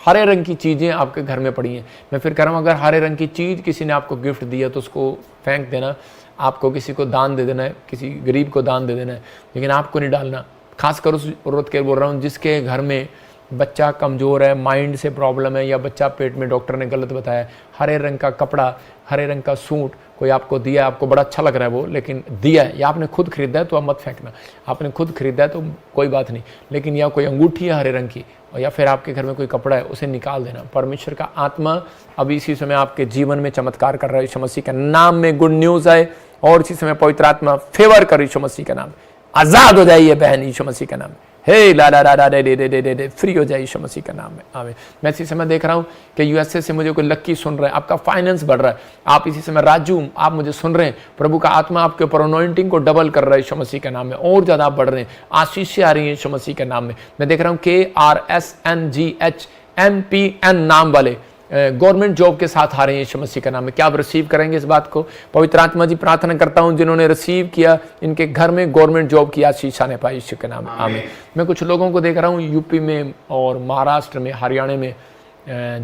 हरे रंग की चीज़ें आपके घर में पड़ी हैं। मैं फिर कह रहा हूँ अगर हरे रंग की चीज़ किसी ने आपको गिफ्ट दिया तो उसको फेंक देना, आपको किसी को दान दे देना है, किसी गरीब को दान दे देना है, लेकिन आपको नहीं डालना। खासकर उस औरत के बोल रहा हूँ जिसके घर में बच्चा कमज़ोर है, माइंड से प्रॉब्लम है, या बच्चा पेट में डॉक्टर ने गलत बताया। हरे रंग का कपड़ा, हरे रंग का सूट कोई आपको दिया, आपको बड़ा अच्छा लग रहा है वो, लेकिन दिया है या आपने खुद खरीदा है तो आप मत फेंकना। आपने खुद खरीदा है तो कोई बात नहीं, लेकिन या कोई अंगूठी है हरे रंग की और या फिर आपके घर में कोई कपड़ा है, उसे निकाल देना। परमेश्वर का आत्मा अभी इसी समय आपके जीवन में चमत्कार कर रहा है यीशु मसीह के नाम में। गुड न्यूज़ आए और इसी समय पवित्र आत्मा फेवर कर यीशु मसीह का नाम, आजाद हो जाइए बहन यीशु मसीह का नाम, हे ला ला ला ला दे फ्री हो जाए यीशु मसीह का नाम में, आमीन। मैं इसी समय देख रहा हूँ कि यूएसए से मुझे कोई लक्की सुन रहा है, आपका फाइनेंस बढ़ रहा है। आप इसी समय राजू, आप मुझे सुन रहे हैं, प्रभु का आत्मा आपके ऊपर अनॉइंटिंग को डबल कर रहा है यीशु मसीह के नाम में, और ज्यादा आप बढ़ रहे हैं, आशीषें आ रही हैं यीशु मसीह के नाम में। मैं देख रहा हूँ KRSNGHMPN नाम वाले गवर्नमेंट जॉब के साथ आ रहे हैं यीशु मसीह का नाम में। क्या आप रिसीव करेंगे इस बात को? पवित्र आत्मा जी प्रार्थना करता हूं जिन्होंने रिसीव किया, इनके घर में गवर्नमेंट जॉब की आशीष आने पाए यीशु के नाम में, आमीन। मैं कुछ लोगों को देख रहा हूं यूपी में और महाराष्ट्र में, हरियाणा में,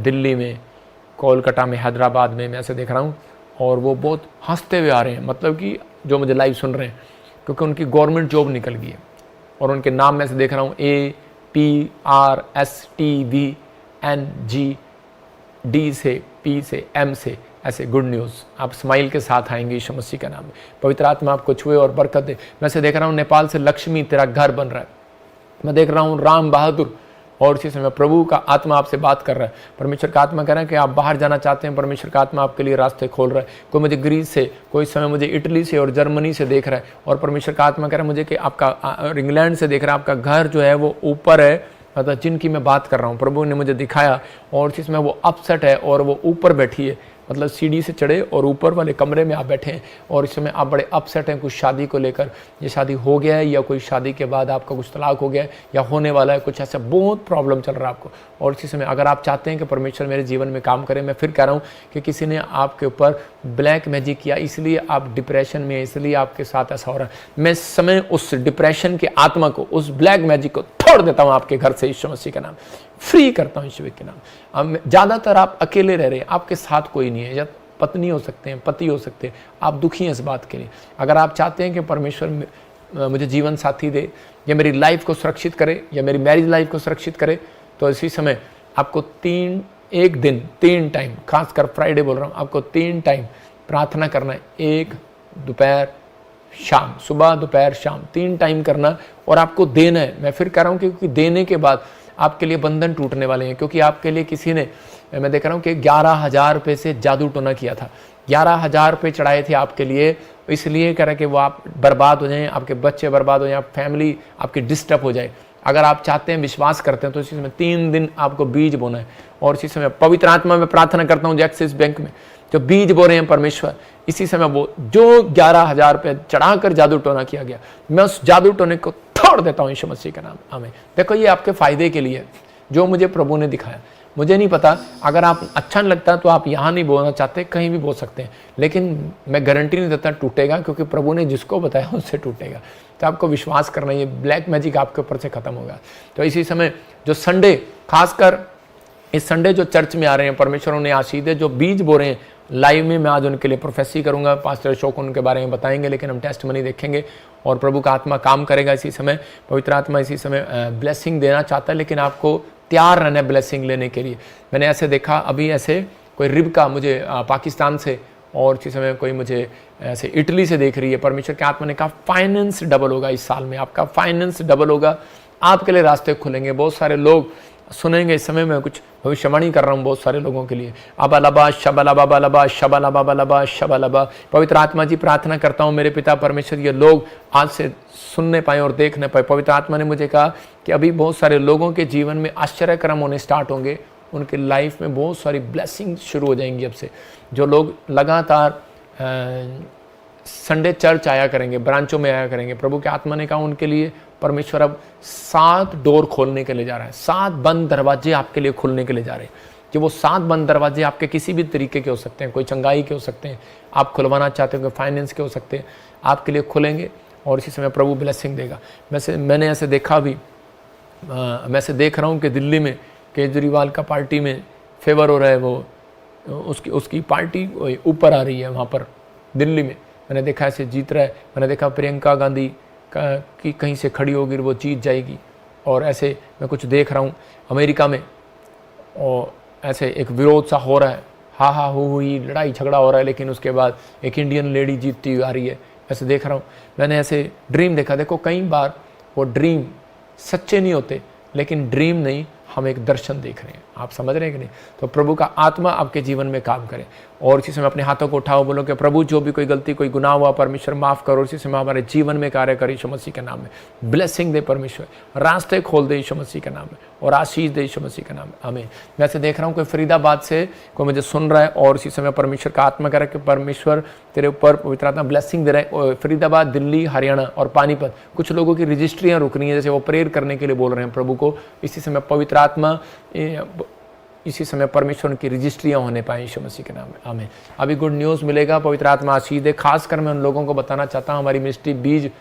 दिल्ली में, कोलकाता में, हैदराबाद में, मैं ऐसे देख रहा हूँ, और वो बहुत हंसते हुए आ रहे हैं, मतलब कि जो मुझे लाइव सुन रहे हैं, क्योंकि उनकी गवर्नमेंट जॉब निकल गई है। और उनके नाम में ऐसे देख रहा हूँ APRSTVNG, D से, P से, M से, ऐसे गुड न्यूज़। आप स्माइल के साथ आएंगे यीशु मसीह का नाम में। पवित्र आत्मा आपको छुए और बरकत दे। मैं से देख रहा हूँ नेपाल से लक्ष्मी, तेरा घर बन रहा है। मैं देख रहा हूँ राम बहादुर, और इसी समय प्रभु का आत्मा आपसे बात कर रहा है। परमेश्वर का आत्मा कह रहा है कि आप बाहर जाना चाहते हैं, परमेश्वर का आत्मा आपके लिए रास्ते खोल रहा है। कोई मुझे ग्रीस से, कोई समय मुझे इटली से और जर्मनी से देख रहा है, और परमेश्वर का आत्मा कह रहा है मुझे कि आपका इंग्लैंड से देख रहा है, आपका घर जो है वो ऊपर है, मतलब जिनकी मैं बात कर रहा हूँ, प्रभु ने मुझे दिखाया, और इसमें वो अपसेट है और वो ऊपर बैठी है, मतलब सीढ़ी से चढ़े और ऊपर वाले कमरे में आप बैठे हैं, और इस समय आप बड़े अपसेट हैं कुछ शादी को लेकर। ये शादी हो गया है या कोई शादी के बाद आपका कुछ तलाक हो गया है या होने वाला है, कुछ ऐसा बहुत प्रॉब्लम चल रहा है आपको। और इसी समय अगर आप चाहते हैं कि परमेश्वर मेरे जीवन में काम करे, मैं फिर कह रहा हूँ कि किसी ने आपके ऊपर ब्लैक मैजिक किया, इसलिए आप डिप्रेशन में, इसलिए आपके साथ ऐसा हो रहा है। मैं इस समय उस डिप्रेशन के आत्मा को, उस ब्लैक मैजिक को तोड़ देता हूँ आपके घर से यीशु मसीह के नाम, फ्री करता हूँ यीशु के नाम। अब ज़्यादातर आप अकेले रह रहे हैं, आपके साथ कोई नहीं है, या पत्नी हो सकते हैं, पति हो सकते हैं, आप दुखी हैं इस बात के लिए। अगर आप चाहते हैं कि परमेश्वर मुझे जीवन साथी दे, या मेरी लाइफ को सुरक्षित करे, या मेरी मैरिज लाइफ को सुरक्षित करे, तो इसी समय आपको 3 टाइम, खासकर फ्राइडे बोल रहा हूँ, आपको 3 टाइम प्रार्थना करना है। 1 दोपहर शाम, सुबह दोपहर शाम 3 टाइम करना, और आपको देना है। मैं फिर कह रहा हूँ क्योंकि देने के बाद आपके लिए बंधन टूटने वाले हैं, क्योंकि आपके लिए किसी ने, मैं देख रहा हूँ कि 11,000 रुपये से जादू टोना किया था, 11,000 रुपये चढ़ाए थे आपके लिए, इसलिए कह रहा कि वो आप बर्बाद हो जाएं, आपके बच्चे बर्बाद हो जाएं, फैमिली आपकी डिस्टर्ब हो जाए। अगर आप चाहते हैं, विश्वास करते हैं, तो इसी समय 3 दिन आपको बीज बोना है। और इसी समय पवित्र आत्मा में प्रार्थना करता हूँ, एक्सिस बैंक में जो बीज बो रहे हैं परमेश्वर, इसी समय वो जो 11,000 रुपये चढ़ाकर जादू टोना किया गया, मैं उस जादू टोने को तोड़ देता हूँ यीशु मसीह का नाम, आमीन। देखो ये आपके फायदे के लिए, जो मुझे प्रभु ने दिखाया, मुझे नहीं पता, अगर आप अच्छा नहीं लगता तो आप यहाँ नहीं बोलना चाहते, कहीं भी बोल सकते हैं, लेकिन मैं गारंटी नहीं देता टूटेगा, क्योंकि प्रभु ने जिसको बताया उससे टूटेगा। तो आपको विश्वास करना, ये ब्लैक मैजिक आपके ऊपर से खत्म होगा। तो इसी समय जो संडे, खासकर इस संडे जो चर्च में आ रहे हैं, परमेश्वर उन्हें आशीष दे, जो बीज बो रहे हैं लाइव में, मैं आज उनके लिए प्रोफेसी करूंगा, पास्टर अशोक उनके बारे में बताएंगे, लेकिन हम टेस्टमनी देखेंगे और प्रभु का आत्मा काम करेगा। इसी समय पवित्र आत्मा इसी समय ब्लेसिंग देना चाहता है, लेकिन आपको तैयार रहना है ब्लेसिंग लेने के लिए। मैंने ऐसे देखा, अभी ऐसे कोई रिबका मुझे पाकिस्तान से, और इसी समय कोई मुझे ऐसे इटली से देख रही है। परमेश्वर के आत्मा ने कहा फाइनेंस डबल होगा इस साल में, आपका फाइनेंस डबल होगा, आपके लिए रास्ते खुलेंगे। बहुत सारे लोग सुनेंगे इस समय, मैं कुछ भविष्यवाणी कर रहा हूँ बहुत सारे लोगों के लिए। अबलबा शबलबा बलबा शबलबा बलबा शबलबा। पवित्र आत्मा जी प्रार्थना करता हूँ मेरे पिता परमेश्वर, ये लोग आज से सुनने पाए और देखने पाए। पवित्र आत्मा ने मुझे कहा कि अभी बहुत सारे लोगों के जीवन में आश्चर्यक्रम होने स्टार्ट होंगे, उनके लाइफ में बहुत सारी ब्लेसिंग शुरू हो जाएंगी अब से। जो लोग लगातार संडे चर्च आया करेंगे, ब्रांचों में आया करेंगे, प्रभु के आत्मा ने कहा उनके लिए परमेश्वर अब 7 डोर खोलने के लिए जा रहा है, 7 बंद दरवाजे आपके लिए खुलने के लिए जा रहे हैं। कि वो 7 बंद दरवाजे आपके किसी भी तरीके के हो सकते हैं, कोई चंगाई के हो सकते हैं, आप खुलवाना चाहते हो, फाइनेंस के हो सकते हैं, आपके लिए खुलेंगे और इसी समय प्रभु ब्लेसिंग देगा। मैंने ऐसे देखा भी, मैं ऐसे देख रहा हूँ कि दिल्ली में केजरीवाल का पार्टी में फेवर हो रहा है, वो उसकी पार्टी ऊपर आ रही है वहाँ पर दिल्ली में। मैंने देखा ऐसे जीत रहा है। मैंने देखा प्रियंका गांधी की कहीं से खड़ी होगी वो जीत जाएगी। और ऐसे मैं कुछ देख रहा हूँ अमेरिका में, और ऐसे एक विरोध सा हो रहा है, हा हा हुई लड़ाई झगड़ा हो रहा है, लेकिन उसके बाद एक इंडियन लेडी जीतती हुई आ रही है, ऐसे देख रहा हूँ। मैंने ऐसे ड्रीम देखा। देखो कई बार वो ड्रीम सच्चे नहीं होते, लेकिन ड्रीम नहीं, हम एक दर्शन देख रहे हैं। आप समझ रहे हैं कि नहीं? तो प्रभु का आत्मा आपके जीवन में काम करे। और इसी समय अपने हाथों को उठाओ, बोलो कि प्रभु जो भी कोई गलती कोई गुनाह हुआ परमेश्वर माफ़ करो। इसी समय हमारे जीवन में कार्य करे यीशु मसीह के नाम में। ब्लेसिंग दे परमेश्वर, रास्ते खोल दे यीशु मसीह के नाम में, और आशीष दे यीशु मसीह के नाम में। आमीन। मैं ऐसे देख रहा हूँ कोई फरीदाबाद से कोई मुझे सुन रहा है, और इसी समय परमेश्वर का आत्मा करे कि परमेश्वर तेरे ऊपर पवित्र आत्मा ब्लेसिंग दे रहा है। फरीदाबाद, दिल्ली, हरियाणा और पानीपत, कुछ लोगों की रजिस्ट्रियाँ रुक रही हैं, जैसे वो प्रेयर करने के लिए बोल रहे हैं प्रभु को। इसी समय पवित्र आत्मा, इसी समय परमेश्वर की रजिस्ट्रियाँ होने पाए यीशु मसीह के नाम में। आमीन। अभी गुड न्यूज़ मिलेगा, पवित्र आत्मा आशीष दे। खासकर मैं उन लोगों को बताना चाहता हूँ हमारी मिनिस्ट्री बीज,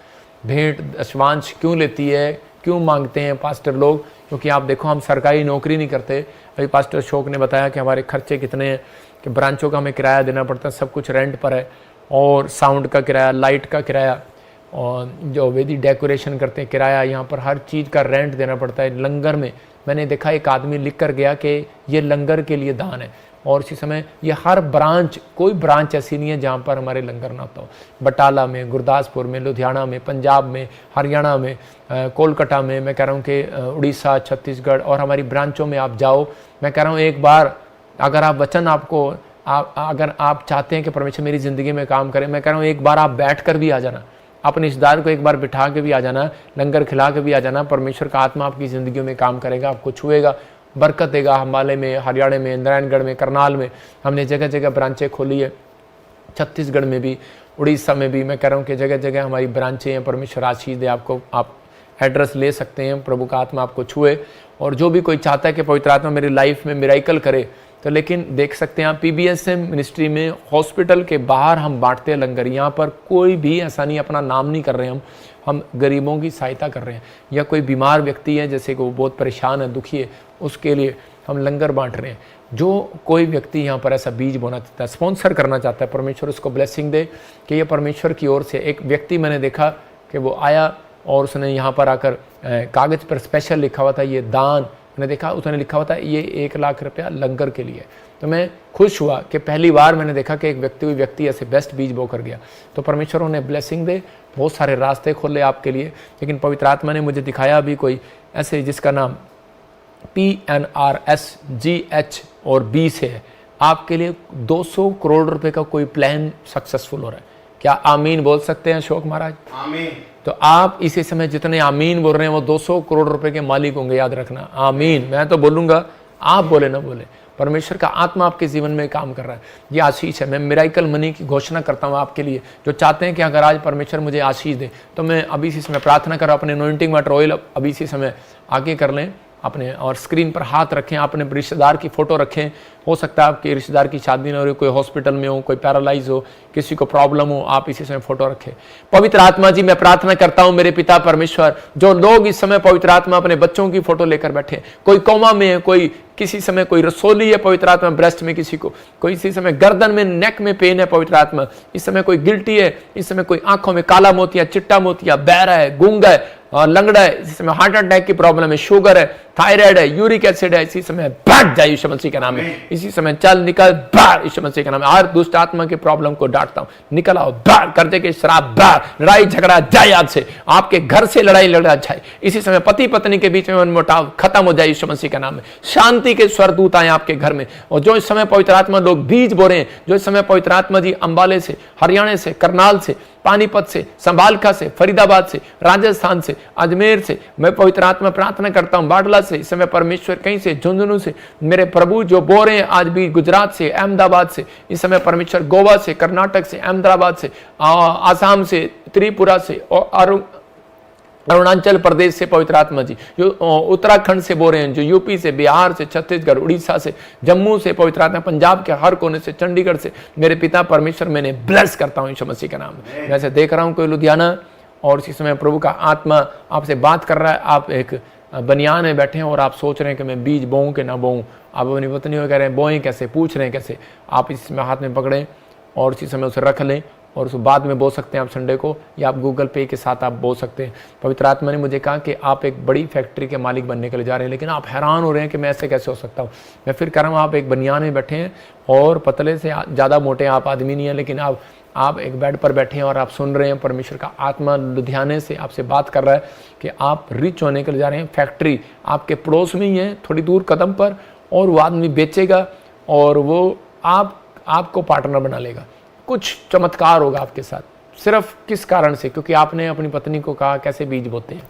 भेंट, दशमांश क्यों लेती है, क्यों मांगते हैं पास्टर लोग, क्योंकि आप देखो हम सरकारी नौकरी नहीं करते। अभी पास्टर अशोक ने बताया कि हमारे खर्चे कितने हैं, कि ब्रांचों का हमें किराया देना पड़ता है, सब कुछ रेंट पर है, और साउंड का किराया, लाइट का किराया, और जो वेदी डेकोरेशन करते हैं किराया, यहाँ पर हर चीज़ का रेंट देना पड़ता है। लंगर में मैंने देखा एक आदमी लिख कर गया कि ये लंगर के लिए दान है, और इसी समय ये हर ब्रांच, कोई ब्रांच ऐसी नहीं है जहाँ पर हमारे लंगर ना होता हो। बटाला में, गुरदासपुर में, लुधियाना में, पंजाब में, हरियाणा में, कोलकाता में, मैं कह रहा हूँ कि उड़ीसा, छत्तीसगढ़, और हमारी ब्रांचों में आप जाओ। मैं कह रहा हूँ एक बार अगर आप वचन आपको अगर आप चाहते हैं कि परमेश्वर मेरी ज़िंदगी में काम करे, मैं कह रहा हूँ एक बार आप बैठ कर भी आ जाना, अपने रिश्तेदार को एक बार बिठा के भी आ जाना, लंगर खिला के भी आ जाना। परमेश्वर का आत्मा आपकी ज़िंदगी में काम करेगा, आपको छुएगा, बरकत देगा। अंबाले में, हरियाणा में, नारायणगढ़ में, करनाल में हमने जगह जगह ब्रांचें खोली है, छत्तीसगढ़ में भी, उड़ीसा में भी। मैं कह रहा हूँ कि जगह जगह हमारी ब्रांचें हैं। परमेश्वर आशीष दे आपको। आप एड्रेस ले सकते हैं, प्रभु का आत्मा आपको छुए। और जो भी कोई चाहता है कि पवित्र आत्मा मेरी लाइफ में मिराइकल करे, तो लेकिन देख सकते हैं आप PBSM मिनिस्ट्री में हॉस्पिटल के बाहर हम बांटते हैं लंगर। यहाँ पर कोई भी ऐसा नहीं, अपना नाम नहीं कर रहे हम गरीबों की सहायता कर रहे हैं, या कोई बीमार व्यक्ति है जैसे कि वो बहुत परेशान है, दुखी है, उसके लिए हम लंगर बांट रहे हैं। जो कोई व्यक्ति यहाँ पर ऐसा बीज बोना चाहता है, स्पॉन्सर करना चाहता है, परमेश्वर उसको ब्लेसिंग दे कि ये परमेश्वर की ओर से। एक व्यक्ति मैंने देखा कि वो आया और उसने यहाँ पर आकर कागज़ पर स्पेशल लिखा हुआ था ये दान, मैंने देखा उसने लिखा हुआ था ये 1 लाख रुपया लंगर के लिए। तो मैं खुश हुआ कि पहली बार मैंने देखा कि एक व्यक्ति ऐसे बेस्ट बीज बो कर गया। तो परमेश्वर उन्हें ब्लेसिंग दे, बहुत सारे रास्ते खोले आपके लिए। लेकिन पवित्र आत्मा ने मुझे दिखाया अभी कोई ऐसे जिसका नाम PNRSGH और B से है, आपके लिए 200 करोड़ रुपए का कोई प्लान सक्सेसफुल हो रहा है। क्या आमीन बोल सकते हैं अशोक महाराज? आमीन। तो आप इसी समय जितने आमीन बोल रहे हैं वो 200 करोड़ रुपए के मालिक होंगे, याद रखना। आमीन। मैं तो बोलूंगा, आप बोले ना बोले, परमेश्वर का आत्मा आपके जीवन में काम कर रहा है। ये आशीष है। मैं मिराइकल मनी की घोषणा करता हूँ आपके लिए जो चाहते हैं कि अगर आज परमेश्वर मुझे आशीष दे, तो मैं अभी इसी समय प्रार्थना कर रहा हूँ। अपने अनॉइंटिंग वाटर ऑयल अभी इसी समय आगे कर लें अपने, और स्क्रीन पर हाथ रखें, अपने रिश्तेदार की फोटो रखें। हो सकता है आपके रिश्तेदार की शादी ना हो रही, कोई हॉस्पिटल में हो, कोई पैरालाइज हो, किसी को प्रॉब्लम हो, आप इसी समय फोटो रखें। पवित्र आत्मा जी, मैं प्रार्थना करता हूं मेरे पिता परमेश्वर, जो लोग इस समय पवित्र आत्मा अपने बच्चों की फोटो लेकर बैठे, कोई कोमा में है, कोई किसी समय कोई रसोली है पवित्र आत्मा ब्रेस्ट में, किसी को कोई इसी समय गर्दन में, नेक में पेन है पवित्र आत्मा, इस समय कोई गिल्टी है, इस समय कोई आंखों में काला मोतिया, चिट्टा मोतिया, बहरा है, गूंगा है, लंगड़ा है, इसी समय हार्ट अटैक की प्रॉब्लम है, शुगर है, थायराइड है, यूरिक एसिड है, इसी समय भाग जाए यीशु मसीह के नाम में। इसी समय चल निकल बाहर यीशु मसीह के नाम में। हर दुष्ट आत्मा की प्रॉब्लम को डांटता हूं, निकल आओ बाहर। कर्जे के शराब बाहर, लड़ाई झगड़ा जाए आज से, आपके घर से लड़ाई लड़ा जाए। इसी समय पति पत्नी के बीच में मनमुटाव खत्म हो जाए यीशु मसीह के नाम में। शांति के स्वरदूत आए आपके घर में। और जो इस समय पवित्र आत्मा लोग बीज बो रहे हैं, जो इस समय पवित्र आत्मा जी अंबाले से, हरियाणा से, करनाल से, पानीपत से, संभालखा से, फरीदाबाद से, राजस्थान से, अजमेर से, मैं पवित्र आत्मा प्रार्थना करता हूं बाडला से, इस समय परमेश्वर कहीं से, झुंझुनू से, मेरे प्रभु जो बो रहे हैं आज भी, गुजरात से, अहमदाबाद से, इस समय परमेश्वर गोवा से, कर्नाटक से, अहमदाबाद से, आसाम से, त्रिपुरा से, और अरुणाचल प्रदेश से पवित्र आत्मा जी, जो उत्तराखंड से बोल रहे हैं, जो यूपी से, बिहार से, छत्तीसगढ़, उड़ीसा से, जम्मू से पवित्र आत्मा, पंजाब के हर कोने से, चंडीगढ़ से, मेरे पिता परमेश्वर मैंने ब्लेस करता हूं यीशु मसीह के नाम में। वैसे देख रहा हूं कोई लुधियाना, और इसी समय प्रभु का आत्मा आपसे बात कर रहा है। आप एक बनियान में बैठे हैं और आप सोच रहे हैं कि मैं बीज बोऊं कि ना बोऊं। आप अपनी पत्नी को कह रहे हैं बोएं कैसे, पूछ रहे हैं कैसे। आप इसमें हाथ में पकड़ें और इसी समय उसे रख लें, और उसको बाद में बो सकते हैं आप संडे को, या आप गूगल पे के साथ आप बो सकते हैं। पवित्र आत्मा ने मुझे कहा कि आप एक बड़ी फैक्ट्री के मालिक बनने के लिए जा रहे हैं, लेकिन आप हैरान हो रहे हैं कि मैं ऐसे कैसे हो सकता हूँ। मैं फिर कह रहा हूँ, आप एक बनियान में बैठे हैं और पतले से, ज़्यादा मोटे आप आदमी नहीं हैं, लेकिन आप एक बेड पर बैठे हैं और आप सुन रहे हैं, परमेश्वर का आत्मा लुधियाने से आपसे बात कर रहा है कि आप रिच होने के लिए जा रहे हैं। फैक्ट्री आपके पड़ोस में ही है, थोड़ी दूर कदम पर, और वो आदमी बेचेगा और वो आपको पार्टनर बना लेगा। कुछ चमत्कार होगा आपके साथ। सिर्फ किस कारण से? क्योंकि आपने अपनी पत्नी को कहा कैसे बीज बोते हैं।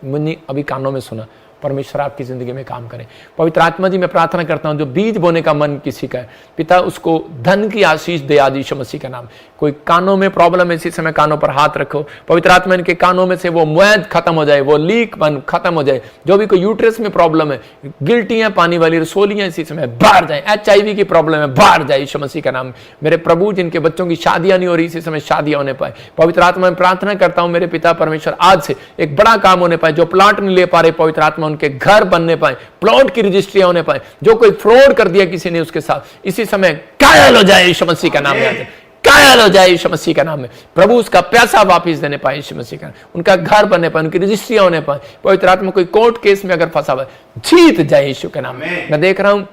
मैंने अभी कानों में सुना। परमेश्वर आपकी जिंदगी में काम करें। पवित्र आत्मा जी, मैं प्रार्थना करता हूं जो बीज बोने का मन किसी का है, पिता उसको धन की आशीष दे आज यीशु मसीह का नाम। कोई कानों में प्रॉब्लम है, इसी समय कानों पर हाथ रखो। पवित्र आत्मा इनके कानों में से वो मुऐद खत्म हो जाए, वो लीक बन खत्म हो जाए। जो भी कोई यूट्रस में प्रॉब्लम है, गिल्टियां पानी वाली रसोलियां इसी समय बाहर जाए। HIV की प्रॉब्लम है, बाहर जाए यीशु मसीह का नाम। मेरे प्रभु, जिनके बच्चों की शादियां नहीं हो रही, इसी समय शादियां होने पाए। पवित्र आत्मा में प्रार्थना करता हूं मेरे पिता परमेश्वर, आज से एक बड़ा काम होने पाए। जो प्लाट नहीं ले पा रहे, पवित्र आत्मा उनके घर बनने पाए, प्लॉट की रजिस्ट्रियां होने पाए। जो कोई फ्रॉड कर दिया किसी ने उसके साथ, इसी समय कायल हो जाए यीशु मसीह का नाम में। कायल हो जाए यीशु मसीह का नाम में। प्रभु उसका पैसा वापस देने पाए यीशु मसीह का, उनका घर बनने पाए, उनकी रजिस्ट्रियां होने पाए। पवित्र आत्मा कोई कोर्ट केस में अगर फंसा हुआ है, जीत जाए यीशु के नाम में। मैं देख रहा हूं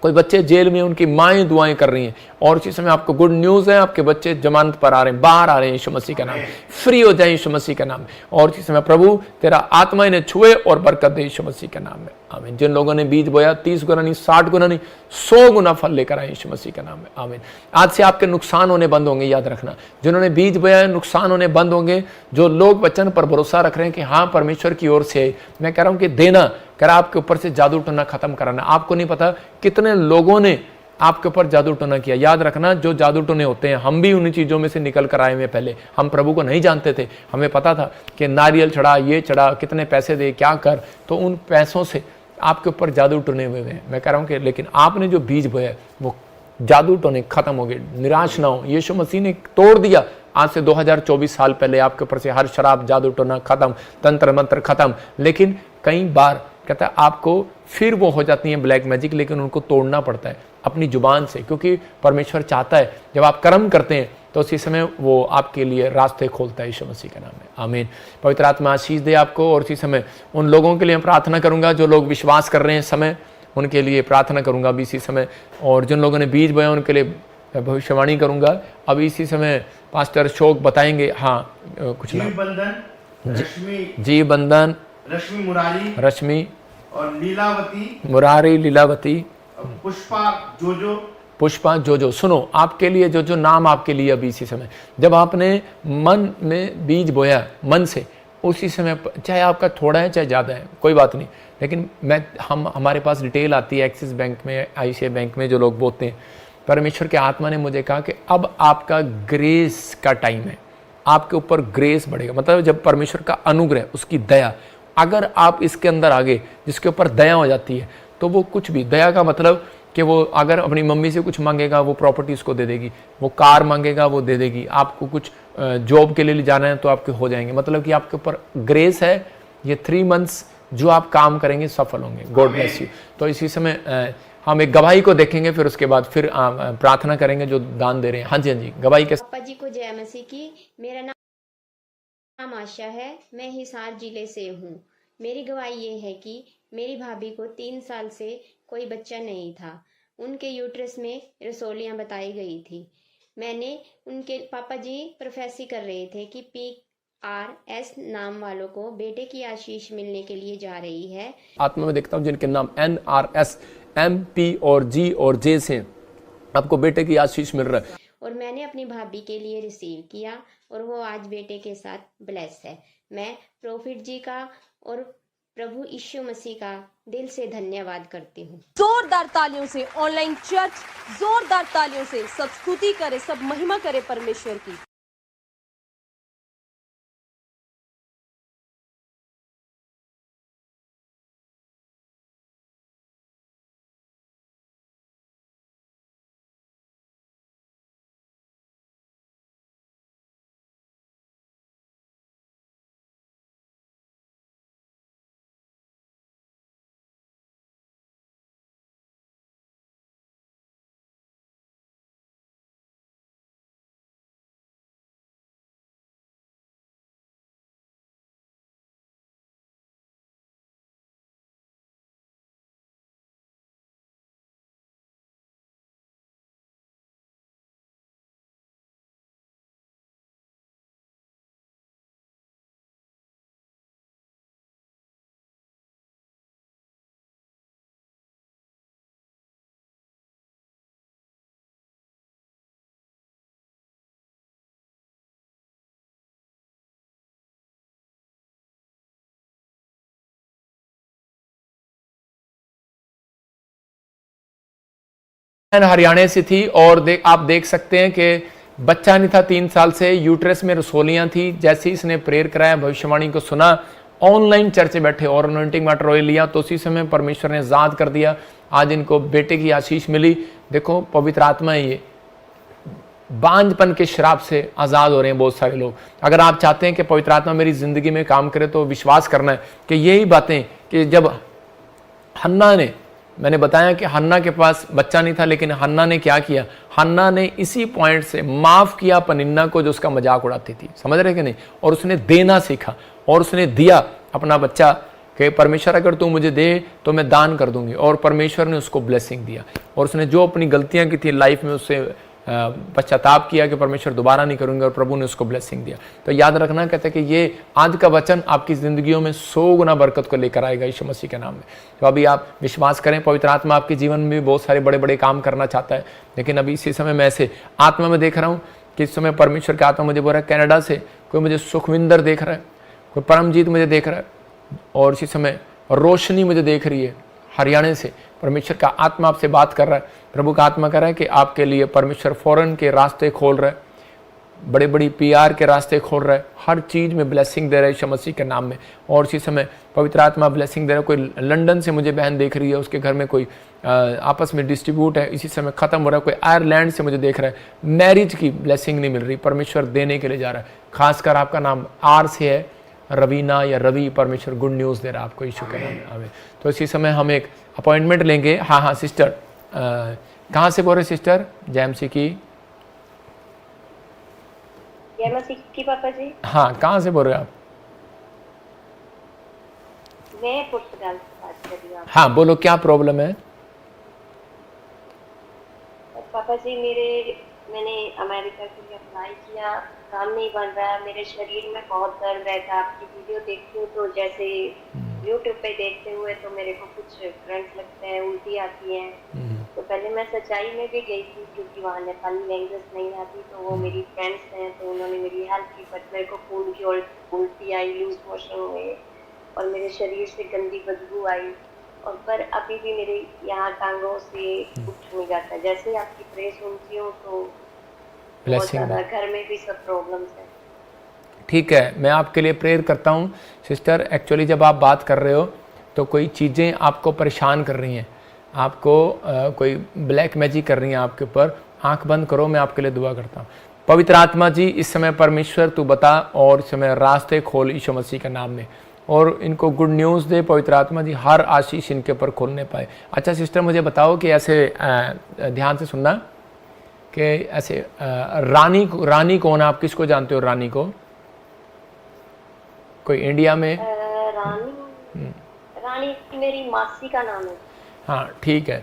कोई बच्चे जेल में, उनकी माएं दुआएं कर रही हैं, और इसी समय आपको गुड न्यूज है, आपके बच्चे जमानत पर आ रहे हैं, बाहर आ रहे हैं यीशु मसीह का नाम। फ्री हो जाए यीशु मसीह का नाम। और इसी समय प्रभु तेरा आत्मा इन्हें छुए और बरकत दे यीशु मसीह के नाम में। आमीन। जिन लोगों ने बीज बोया 30 गुना नहीं, 60 गुना नहीं, 100 गुना फल लेकर आए यीशु मसीह के नाम में। आमीन। आज से आपके नुकसान होने बंद होंगे, याद रखना। जिन्होंने बीज बोया नुकसान होने बंद होंगे। जो लोग वचन पर भरोसा रख रहे हैं कि हाँ परमेश्वर की ओर से है, मैं कह रहा हूं कि देना, कह रहा आपके ऊपर से जादू टोना खत्म कराना। आपको नहीं पता कितने लोगों ने आपके ऊपर जादू टोना किया। याद रखना, जो जादू टोने होते हैं, हम भी उन्हीं चीज़ों में से निकल कर आए हुए। पहले हम प्रभु को नहीं जानते थे, हमें पता था कि नारियल चढ़ा, ये चढ़ा, कितने पैसे दे, क्या कर, तो उन पैसों से आपके ऊपर जादू टोने हुए हैं। मैं कह रहा हूँ कि लेकिन आपने जो बीज बोया वो जादू टोने खत्म हो गए। निराश ना हो, यीशु मसीह ने तोड़ दिया। आज से 2024 साल पहले आपके ऊपर से हर शराब, जादू टोना खत्म, तंत्र मंत्र खत्म। लेकिन कई बार कहता है आपको फिर वो हो जाती हैं ब्लैक मैजिक, लेकिन उनको तोड़ना पड़ता है अपनी जुबान से, क्योंकि परमेश्वर चाहता है जब आप कर्म करते हैं तो उसी समय वो आपके लिए रास्ते खोलता है यीशु मसीह के नाम में। आमीन। पवित्र आत्मा आशीष दे आपको। और इसी समय उन लोगों के लिए मैं प्रार्थना करूंगा जो लोग विश्वास कर रहे हैं, समय उनके लिए प्रार्थना करूंगा अभी इसी समय। और जिन लोगों ने बीज बोया उनके लिए भविष्यवाणी करूंगा अभी इसी समय। पास्टर शोक बताएंगे। हाँ, कुछ नाम। जी बंधन, रश्मि मुरारी, रश्मि और लीलावती, मुरारी, लीलावती, पुष्पा, जोजो। सुनो, आपके लिए जो नाम आपके लिए अभी इसी समय, जब आपने मन में बीज बोया मन से, उसी समय, चाहे आपका थोड़ा है चाहे ज़्यादा है, कोई बात नहीं, लेकिन हमारे पास डिटेल आती है एक्सिस बैंक में, ICICI बैंक में जो लोग बोते हैं। परमेश्वर के आत्मा ने मुझे कहा कि अब आपका ग्रेस का टाइम है, आपके ऊपर ग्रेस बढ़ेगा। मतलब जब परमेश्वर का अनुग्रह, उसकी दया, अगर आप इसके अंदर आगे, जिसके ऊपर दया हो जाती है, तो वो कुछ भी, दया का मतलब कि वो अगर अपनी मम्मी से कुछ मांगेगा वो प्रॉपर्टी उसको दे देगी, वो कार मांगेगा वो दे देगी, आपको कुछ जॉब के लिए जाना है तो आपके हो जाएंगे। मतलब कि आपके ऊपर ग्रेस है। ये 3 मंथ्स जो आप काम करेंगे सफल होंगे। God bless you. तो इसी समय हम एक गवाही को देखेंगे, फिर उसके बाद फिर प्रार्थना करेंगे जो दान दे रहे हैं। हाँ जी, हाँ जी, गवाही के। पापा जी को जय मसीह की। मेरा नाम आशा है, मैं हिसार जिले से हूँ। मेरी गवाही ये है कि मेरी भाभी को 3 साल से कोई बच्चा नहीं था। उनके यूट्रस में रसोलियाँ बताई गई थी। मैंने उनके पापा जी प्रोफेसी कर रहे थे कि PRS नाम वालों को बेटे की आशीष मिलने के लिए जा रही है। आत्मा में देखता हूँ जिनके नाम NRS, MP और G और J से आपको बेटे की आशीष मिल रहा है। और मैंने अपनी भाभी के लिए रिसीव किया और वो आज बेटे के साथ ब्लेस है। मैं प्रॉफिट जी का और प्रभु यीशु मसीह का दिल से धन्यवाद करती हूँ। जोरदार तालियों से ऑनलाइन चर्च, जोरदार तालियों से सब स्तुति करे, सब महिमा करे परमेश्वर की। हरियाणा से थी और आप देख सकते हैं कि बच्चा नहीं था, 3 साल से, यूट्रस में रसोलियां थी। जैसे ही इसने प्रेयर कराया, भविष्यवाणी को सुना, ऑनलाइन चर्च में बैठे और अनॉइंटिंग वाटर ऑयल लिया, तो उसी समय परमेश्वर ने आजाद कर दिया। आज इनको बेटे की आशीष मिली। देखो पवित्र आत्मा है, ये बांझपन के श्राप से आज़ाद हो रहे हैं बहुत सारे लोग। अगर आप चाहते हैं कि पवित्र आत्मा मेरी ज़िंदगी में काम करे तो विश्वास करना है कि यही बातें, कि जब हन्ना ने, मैंने बताया कि हन्ना के पास बच्चा नहीं था, लेकिन हन्ना ने क्या किया, हन्ना ने इसी पॉइंट से माफ़ किया पनिन्ना को जो उसका मजाक उड़ाती थी, समझ रहे कि नहीं, और उसने देना सीखा और उसने दिया अपना बच्चा कि परमेश्वर अगर तू मुझे दे तो मैं दान कर दूंगी, और परमेश्वर ने उसको ब्लेसिंग दिया। और उसने जो अपनी गलतियां की थी लाइफ में, उससे पश्चाताप किया कि परमेश्वर दोबारा नहीं करूंगा, और प्रभु ने उसको ब्लेसिंग दिया। तो याद रखना, कहते हैं कि ये आज का वचन आपकी ज़िंदगियों में 100 गुना बरकत को लेकर आएगा यीशु मसीह के नाम में। तो अभी आप विश्वास करें, पवित्र आत्मा आपके जीवन में भी बहुत सारे बड़े बड़े काम करना चाहता है। लेकिन अभी इसी समय मैं ऐसे आत्मा में देख रहा हूँ कि इस समय परमेश्वर का आत्मा मुझे बोल रहा है, कनाडा से कोई मुझे सुखविंदर देख रहा है, कोई परमजीत मुझे देख रहा है, और इसी समय रोशनी मुझे देख रही है हरियाणा से। परमेश्वर का आत्मा आपसे बात कर रहा है, प्रभु का आत्मा कर रहा है कि आपके लिए परमेश्वर फॉरेन के रास्ते खोल रहा है, बड़े बड़ी PR के रास्ते खोल रहा है, हर चीज़ में ब्लेसिंग दे रहा है यीशु मसीह के नाम में। और इसी समय पवित्र आत्मा ब्लेसिंग दे रहा है। कोई लंदन से मुझे बहन देख रही है, उसके घर में कोई आपस में डिस्ट्रीब्यूट है, इसी समय ख़त्म हो रहा है। कोई आयरलैंड से मुझे देख रहा है, मैरिज की ब्लेसिंग नहीं मिल रही, परमेश्वर देने के लिए जा रहा है। खासकर आपका नाम R से है, रवीना या रवि, परमेश्वर गुड न्यूज़ दे रहा है आपको यीशु के नाम में। हमें तो इसी समय हम एक अपॉइंटमेंट लेंगे। हाँ सिस्टर, कहाँ से बोल रहे सिस्टर? JMC की पापा जी। हाँ, कहाँ से बोल रहे हैं आप? मैं पुर्तगाल से बात कर रही हूँ। हाँ बोलो, क्या प्रॉब्लम है? पापा जी मैंने अमेरिका के लिए अप्लाई किया, काम नहीं बन रहा है, मेरे शरीर में बहुत दर्द रहता है। आपकी वीडियो देखती हूँ तो जैसे यूट्यूब पे देखते हुए तो मेरे को कुछ करंट लगते हैं, उल्टी आती है। तो पहले मैं सच्चाई में भी गई थी, क्योंकि वहाँ नेपाली लैंग्वेज नहीं आती, तो वो मेरी फ्रेंड्स हैं तो उन्होंने मेरी हेल्प की, बट मेरे को खून की उल्टी आई, लूज मोशन हुए और मेरे शरीर से गंदी बदबू आई। और पर अभी भी मेरे यहाँ टांगों से उठ नहीं जाता। जैसे आपकी प्रे सुनती हूँ तो बहुत ज़्यादा घर में भी सब प्रॉब्लम्स है। ठीक है, मैं आपके लिए प्रेयर करता हूँ सिस्टर। एक्चुअली जब आप बात कर रहे हो तो कोई चीज़ें आपको परेशान कर रही हैं, आपको कोई ब्लैक मैजिक कर रही हैं आपके ऊपर। आंख बंद करो, मैं आपके लिए दुआ करता हूँ। पवित्र आत्मा जी, इस समय परमेश्वर तू बता, और इस समय रास्ते खोल यीशु मसीह के नाम में, और इनको गुड न्यूज़ दे पवित्र आत्मा जी, हर आशीष इनके ऊपर खोलने पाए। अच्छा सिस्टर, मुझे बताओ कि ऐसे ध्यान से सुनना कि ऐसे रानी कौन है? आप किसको जानते हो रानी को? कोई इंडिया में? रानी मेरी मासी का नाम है। हाँ ठीक है,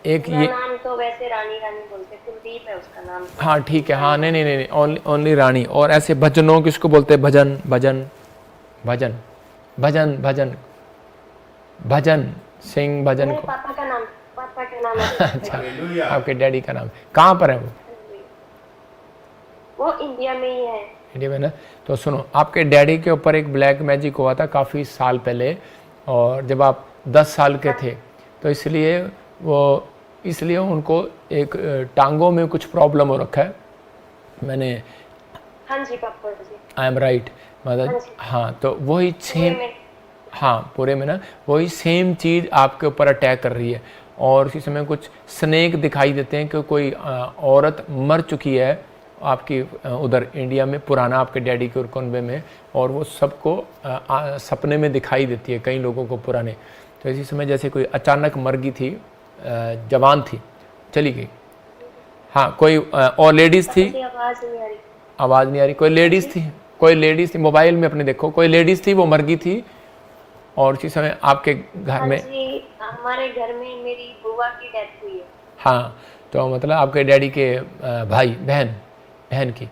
एक ये नाम तो वैसे रानी बोलते, कुलदीप है उसका नाम। हाँ ठीक है, हाँ नहीं, ओनली रानी। और ऐसे भजनों किसको बोलते हैं? भजन भजन भजन भजन भजन भजन सिंह भजन को। पापा का नाम है। अच्छा, आपके डैडी का नाम कहाँ पर है वो इंडिया में ही है। इंडिया में ना? तो सुनो, आपके डैडी के ऊपर एक ब्लैक मैजिक हुआ था काफ़ी साल पहले, और जब आप 10 साल के थे, तो इसलिए उनको एक टांगों में कुछ प्रॉब्लम हो रखा है। मैंने हाँ जी पापा जी, आई एम राइट मतलब हाँ, तो वही सेम, हाँ पूरे में ना वही सेम चीज़ आपके ऊपर अटैक कर रही है। और इसी समय कुछ स्नेक दिखाई देते हैं कि कोई औरत मर चुकी है आपकी उधर इंडिया में, पुराना आपके डैडी के कुनबे में, और वो सबको सपने में दिखाई देती है, कई लोगों को पुराने। तो इसी समय जैसे कोई अचानक मर गई थी, जवान थी, चली गई। हाँ कोई और लेडीज़ थी, आवाज़ नहीं आ रही, कोई लेडीज़ थी, मोबाइल में अपने देखो, कोई लेडीज़ थी वो मर गई थी। और इसी समय आपके घर में, हमारे घर में मेरी बुआ की डेथ हुई है। हाँ, तो मतलब आपके डैडी के भाई बहन की,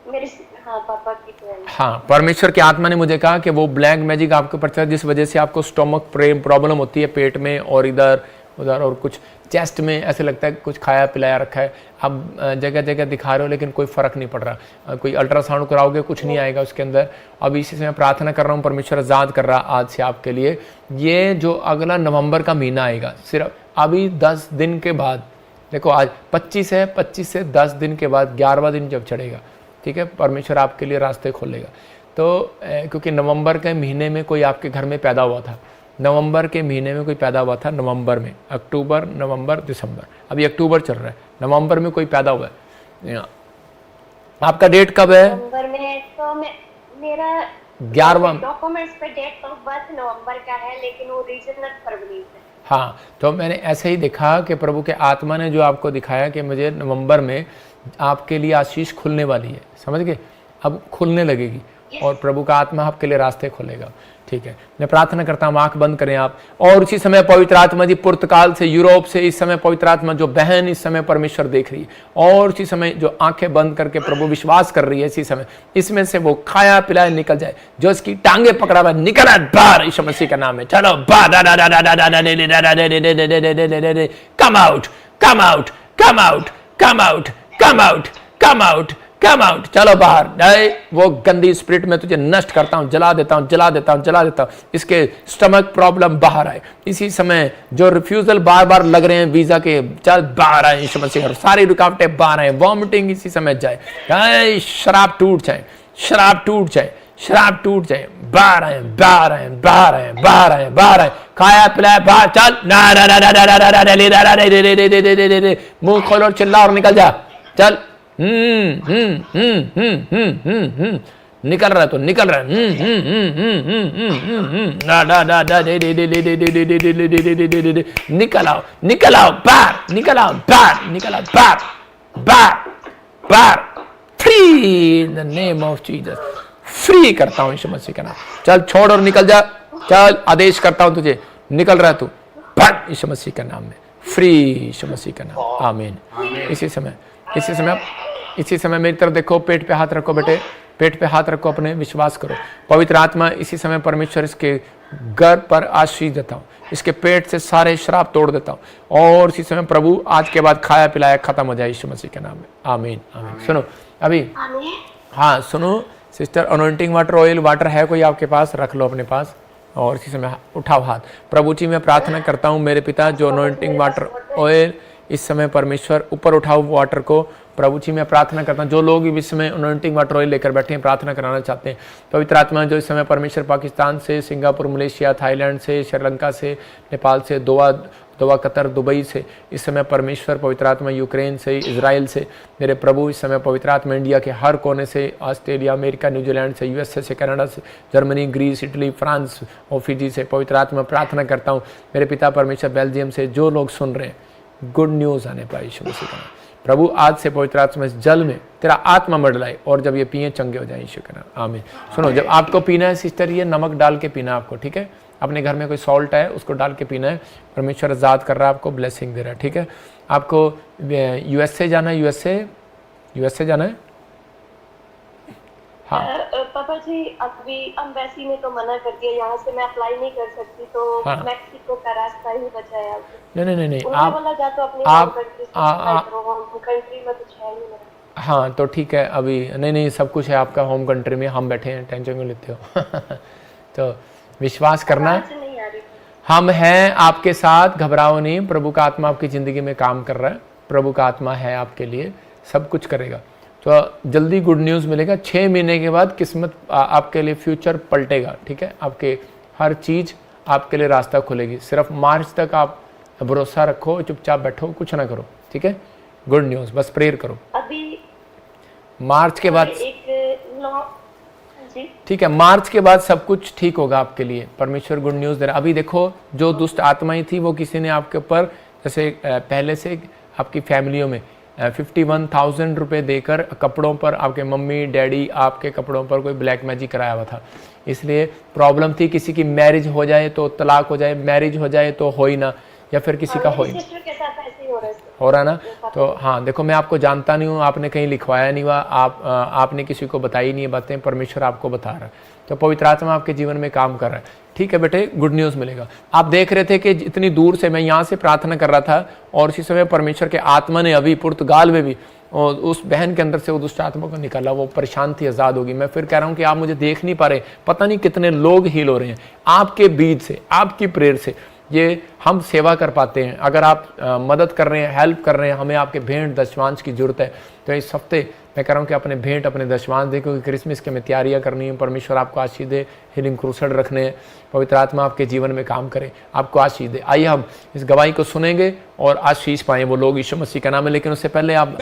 मेरे हाँ पापा की बहन। हाँ, परमेश्वर की आत्मा ने मुझे कहा कि वो ब्लैक मैजिक आपके ऊपर चला, जिस वजह से आपको स्टोमक प्रॉब्लम होती है, पेट में और इधर उधर, और कुछ चेस्ट में ऐसे लगता है कुछ खाया पिलाया रखा है। अब जगह जगह दिखा रहे हो लेकिन कोई फ़र्क नहीं पड़ रहा। कोई अल्ट्रासाउंड कराओगे कुछ नहीं आएगा उसके अंदर। अब इसी से मैं प्रार्थना कर रहा हूँ, परमेश्वर आज़ाद कर रहा आज से आपके लिए। ये जो अगला नवंबर का महीना आएगा, सिर्फ अभी 10 दिन के बाद देखो आज 25 है, 25 से 10 दिन के बाद 11वां दिन जब चढ़ेगा, ठीक है, परमेश्वर आपके लिए रास्ते खोलेगा। तो क्योंकि नवंबर के महीने में कोई आपके घर में पैदा हुआ था, नवंबर के महीने में कोई पैदा हुआ था, नवंबर में, अक्टूबर, नवंबर, दिसंबर, अभी अक्टूबर चल रहा है, नवंबर में कोई पैदा हुआ है। आपका डेट कब है? नवंबर में तो मेरा 11वां डॉक्यूमेंट्स पे डेट ऑफ बर्थ नवंबर का है, लेकिन वो रीजनल फरवरी से। हाँ, तो मैंने ऐसे ही देखा कि प्रभु के आत्मा ने जो आपको दिखाया कि मुझे नवंबर में आपके लिए आशीष खुलने वाली है, समझ गए, अब खुलने लगेगी और प्रभु का आत्मा आपके लिए रास्ते खोलेगा। ठीक है, मैं प्रार्थना करता हूँ, आंख बंद करें आप। और उसी समय पवित्र आत्मा जी पुर्तगाल से, यूरोप से इस समय पवित्र आत्मा जो बहन इस समय परमेश्वर देख रही है, और उसी समय जो आंखें बंद करके प्रभु विश्वास कर रही है, इसी समय इसमें से वो खाया पिलाया निकल जाए, जो इसकी टांगे पकड़ा हुआ निकल आए बाहर यीशु मसीह का नाम है। चलो come out, come out, come out, come out, come out, come out, come out, चलो बाहर। वो गंदी स्पिरिट में तुझे नष्ट करता हूं, जला देता हूं, जला देता हूं, जला देता हूं। इसके स्टमक प्रॉब्लम बाहर आए इसी समय, जो रिफ्यूजल बार बार लग रहे हैं वीजा के, चल बाहर आए यीशु मसीह, सारी रुकावटें बाहर आए, वॉमिटिंग इसी समय जाए, शराब टूट जाए, शराब टूट जाए, शराब टूट जाए, बाहर आए, बाहर आए, बाहर आए, बाहर आए, बाहर आए, खाया पिलाया बाहर, चल मुंह खोलो और चिल्ला और निकल जा, चल। निकल रहा है तो निकल रहा है, निकल आओ, निकल आओ बाहर, निकल आओ बाहर, निकल आओ बाहर, बाहर, बाहर, free in the name of Jesus, free करता हूं यीशु मसीह का नाम। चल छोड़ और निकल जा, चल आदेश करता हूं तुझे, निकल रहा है तू, भाग यीशु मसीह का नाम में, फ्री यीशु मसीह का नाम, आमीन। इसी समय मेरी तरफ देखो, पेट पे हाथ रखो बेटे, पेट पे हाथ रखो, अपने विश्वास करो। पवित्र आत्मा इसी समय परमेश्वर इसके गर्भ पर आशीष देता हूँ, इसके पेट से सारे श्राप तोड़ देता हूँ, और इसी समय प्रभु आज के बाद खाया पिलाया खत्म हो जाए यीशु मसीह के नाम में, आमीन, आमीन। सुनो अभी, हाँ सुनो sister, anointing water, oil water है कोई आपके पास, रख लो अपने पास, और इसी समय उठाओ हाथ। प्रभु जी मैं प्रार्थना करता हूँ मेरे पिता, जो अनॉइंटिंग वाटर ऑयल इस समय परमेश्वर ऊपर उठाओ वाटर को। प्रभु जी मैं प्रार्थना करता हूँ जो लोग इस समय अनॉइंटिंग वाटर ऑयल लेकर बैठे हैं, प्रार्थना कराना चाहते हैं, पवित्र आत्मा जो इस समय परमेश्वर पाकिस्तान से, सिंगापुर, मलेशिया, थाईलैंड से, श्रीलंका से, नेपाल से, दोहा, कतर, दुबई से, इस समय परमेश्वर पवित्र आत्मा यूक्रेन से, इजराइल से, मेरे प्रभु इस समय पवित्र आत्मा इंडिया के हर कोने से, ऑस्ट्रेलिया, अमेरिका, न्यूजीलैंड से, यूएसए से, कनाडा से, जर्मनी, ग्रीस, इटली, फ्रांस और फिजी से, पवित्र आत्मा प्रार्थना करता हूँ मेरे पिता परमेश्वर बेल्जियम से, जो लोग सुन रहे हैं गुड न्यूज़ आने पाए यीशु मसीह का नाम। प्रभु आज से पवित्र आत्मा इस जल में तेरा आत्मा मंडलाए, और जब ये पिए चंगे हो जाए यीशु का नाम, आमीन। सुनो, जब आपको पीना है सिस्टर, ये नमक डाल के पीना आपको, ठीक है, अपने घर में कोई सॉल्ट है उसको डाल के पीना है, परमेश्वर आजाद कर रहा है आपको, ब्लेसिंग दे रहा है, ठीक है। आपको यूएसए जाना है, यूएसए जाना है, हाँ पापा जी अभी एम्बेसी ने तो मना कर दिया, यहाँ से मैं अप्लाई नहीं कर सकती, तो हाँ। मैक्सिको का रास्ता ही बचा है। नहीं आप बोला जा तो अपनी कंट्री में कुछ है नहीं मेरा। हाँ तो ठीक है, अभी नहीं सब कुछ है आपका होम कंट्री में, हम बैठे हैं, टेंशन क्यों लेते हो तो विश्वास करना, हम हैं आपके साथ, घबराओ नहीं, प्रभु का आत्मा आपकी ज़िंदगी में काम कर रहा है, प्रभु का आत्मा है आपके लिए, सब कुछ करेगा। तो जल्दी गुड न्यूज़ मिलेगा, 6 महीने के बाद किस्मत आपके लिए, फ्यूचर पलटेगा, ठीक है, आपके हर चीज़ आपके लिए रास्ता खुलेगी। सिर्फ मार्च तक आप भरोसा रखो, चुपचाप बैठो, कुछ ना करो, ठीक है, गुड न्यूज़, बस प्रेयर करो। अभी मार्च के बाद ठीक है, मार्च के बाद सब कुछ ठीक होगा आपके लिए, परमेश्वर गुड न्यूज़ दे रहा। अभी देखो जो दुष्ट आत्माएं थी वो किसी ने आपके ऊपर, जैसे पहले से आपकी फैमिलियों में 51,000 रुपये देकर कपड़ों पर, आपके मम्मी डैडी आपके कपड़ों पर कोई ब्लैक मैजिक कराया हुआ था, इसलिए प्रॉब्लम थी, किसी की मैरिज हो जाए तो तलाक हो जाए, मैरिज हो जाए तो हो ही ना, या फिर किसी का हो ही हो रहा ना। तो हाँ देखो, मैं आपको जानता नहीं हूँ, आपने कहीं लिखवाया नहीं हुआ, आपने किसी को बताई नहीं है बातें, परमेश्वर आपको बता रहा है, तो पवित्र आत्मा आपके जीवन में काम कर रहा है, ठीक है बेटे, गुड न्यूज़ मिलेगा। आप देख रहे थे कि इतनी दूर से मैं यहाँ से प्रार्थना कर रहा था, और इसी समय परमेश्वर के आत्मा ने अभी पुर्तगाल में भी और उस बहन के अंदर से वो दुष्ट आत्मा को निकाला, वो परेशान थी, आज़ाद होगी। मैं फिर कह रहा हूँ कि आप मुझे देख नहीं पा रहे, पता नहीं कितने लोग हील हो रहे हैं आपके बीच से, आपकी प्रेयर से। ये हम सेवा कर पाते हैं। अगर आप मदद कर रहे हैं, हेल्प कर रहे हैं, हमें आपके भेंट दशमांश की जरूरत है, तो इस हफ्ते मैं कह रहा हूँ कि अपने भेंट अपने दशमांश दें, क्योंकि क्रिसमस की हमें तैयारियाँ करनी है। परमेश्वर आपको आशीष दे, हीलिंग क्रूसेड रखने हैं, पवित्र आत्मा आपके जीवन में काम करे, आपको आशीष दे। आइए हम इस गवाही को सुनेंगे और आशीष पाएं वो लोग यीशु मसीह का नाम है। लेकिन उससे पहले आप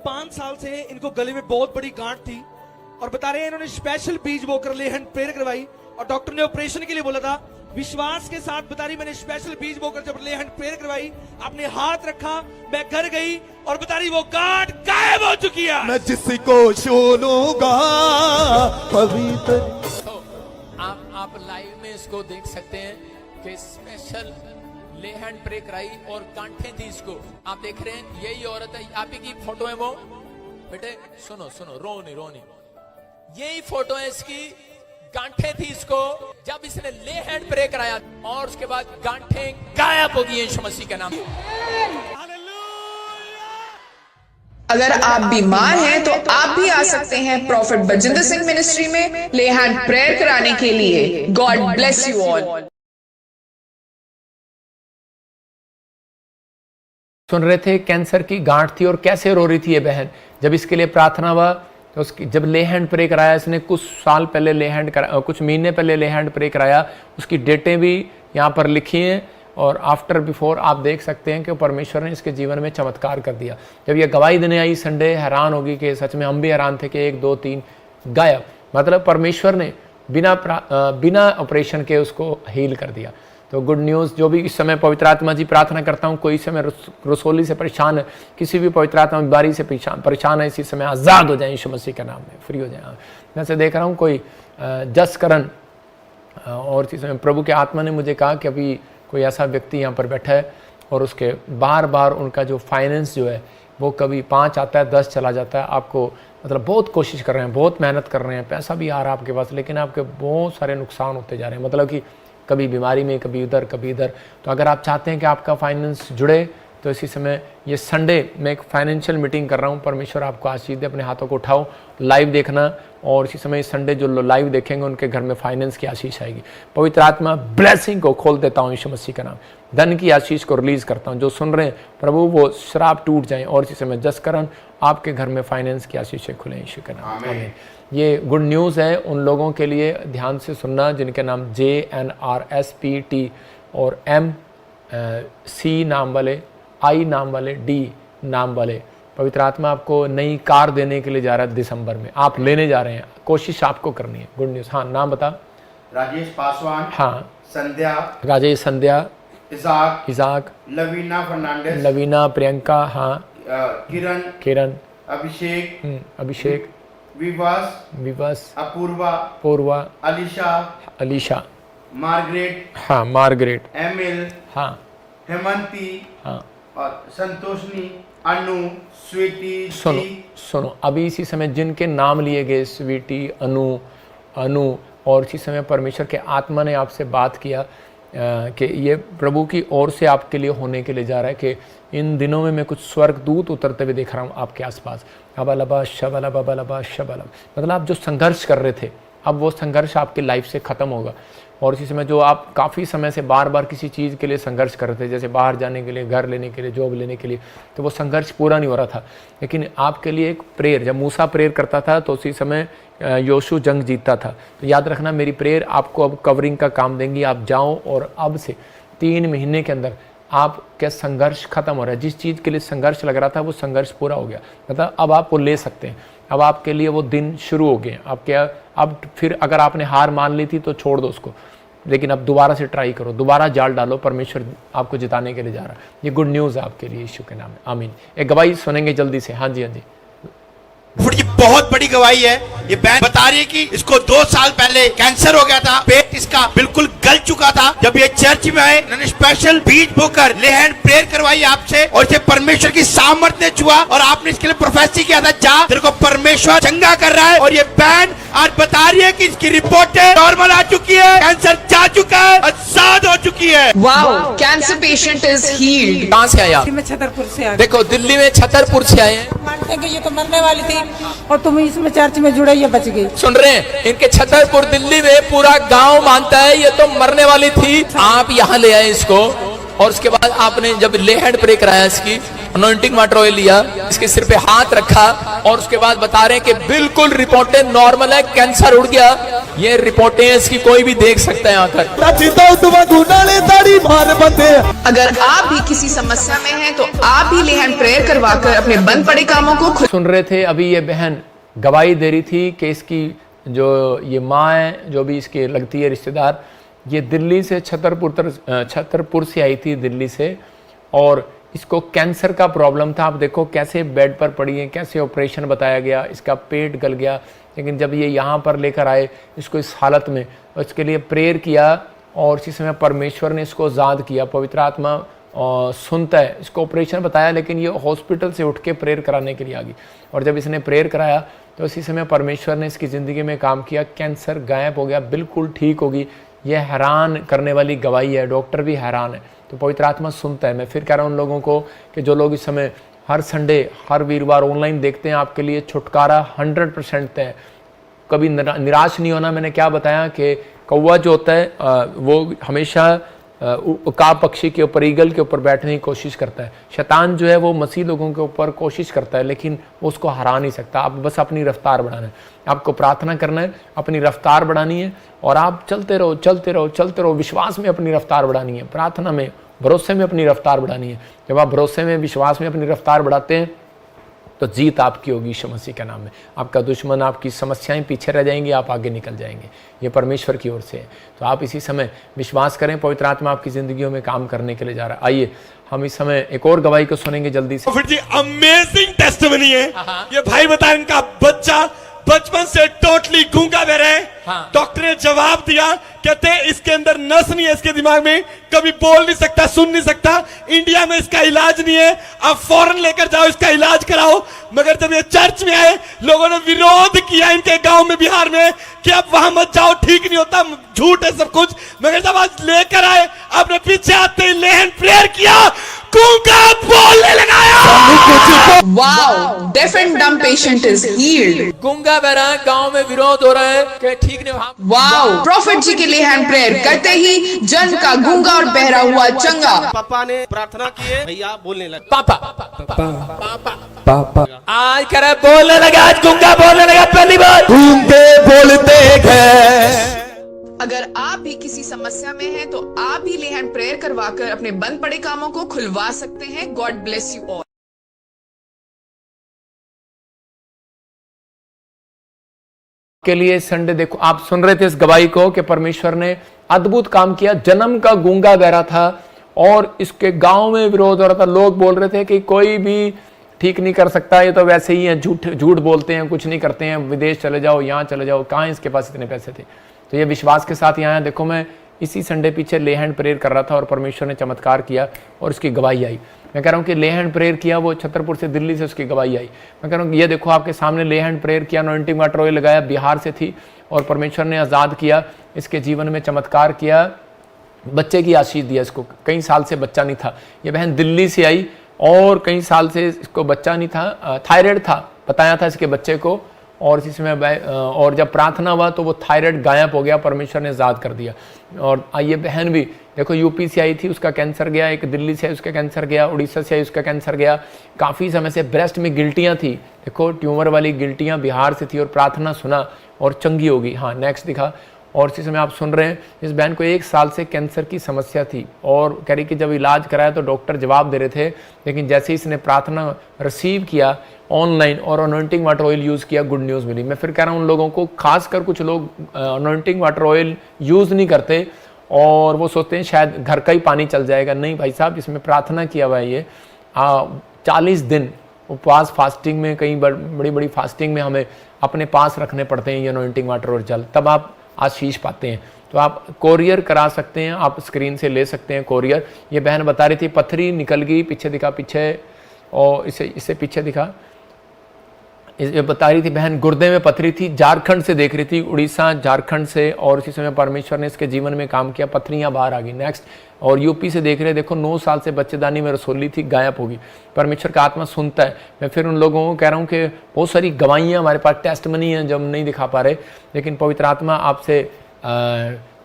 5 साल से इनको गले में बहुत बड़ी गांठ थी और बता रहे हैं इन्होंने स्पेशल बीज बोकर ले हैंड प्रेयर करवाई और डॉक्टर ने ऑपरेशन के लिए बोला था। विश्वास के साथ बता रही मैंने स्पेशल बीज बोकर जब ले हैंड प्रेयर करवाई, आपने हाथ रखा, मैं घर गई और बता रही वो गांठ गायब हो चुकी है। मैं जिसको छूलूंगा पवित्र। तो आप लाइव में इसको देख सकते हैं कि स्पेशल ले हैंड प्रे कराई और गांठें थी इसको। आप देख रहे हैं यही औरत है, आप ही की फोटो है वो। बेटे सुनो सुनो, रो नहीं, यही फोटो है इसकी। गांठें थी इसको जब इसने ले हैंड प्रे कराया और उसके बाद गांठें गायब हो गई यीशु मसीह के नाम। अगर आप बीमार हैं तो आप भी आ सकते हैं प्रॉफिट बजिंदर सिंह मिनिस्ट्री में ले हैंड प्रेयर कराने के लिए। God bless you all. सुन रहे थे कैंसर की गांठ थी और कैसे रो रही थी ये बहन। जब इसके लिए प्रार्थना हुआ तो उसकी जब ले हैंड प्रे कराया, इसने कुछ साल पहले कुछ महीने पहले ले हैंड प्रे कराया, उसकी डेटें भी यहाँ पर लिखी हैं और आफ्टर बिफोर आप देख सकते हैं कि परमेश्वर ने इसके जीवन में चमत्कार कर दिया। जब ये गवाही देने आई संडे, हैरान होगी कि सच में हम भी हैरान थे कि 1 2 3 गायब। मतलब परमेश्वर ने बिना ऑपरेशन के उसको हील कर दिया। तो गुड न्यूज़। जो भी इस समय पवित्र आत्मा जी प्रार्थना करता हूँ, कोई इस समय रसोली से परेशान है, किसी भी पवित्र आत्मा बीमारी से परेशान है, इसी समय आज़ाद हो जाए यीशु मसीह के नाम में, फ्री हो जाए। मैं से देख रहा हूँ कोई जसकरण और इसी समय प्रभु के आत्मा ने मुझे कहा कि अभी कोई ऐसा व्यक्ति यहाँ पर बैठा है और उसके बार बार उनका जो फाइनेंस जो है वो कभी 5 आता है 10 चला जाता है। आपको मतलब बहुत कोशिश कर रहे हैं, बहुत मेहनत कर रहे हैं, पैसा भी आ रहा है आपके पास, लेकिन आपके बहुत सारे नुकसान होते जा रहे हैं। मतलब कि कभी बीमारी में, कभी उधर कभी इधर। तो अगर आप चाहते हैं कि आपका फाइनेंस जुड़े तो इसी समय ये संडे मैं एक फाइनेंशियल मीटिंग कर रहा हूँ। परमेश्वर आपको आशीष दे। अपने हाथों को उठाओ, लाइव देखना और इसी समय संडे जो लाइव देखेंगे उनके घर में फाइनेंस की आशीष आएगी। पवित्र आत्मा ब्लेसिंग को खोल देता हूँ यीशु मसीह का नाम, धन की आशीष को रिलीज करता हूँ। जो सुन रहे हैं प्रभु वो श्राप टूट जाए और इसी समय जसकरण आपके घर में फाइनेंस की आशीषें खुले यीशु के नाम। आमीन। ये गुड न्यूज़ है उन लोगों के लिए, ध्यान से सुनना, जिनके नाम JNRSPT और MC नाम वाले, I नाम वाले, D नाम वाले। पवित्र आत्मा आपको नई कार देने के लिए जा रहा है दिसंबर में, आप लेने जा रहे हैं, कोशिश आपको करनी है। Good news. हाँ नाम बता। राजेश पासवान। हाँ संध्या। राजेश, संध्या, इजाक, लवीना फर्नांडिस, लवीना, प्रियंका, हाँ किरण, अभिषेक, विवास, अपूर्वा, अलीशा, मार्गरेट, एमिल, हाँ हेमंती, हाँ और संतोषनी, अनु, स्वीटी। सुनो अभी इसी समय जिनके नाम लिए गए, स्वीटी, अनु और इसी समय परमेश्वर के आत्मा ने आपसे बात किया कि ये प्रभु की ओर से आपके लिए होने के लिए जा रहा है कि इन दिनों में मैं कुछ स्वर्गदूत उतरते हुए देख रहा हूँ आपके आसपास। अबलबा शबलबा बलबा शबलबा, मतलब आप जो संघर्ष कर रहे थे अब वो संघर्ष आपकी लाइफ से ख़त्म होगा। और इसी समय जो आप काफ़ी समय से बार बार किसी चीज़ के लिए संघर्ष कर रहे थे, जैसे बाहर जाने के लिए, घर लेने के लिए, जॉब लेने के लिए, तो वो संघर्ष पूरा नहीं हो रहा था। लेकिन आपके लिए एक प्रेयर, जब मूसा प्रेयर करता था तो उसी समय योशू जंग जीतता था। तो याद रखना मेरी प्रेयर आपको अब कवरिंग का काम देंगी। आप जाओ और अब से 3 महीने के अंदर आपका संघर्ष खत्म हो रहा है। जिस चीज़ के लिए संघर्ष लग रहा था वो संघर्ष पूरा हो गया, मतलब अब आप वो ले सकते हैं। अब आपके लिए वो दिन शुरू हो गए। अब फिर अगर आपने हार मान ली थी तो छोड़ दो उसको, लेकिन अब दोबारा से ट्राई करो, दोबारा जाल डालो, परमेश्वर आपको जिताने के लिए जा रहा है। ये गुड न्यूज़ है आपके लिए यीशु के नाम में। आमीन। एक गवाही सुनेंगे जल्दी से। हाँ जी, हाँ जी। ये बहुत बड़ी गवाही है। ये बहन बता रही है कि इसको 2 साल पहले कैंसर हो गया था, पेट इसका बिल्कुल गल चुका था। जब ये चर्च में आए, इन्होंने स्पेशल बीज बोकर ले हैंड प्रेयर करवाई आपसे और इसे परमेश्वर की सामर्थ ने छुआ और आपने इसके लिए प्रोफेसी किया था, जा तेरे को परमेश्वर चंगा कर रहा है। और ये बहन आज बता रही है कि इसकी रिपोर्टें नॉर्मल आ चुकी है, कैंसर जा चुका है, आजाद हो चुकी है। Wow, cancer patient is healed. कहाँ से आए आप? मैं छतरपुर से आ देखो दिल्ली में छतरपुर से आए हैं। मानते हैं कि ये तो मरने वाली थी, थी और तुम इसमें चर्च में जुड़े, ये बच गई। सुन रहे हैं, इनके छतरपुर दिल्ली में पूरा गांव मानता है ये तो मरने वाली थी। आप यहाँ ले आए इसको, और उसके बाद आपने जब ले हैंड प्रे कराया, इसकी अनॉइंटिंग वाटर ऑयल लिया, इसके सिर पे हाथ रखा, और उसके बाद बता रहे हैं कि बिल्कुल रिपोर्टें नॉर्मल है, कैंसर उड़ गया। ये रिपोर्टें इसकी कोई भी देख सकता है आकर। अगर आप भी किसी समस्या में हैं तो आप भी ले हैंड प्रेयर करवाकर अपने बंद पड़े कामों को सुन रहे थे। अभी ये बहन गवाही दे रही थी कि इसकी जो ये माँ है, जो भी इसके लगती है रिश्तेदार, ये दिल्ली से छतरपुर से आई थी, दिल्ली से, और इसको कैंसर का प्रॉब्लम था। आप देखो कैसे बेड पर पड़ी है, कैसे ऑपरेशन बताया गया, इसका पेट गल गया, लेकिन जब ये यहाँ पर लेकर आए इसको इस हालत में, इसके लिए प्रेयर किया, और इसी समय परमेश्वर ने इसको आज़ाद किया। पवित्र आत्मा सुनता है। इसको ऑपरेशन बताया, लेकिन ये हॉस्पिटल से उठ के प्रेयर कराने के लिए आ गई, और जब इसने प्रेयर कराया तो इसी समय परमेश्वर ने इसकी ज़िंदगी में काम किया। कैंसर गायब हो गया, बिल्कुल ठीक होगी। यह हैरान करने वाली गवाही है, डॉक्टर भी हैरान है। तो पवित्र आत्मा सुनता है। मैं फिर कह रहा हूँ उन लोगों को कि जो लोग इस समय हर संडे, हर वीरवार ऑनलाइन देखते हैं, आपके लिए छुटकारा 100% तय। कभी निराश नहीं होना। मैंने क्या बताया कि कौवा जो होता है वो हमेशा का पक्षी के ऊपर, ईगल के ऊपर बैठने की कोशिश करता है। शैतान जो है वो मसीह लोगों के ऊपर कोशिश करता है, लेकिन वो उसको हरा नहीं सकता। आप बस अपनी रफ्तार बढ़ाना है, आपको प्रार्थना करना है, अपनी रफ्तार बढ़ानी है, और आप चलते रहो, चलते रहो, चलते रहो। विश्वास में अपनी रफ्तार बढ़ानी है, प्रार्थना में, भरोसे में अपनी रफ्तार बढ़ानी है। जब आप भरोसे में, विश्वास में अपनी रफ्तार बढ़ाते हैं तो जीत आपकी होगी यीशु मसीह के नाम में। आपका दुश्मन, आपकी समस्याएं पीछे रह जाएंगी, आप आगे निकल जाएंगे। ये परमेश्वर की ओर से है। तो आप इसी समय विश्वास करें, पवित्र आत्मा आपकी जिंदगियों में काम करने के लिए जा रहा है। आइए हम इस समय एक और गवाही को सुनेंगे जल्दी से। प्रॉफिट जी, अमेजिंग टेस्टिमनी है। ये भाई बताए इनका बच्चा बचपन से टोटली गूंगा बहरा है। डॉक्टर ने जवाब दिया, कहते हैं इसके अंदर नस नहीं है, इसके दिमाग में, कभी बोल नहीं सकता, सुन नहीं सकता। इंडिया में इसका इलाज नहीं है, आप फॉरेन लेकर जाओ, इसका इलाज कराओ। मगर जब ये चर्च में आए, लोगों ने विरोध किया इनके गांव में, बिहार में, कि आप वहां मत जाओ, ठीक नहीं होता, झूठ है सब कुछ। मगर जब आज लेकर आए, आपने पीछे आते ही ले हैंड प्रेयर किया, गूंगा बोलने लगाया। वाओ, डेफ एंड डम पेशेंट इज हील्ड। गूंगा बहरा गांव में विरोध हो रहा है कि ठीक नहीं। वाओ, प्रॉफिट जी के ले हैंड प्रेयर करते ही जन का गूंगा और बहरा हुआ चंगा। पापा ने प्रार्थना की है, भैया बोलने लगे। पापा आज करे बोलने लगा, आज गूंगा बोलने लगा पहली बार। गूंगे बोलते हैं। अगर आप भी किसी समस्या में हैं तो आप भी ले हैंड प्रेयर करवाकर अपने बंद पड़े कामों को खुलवा सकते हैं। God bless you all. के लिए संडे देखो, आप सुन रहे थे इस गवाही को कि परमेश्वर ने अद्भुत काम किया। जन्म का गूंगा बहरा था और इसके गांव में विरोध हो रहा था। लोग बोल रहे थे कि कोई भी ठीक नहीं कर सकता, ये तो वैसे ही है, झूठ बोलते हैं, कुछ नहीं करते हैं, विदेश चले जाओ, यहाँ चले जाओ, कहाँ इसके पास इतने पैसे थे। तो ये विश्वास के साथ यहाँ देखो, मैं इसी संडे पीछे ले हैंड प्रेयर कर रहा था और परमेश्वर ने चमत्कार किया और उसकी गवाही आई। मैं कह रहा हूँ कि ले हैंड प्रेयर किया, वो छतरपुर से, दिल्ली से उसकी गवाही आई। मैं कह रहा हूँ ये देखो आपके सामने ले हैंड प्रेयर किया, अनॉइंटिंग वाटर ऑयल लगाया, बिहार से थी और परमेश्वर ने आज़ाद किया, इसके जीवन में चमत्कार किया, बच्चे की आशीष दिया इसको। कई साल से बच्चा नहीं था। ये बहन दिल्ली से आई और कई साल से इसको बच्चा नहीं था, थायराइड था, बताया था इसके बच्चे को, और इसी समय और जब प्रार्थना हुआ तो वो थायराइड गायब हो गया, परमेश्वर ने आज़ाद कर दिया। और ये बहन भी देखो यूपी से आई थी, उसका कैंसर गया, एक दिल्ली से आई उसका कैंसर गया, उड़ीसा से आई उसका कैंसर गया। काफ़ी समय से ब्रेस्ट में गिल्टियाँ थी, देखो ट्यूमर वाली गिल्टियाँ बिहार से थी, और प्रार्थना सुना और चंगी होगी। हाँ, नेक्स्ट दिखा। और इसी समय आप सुन रहे हैं इस बहन को 1 साल से कैंसर की समस्या थी और कह रही कि जब इलाज कराया तो डॉक्टर जवाब दे रहे थे, लेकिन जैसे ही इसने प्रार्थना रिसीव किया ऑनलाइन और अनॉइंटिंग वाटर ऑयल यूज़ किया, गुड न्यूज़ मिली। मैं फिर कह रहा हूँ उन लोगों को, खासकर कुछ लोग अनॉइंटिंग वाटर ऑयल यूज़ नहीं करते और वो सोचते हैं शायद घर का ही पानी चल जाएगा। नहीं भाई साहब, इसमें प्रार्थना किया हुआ है। ये 40 दिन उपवास, फास्टिंग में, कई बड़ी बड़ी फास्टिंग में हमें अपने पास रखने पड़ते हैं ये अनॉइंटिंग वाटर और जल, तब आप आशीष पाते हैं। तो आप कोरियर करा सकते हैं, आप स्क्रीन से ले सकते हैं कोरियर। ये बहन बता रही थी पथरी निकल गई, पीछे दिखा, पीछे, और इसे पीछे दिखा, ये बता रही थी बहन, गुर्दे में पथरी थी, झारखंड से देख रही थी, उड़ीसा झारखंड से, और इसी समय परमेश्वर ने इसके जीवन में काम किया, पथरियां बाहर आ गई। नेक्स्ट, और यूपी से देख रहे, देखो 9 साल से बच्चेदानी में रसोली थी, गायब होगी। परमेश्वर का आत्मा सुनता है। मैं फिर उन लोगों को कह रहा हूँ कि बहुत सारी गवाहियाँ हमारे पास, टेस्टमनी है जो हम नहीं दिखा पा रहे, लेकिन पवित्र आत्मा आपसे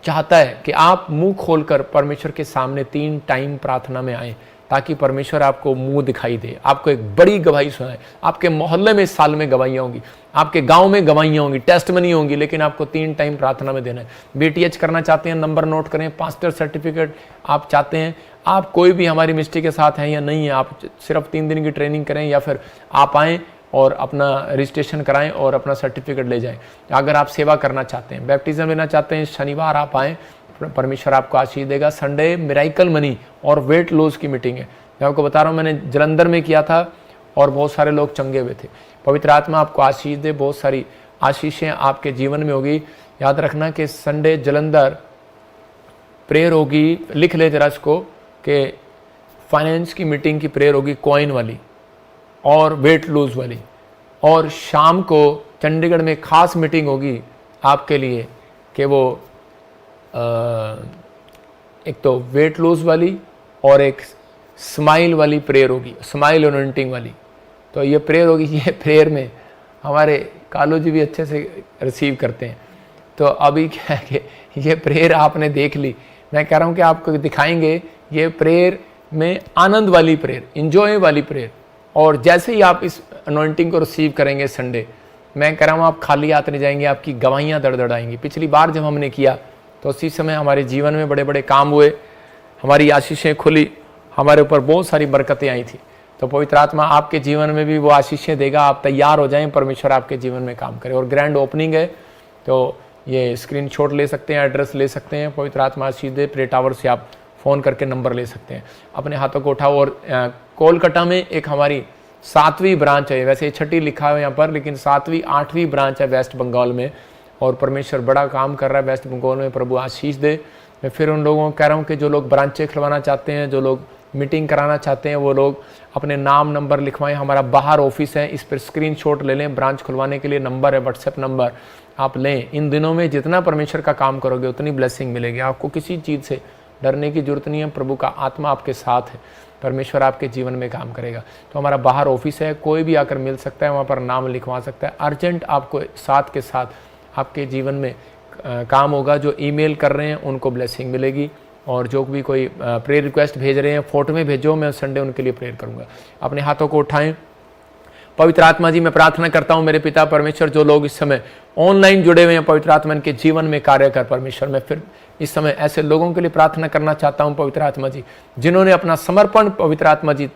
चाहता है कि आप मुंह खोलकर परमेश्वर के सामने 3 टाइम प्रार्थना में आए, ताकि परमेश्वर आपको मुंह दिखाई दे, आपको एक बड़ी गवाही सुनाए। आपके मोहल्ले में इस साल में गवाहियाँ होंगी, आपके गांव में गवाहियाँ होंगी, टेस्टमनी होंगी, लेकिन आपको 3 टाइम प्रार्थना में देना है। BTH करना चाहते हैं, नंबर नोट करें। पास्टर सर्टिफिकेट आप चाहते हैं, आप कोई भी हमारी मिनिस्ट्री के साथ हैं या नहीं है, आप सिर्फ 3 दिन की ट्रेनिंग करें, या फिर आप आएँ और अपना रजिस्ट्रेशन कराएं और अपना सर्टिफिकेट ले जाएं। अगर आप सेवा करना चाहते हैं, बैप्टिज्म लेना चाहते हैं, शनिवार आप आएँ, परमेश्वर आपको आशीष देगा। संडे मिराइकल मनी और वेट लॉस की मीटिंग है। मैं आपको बता रहा हूँ, मैंने जलंधर में किया था और बहुत सारे लोग चंगे हुए थे। पवित्र आत्मा आपको आशीष दे, बहुत सारी आशीषें आपके जीवन में होगी। याद रखना कि संडे जलंधर प्रेयर होगी, लिख ले जरा इसको, कि फाइनेंस की मीटिंग की प्रेयर होगी, कॉइन वाली और वेट लूज वाली। और शाम को चंडीगढ़ में खास मीटिंग होगी आपके लिए, कि वो एक तो वेट लूज वाली और एक स्माइल वाली प्रेयर होगी, स्माइल अनॉइंटिंग वाली। तो ये प्रेयर होगी। ये प्रेयर में हमारे कालू जी भी अच्छे से रिसीव करते हैं। तो अभी क्या है कि ये प्रेयर आपने देख ली, मैं कह रहा हूँ कि आपको दिखाएंगे ये प्रेयर में आनंद वाली प्रेयर, इंजॉय वाली प्रेयर। और जैसे ही आप इस अनॉइंटिंग को रिसीव करेंगे संडे, मैं कह रहा हूँ आप खाली हाथ नहीं जाएंगे, आपकी गवाहियाँ दड़दड़ाएंगी। पिछली बार जब हमने किया तो उसी समय हमारे जीवन में बड़े बड़े काम हुए, हमारी आशीषें खुली, हमारे ऊपर बहुत सारी बरकतें आई थी। तो पवित्र आत्मा आपके जीवन में भी वो आशीषें देगा। आप तैयार हो जाएं, परमेश्वर आपके जीवन में काम करे। और ग्रैंड ओपनिंग है, तो ये स्क्रीनशॉट ले सकते हैं, एड्रेस ले सकते हैं। पवित्र आत्मा आशीष दे। प्रे टावर से आप फ़ोन करके नंबर ले सकते हैं। अपने हाथों को उठाओ। और कोलकाता में एक हमारी 7वीं ब्रांच है, वैसे 6ठी लिखा है यहाँ पर, लेकिन 7वीं 8वीं ब्रांच है वेस्ट बंगाल में। और परमेश्वर बड़ा काम कर रहा है वेस्ट बंगाल में, प्रभु आशीष दे। मैं फिर उन लोगों को कह रहा हूँ कि जो लोग ब्रांचें खुलवाना चाहते हैं, जो लोग मीटिंग कराना चाहते हैं, वो लोग अपने नाम नंबर लिखवाएं। हमारा बाहर ऑफिस है, इस पर स्क्रीनशॉट ले लें। ब्रांच खुलवाने के लिए नंबर है, व्हाट्सएप नंबर आप लें। इन दिनों में जितना परमेश्वर का काम करोगे उतनी ब्लेसिंग मिलेगी। आपको किसी चीज़ से डरने की जरूरत नहीं है। प्रभु का आत्मा आपके साथ है, परमेश्वर आपके जीवन में काम करेगा। तो हमारा बाहर ऑफिस है, कोई भी आकर मिल सकता है, वहाँ पर नाम लिखवा सकता है। अर्जेंट आपको साथ के साथ आपके जीवन में काम होगा। जो ईमेल कर रहे हैं उनको ब्लेसिंग मिलेगी, और जो भी कोई प्रेयर रिक्वेस्ट भेज रहे हैं फोटो में भेजो, मैं संडे उनके लिए प्रेयर करूंगा। अपने हाथों को उठाएं। पवित्र आत्मा जी, मैं प्रार्थना करता हूं मेरे पिता परमेश्वर, जो लोग इस समय ऑनलाइन जुड़े हुए हैं, पवित्र आत्मा इनके जीवन में कार्य कर परमेश्वर। मैं फिर इस समय ऐसे लोगों के लिए प्रार्थना करना चाहता हूं पवित्र आत्मा जी, जिन्होंने अपना समर्पण पवित्र आत्मा जी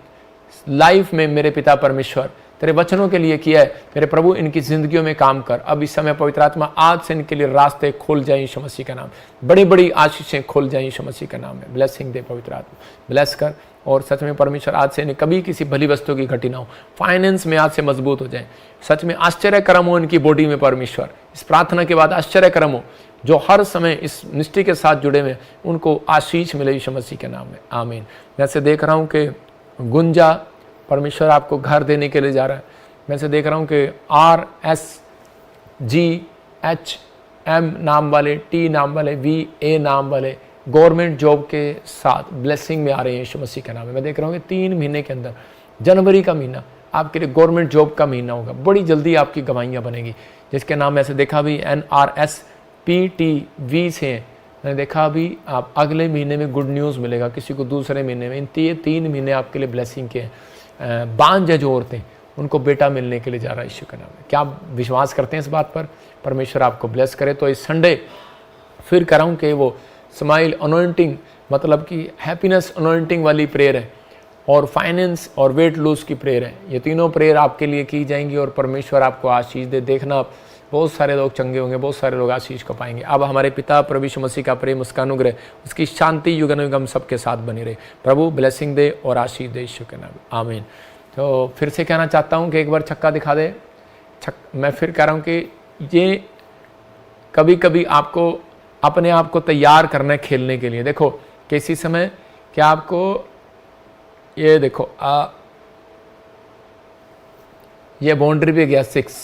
लाइफ में मेरे पिता परमेश्वर तेरे वचनों के लिए किया है। मेरे प्रभु इनकी जिंदगियों में काम कर। अब इस समय पवित्र आत्मा आज से इनके लिए रास्ते खुल जाए यीशु मसीह का नाम। बड़ी बड़ी आशीषें खुल जाए यीशु मसीह का नाम में। ब्लेसिंग दे पवित्र आत्मा, ब्लेस कर। और सच में परमेश्वर आज से इन्हें कभी किसी भली वस्तु की घटी ना हो। फाइनेंस में आज से मजबूत हो जाए। सच में आश्चर्य कर्म हो इनकी बॉडी में परमेश्वर। इस प्रार्थना के बाद आश्चर्य कर्म हो। जो हर समय इस मिनिस्ट्री के साथ जुड़े हुए उनको आशीष मिले यीशु मसीह के नाम में, आमीन। मैं से देख रहा हूँ कि गुंजा परमेश्वर आपको घर देने के लिए जा रहा है। मैं से देख रहा हूँ कि RSGHM नाम वाले, T नाम वाले, VA नाम वाले गवर्नमेंट जॉब के साथ ब्लेसिंग में आ रहे हैं यीशु मसीह के नाम में। मैं देख रहा हूँ कि 3 महीने के अंदर, जनवरी का महीना आपके लिए गवर्नमेंट जॉब का महीना होगा। बड़ी जल्दी आपकी गवाहियाँ बनेगी। जिसके नाम ऐसे देखा भी NRSPTV से मैंने देखा अभी आप अगले महीने में गुड न्यूज़ मिलेगा, किसी को दूसरे महीने में। इन 3 महीने आपके लिए ब्लेसिंग के हैं। बांझ है जो औरतें, उनको बेटा मिलने के लिए जा रहा है यीशु के नाम में। क्या आप विश्वास करते हैं इस बात पर? परमेश्वर आपको ब्लेस करे। तो इस संडे फिर कह रहा हूँ कि वो स्माइल अनॉइंटिंग, मतलब कि हैप्पीनेस अनॉइंटिंग वाली प्रेयर है, और फाइनेंस और वेट लूज की प्रेयर है। ये तीनों प्रेयर आपके लिए की जाएंगी और परमेश्वर आपको आशीष दे। देखना बहुत सारे लोग चंगे होंगे, बहुत सारे लोग आशीष को पाएंगे। अब हमारे पिता प्रभु यीशु मसीह का प्रेम, उसका अनुग्रह, उसकी शांति युग अनुयुग हम सबके साथ बनी रहे। प्रभु ब्लेसिंग दे और आशीष दे यीशु के नाम, आमीन। तो फिर से कहना चाहता हूँ कि एक बार छक्का दिखा दे। मैं फिर कह रहा हूँ कि ये कभी कभी आपको अपने आप को तैयार करना है खेलने के लिए। देखो किसी समय क्या आपको ये देखो ये बाउंड्री पे गया 6।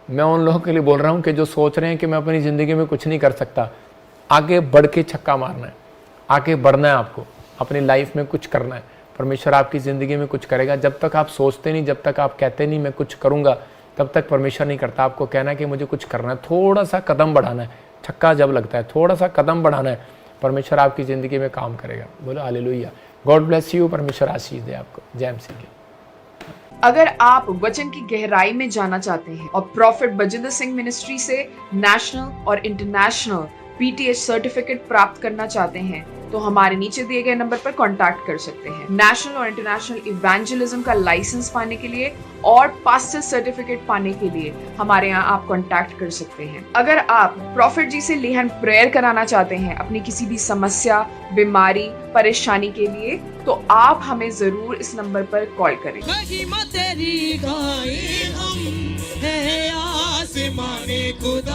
मैं उन लोगों के लिए बोल रहा हूँ कि जो सोच रहे हैं कि मैं अपनी ज़िंदगी में कुछ नहीं कर सकता, आगे बढ़ के छक्का मारना है, आगे बढ़ना है, आपको अपनी लाइफ में कुछ करना है। परमेश्वर आपकी ज़िंदगी में कुछ करेगा। जब तक आप सोचते नहीं, जब तक आप कहते नहीं मैं कुछ करूँगा, तब तक परमेश्वर नहीं करता। आपको कहना है कि मुझे कुछ करना है, थोड़ा सा कदम बढ़ाना है। छक्का जब लगता है थोड़ा सा कदम बढ़ाना है, परमेश्वर आपकी ज़िंदगी में काम करेगा। बोलो हालेलुया। God bless you. परमेश्वर आशीष दे आपको। जय मसीह की। अगर आप वचन की गहराई में जाना चाहते हैं और प्रॉफिट बजिंदर सिंह मिनिस्ट्री से नेशनल और इंटरनेशनल PTH सर्टिफिकेट प्राप्त करना चाहते हैं तो हमारे नीचे दिए गए नंबर पर कांटेक्ट कर सकते हैं। नेशनल और इंटरनेशनल इवेंजलिज्म का लाइसेंस पाने के लिए और पास्टर सर्टिफिकेट पाने के लिए हमारे यहाँ आप कांटेक्ट कर सकते हैं। अगर आप प्रॉफिट जी से लेहन प्रेयर कराना चाहते हैं अपनी किसी भी समस्या, बीमारी, परेशानी के लिए, तो आप हमें जरूर इस नंबर पर कॉल करें। महिमा तेरी गाए हम, है आसमाने खुदा